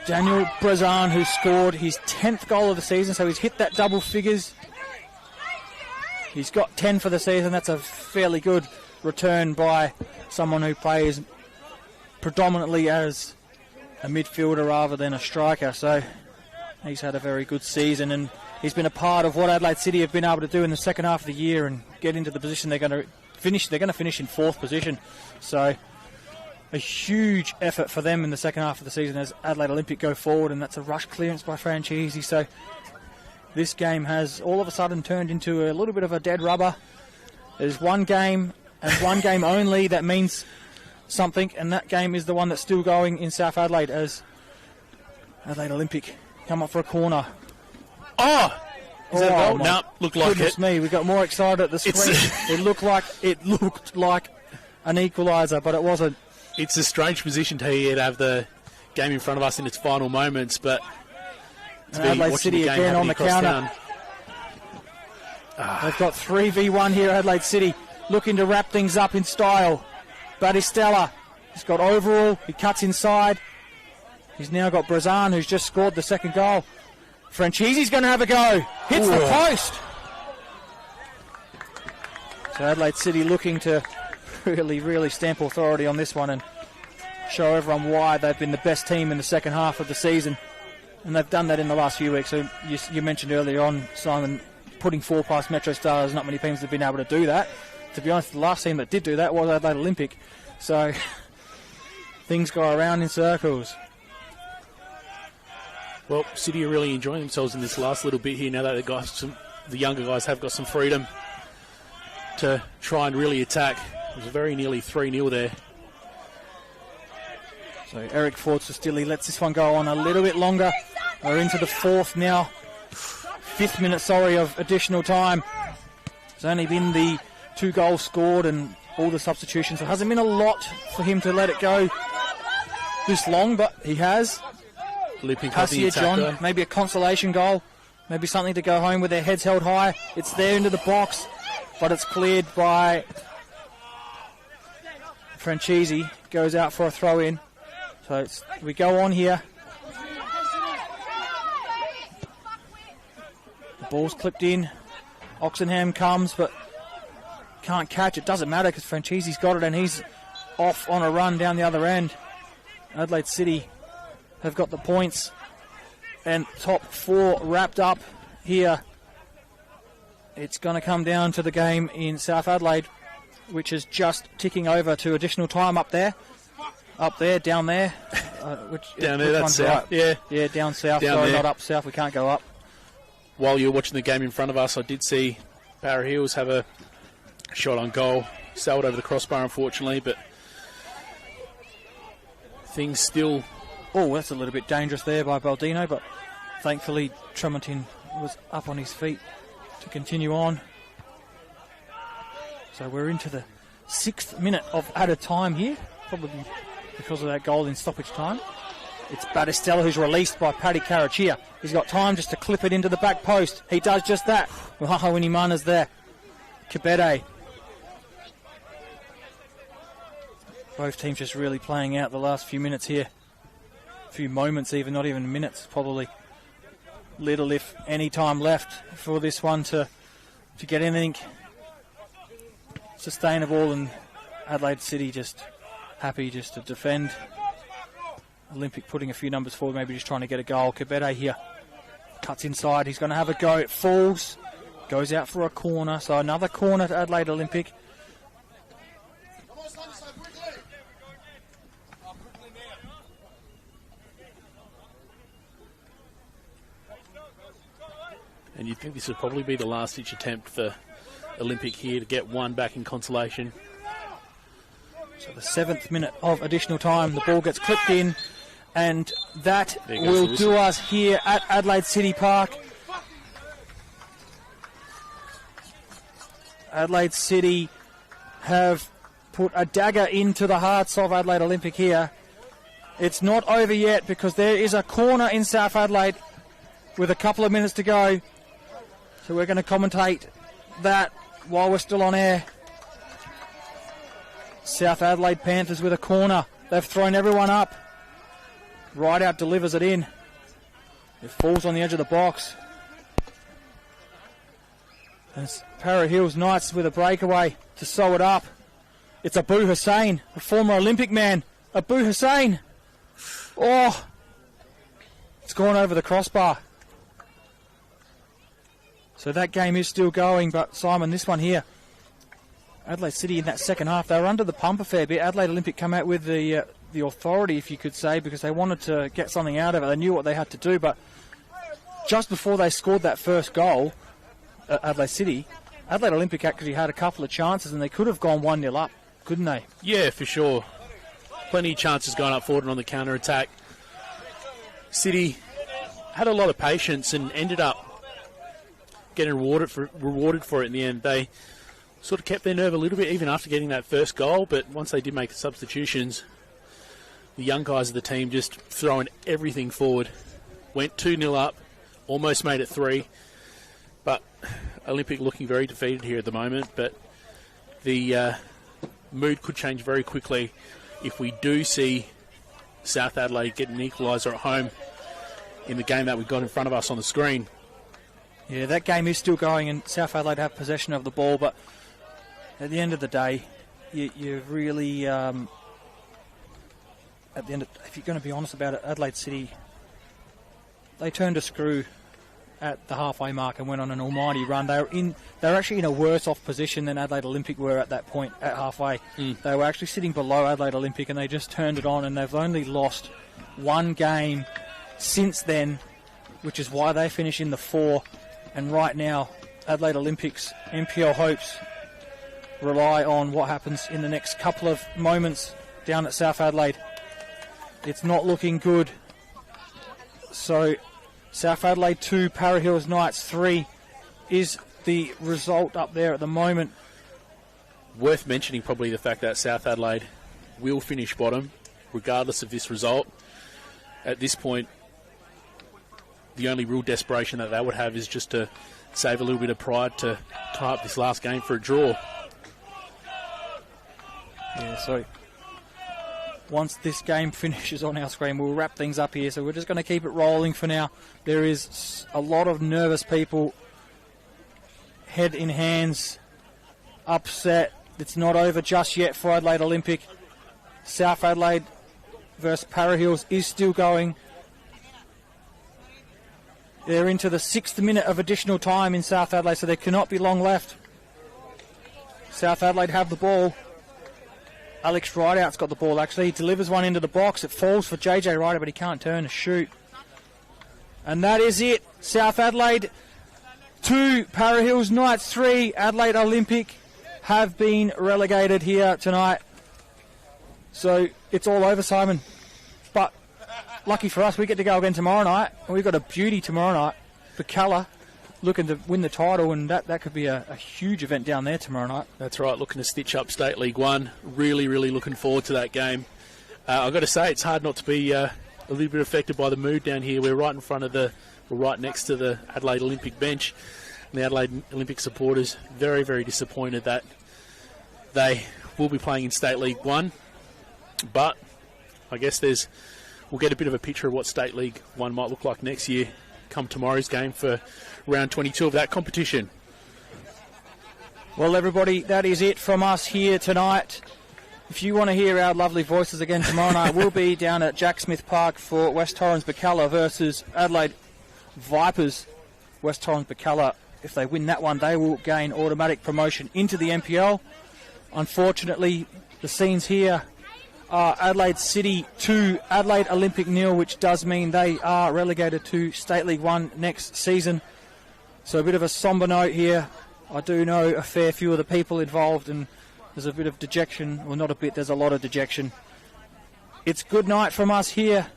Daniel Brazan who scored his 10th goal of the season, so he's hit that double figures. He's got 10 for the season. That's a fairly good return by someone who plays predominantly as a midfielder rather than a striker, so he's had a very good season, and he's been a part of what Adelaide City have been able to do in the second half of the year and get into the position they're going to finish. They're going to finish in 4th position, so a huge effort for them in the second half of the season as Adelaide Olympic go forward, and that's a rush clearance by Franchisi. So this game has all of a sudden turned into a little bit of a dead rubber. There's one game and one game only that means something, and that game is the one that's still going in South Adelaide as Adelaide Olympic come up for a corner. Oh! Is that a goal? No, looked like it. Goodness me, we got more excited at the screen. It looked like an equaliser, but it wasn't. It's a strange position to have the game in front of us in its final moments, but Adelaide City again on the counter. They've got 3v1 here, Adelaide City, looking to wrap things up in style. Battistella, he's got overall, he cuts inside. He's now got Brazan, who's just scored the second goal. Franchisi's going to have a go. Hits the post. So Adelaide City looking to really stamp authority on this one and show everyone why they've been the best team in the second half of the season. And they've done that in the last few weeks. So you mentioned earlier on, Simon, putting 4 past Metro Stars, not many teams have been able to do that. To be honest, the last team that did do that was Adelaide Olympic. So things go around in circles. Well, City are really enjoying themselves in this last little bit here now that the younger guys have got some freedom to try and really attack. It was very nearly 3-0 there. So Eric Forza-Stilly lets this one go on a little bit longer. We're into the 5th minute, of additional time. It's only been the 2 goals scored and all the substitutions. It hasn't been a lot for him to let it go this long, but he has. Cassia John, maybe a consolation goal, maybe something to go home with their heads held high. It's there into the box, but it's cleared by Franchisi. Goes out for a throw in. So we go on here. The ball's clipped in. Oxenham comes, but can't catch it. Doesn't matter because Franchisi's got it and he's off on a run down the other end. Adelaide City have got the points and top 4 wrapped up here. It's going to come down to the game in South Adelaide, which is just ticking over to additional time up there, down there. Down there, that's south. Right? Yeah, down south. Down Sorry, there. not up south. We can't go up. While you were watching the game in front of us, I did see Barra Hills have a Shot on goal, sailed over the crossbar unfortunately, but things still... Oh, that's a little bit dangerous there by Baldino, but thankfully Tremontin was up on his feet to continue on. So we're into the 6th minute of added time here, probably because of that goal in stoppage time. It's Battistella who's released by Paddy Carachia. He's got time just to clip it into the back post. He does just that. Wahaho Inimana's there. Kibede. Both teams just really playing out the last few minutes here. A few moments even, not even minutes probably. Little if any time left for this one to get anything sustainable, and Adelaide City just happy just to defend. Olympic putting a few numbers forward, maybe just trying to get a goal. Kibede here cuts inside. He's going to have a go. It falls. Goes out for a corner. So another corner to Adelaide Olympic. And you'd think this would probably be the last-ditch attempt for Olympic here to get one back in consolation. So the 7th minute of additional time, the ball gets clipped in, and that will do us here at Adelaide City Park. Adelaide City have put a dagger into the hearts of Adelaide Olympic here. It's not over yet because there is a corner in South Adelaide with a couple of minutes to go. So we're going to commentate that while we're still on air. South Adelaide Panthers with a corner. They've thrown everyone up. Rideout delivers it in. It falls on the edge of the box. And it's Para Hills Knights with a breakaway to sew it up. It's Abu Hussein, a former Olympic man. Abu Hussein. Oh, it's gone over the crossbar. So that game is still going, but Simon, this one here, Adelaide City in that second half, they were under the pump a fair bit. Adelaide Olympic come out with the authority, if you could say, because they wanted to get something out of it. They knew what they had to do, but just before they scored that first goal, Adelaide City, Adelaide Olympic actually had a couple of chances and they could have gone 1-0 up, couldn't they? Yeah, for sure. Plenty of chances going up forward and on the counter-attack. City had a lot of patience and ended up getting rewarded for it in the end. They sort of kept their nerve a little bit even after getting that first goal, but once they did make the substitutions, the young guys of the team just throwing everything forward. Went 2-0 up, almost made it 3, but Olympic looking very defeated here at the moment, but the mood could change very quickly if we do see South Adelaide get an equaliser at home in the game that we've got in front of us on the screen. Yeah, that game is still going and South Adelaide have possession of the ball, but at the end of the day, you really, at the end, if you're going to be honest about it, Adelaide City, they turned a screw at the halfway mark and went on an almighty run. They were actually in a worse off position than Adelaide Olympic were at that point at halfway. They were actually sitting below Adelaide Olympic and they just turned it on, and they've only lost one game since then, which is why they finish in the 4. And right now, Adelaide Olympics NPL hopes rely on what happens in the next couple of moments down at South Adelaide. It's not looking good. So South Adelaide 2, Para Hills Knights 3 is the result up there at the moment. Worth mentioning probably the fact that South Adelaide will finish bottom regardless of this result. At this point, the only real desperation that they would have is just to save a little bit of pride to tie up this last game for a draw. Yeah, so once this game finishes on our screen, we'll wrap things up here. So we're just going to keep it rolling for now. There is a lot of nervous people, head in hands, upset. It's not over just yet for Adelaide Olympic. South Adelaide versus Para Hills is still going. They're into the 6th minute of additional time in South Adelaide, so there cannot be long left. South Adelaide have the ball. Alex Rideout's got the ball, actually. He delivers one into the box. It falls for JJ Rideout, but he can't turn to shoot. And that is it. South Adelaide 2, Para Hills Knights 3. Adelaide Olympic have been relegated here tonight. So it's all over, Simon. But lucky for us, we get to go again tomorrow night. We've got a beauty tomorrow night. Bacalla looking to win the title, and that could be a huge event down there tomorrow night. That's right, looking to stitch up State League 1. Really, really looking forward to that game. I've got to say, it's hard not to be a little bit affected by the mood down here. We're right in front of we're right next to the Adelaide Olympic bench. And the Adelaide Olympic supporters very, very disappointed that they will be playing in State League 1. But I guess we'll get a bit of a picture of what State League 1 might look like next year come tomorrow's game for round 22 of that competition. Well, everybody, that is it from us here tonight. If you want to hear our lovely voices again tomorrow night, we'll be down at Jack Smith Park for West Torrens Bacalla versus Adelaide Vipers. West Torrens Bacalla, if they win that one, they will gain automatic promotion into the NPL. Unfortunately, the scenes here are Adelaide City 2, Adelaide Olympic 0, which does mean they are relegated to State League 1 next season. So a bit of a sombre note here. I do know a fair few of the people involved, and there's a bit of dejection. Well, not a bit, there's a lot of dejection. It's good night from us here.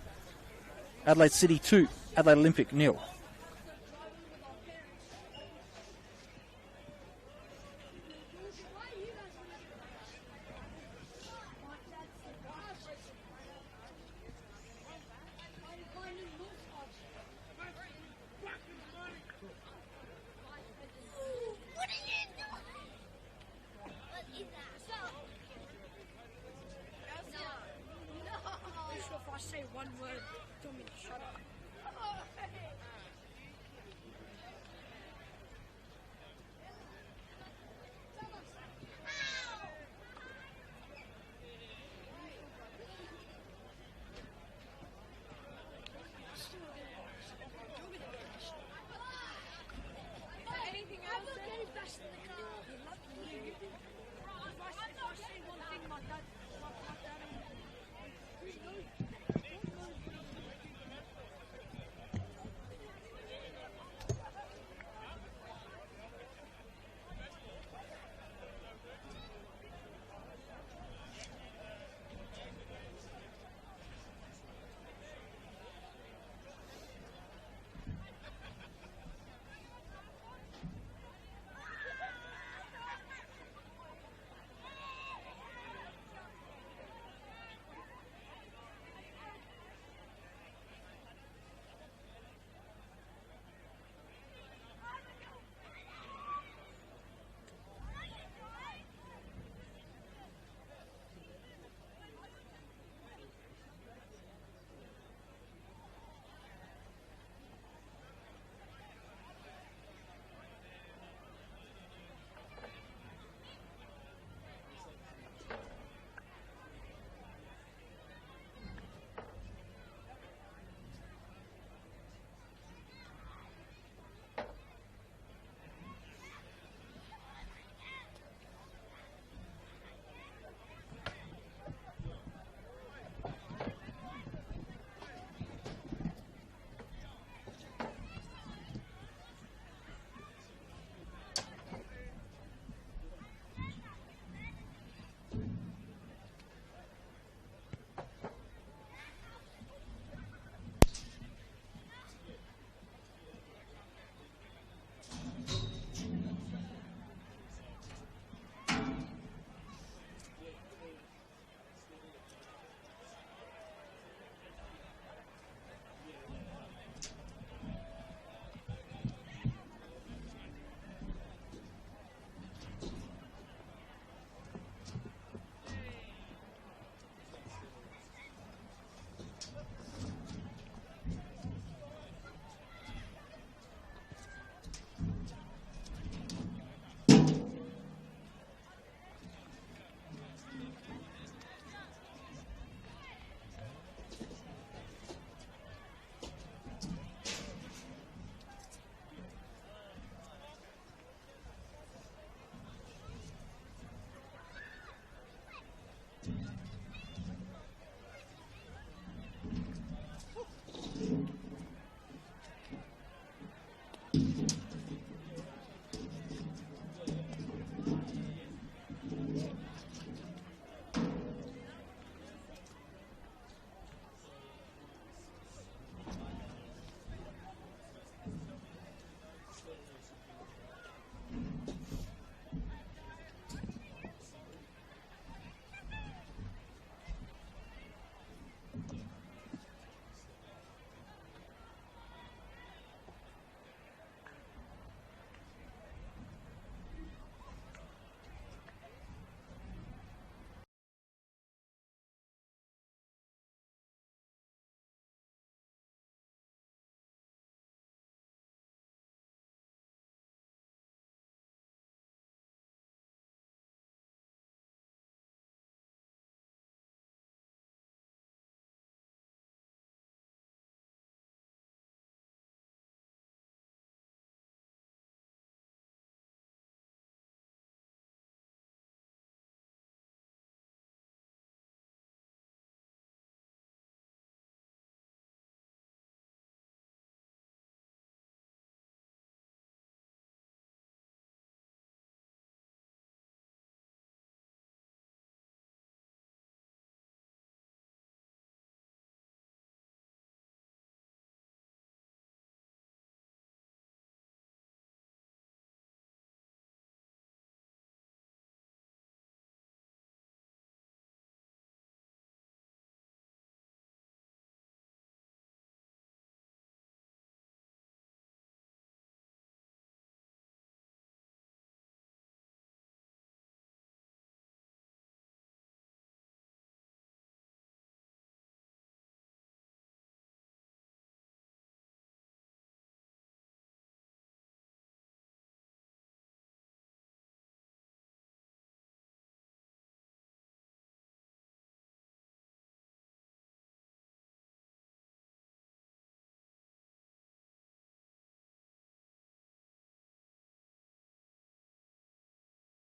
Adelaide City 2, Adelaide Olympic 0.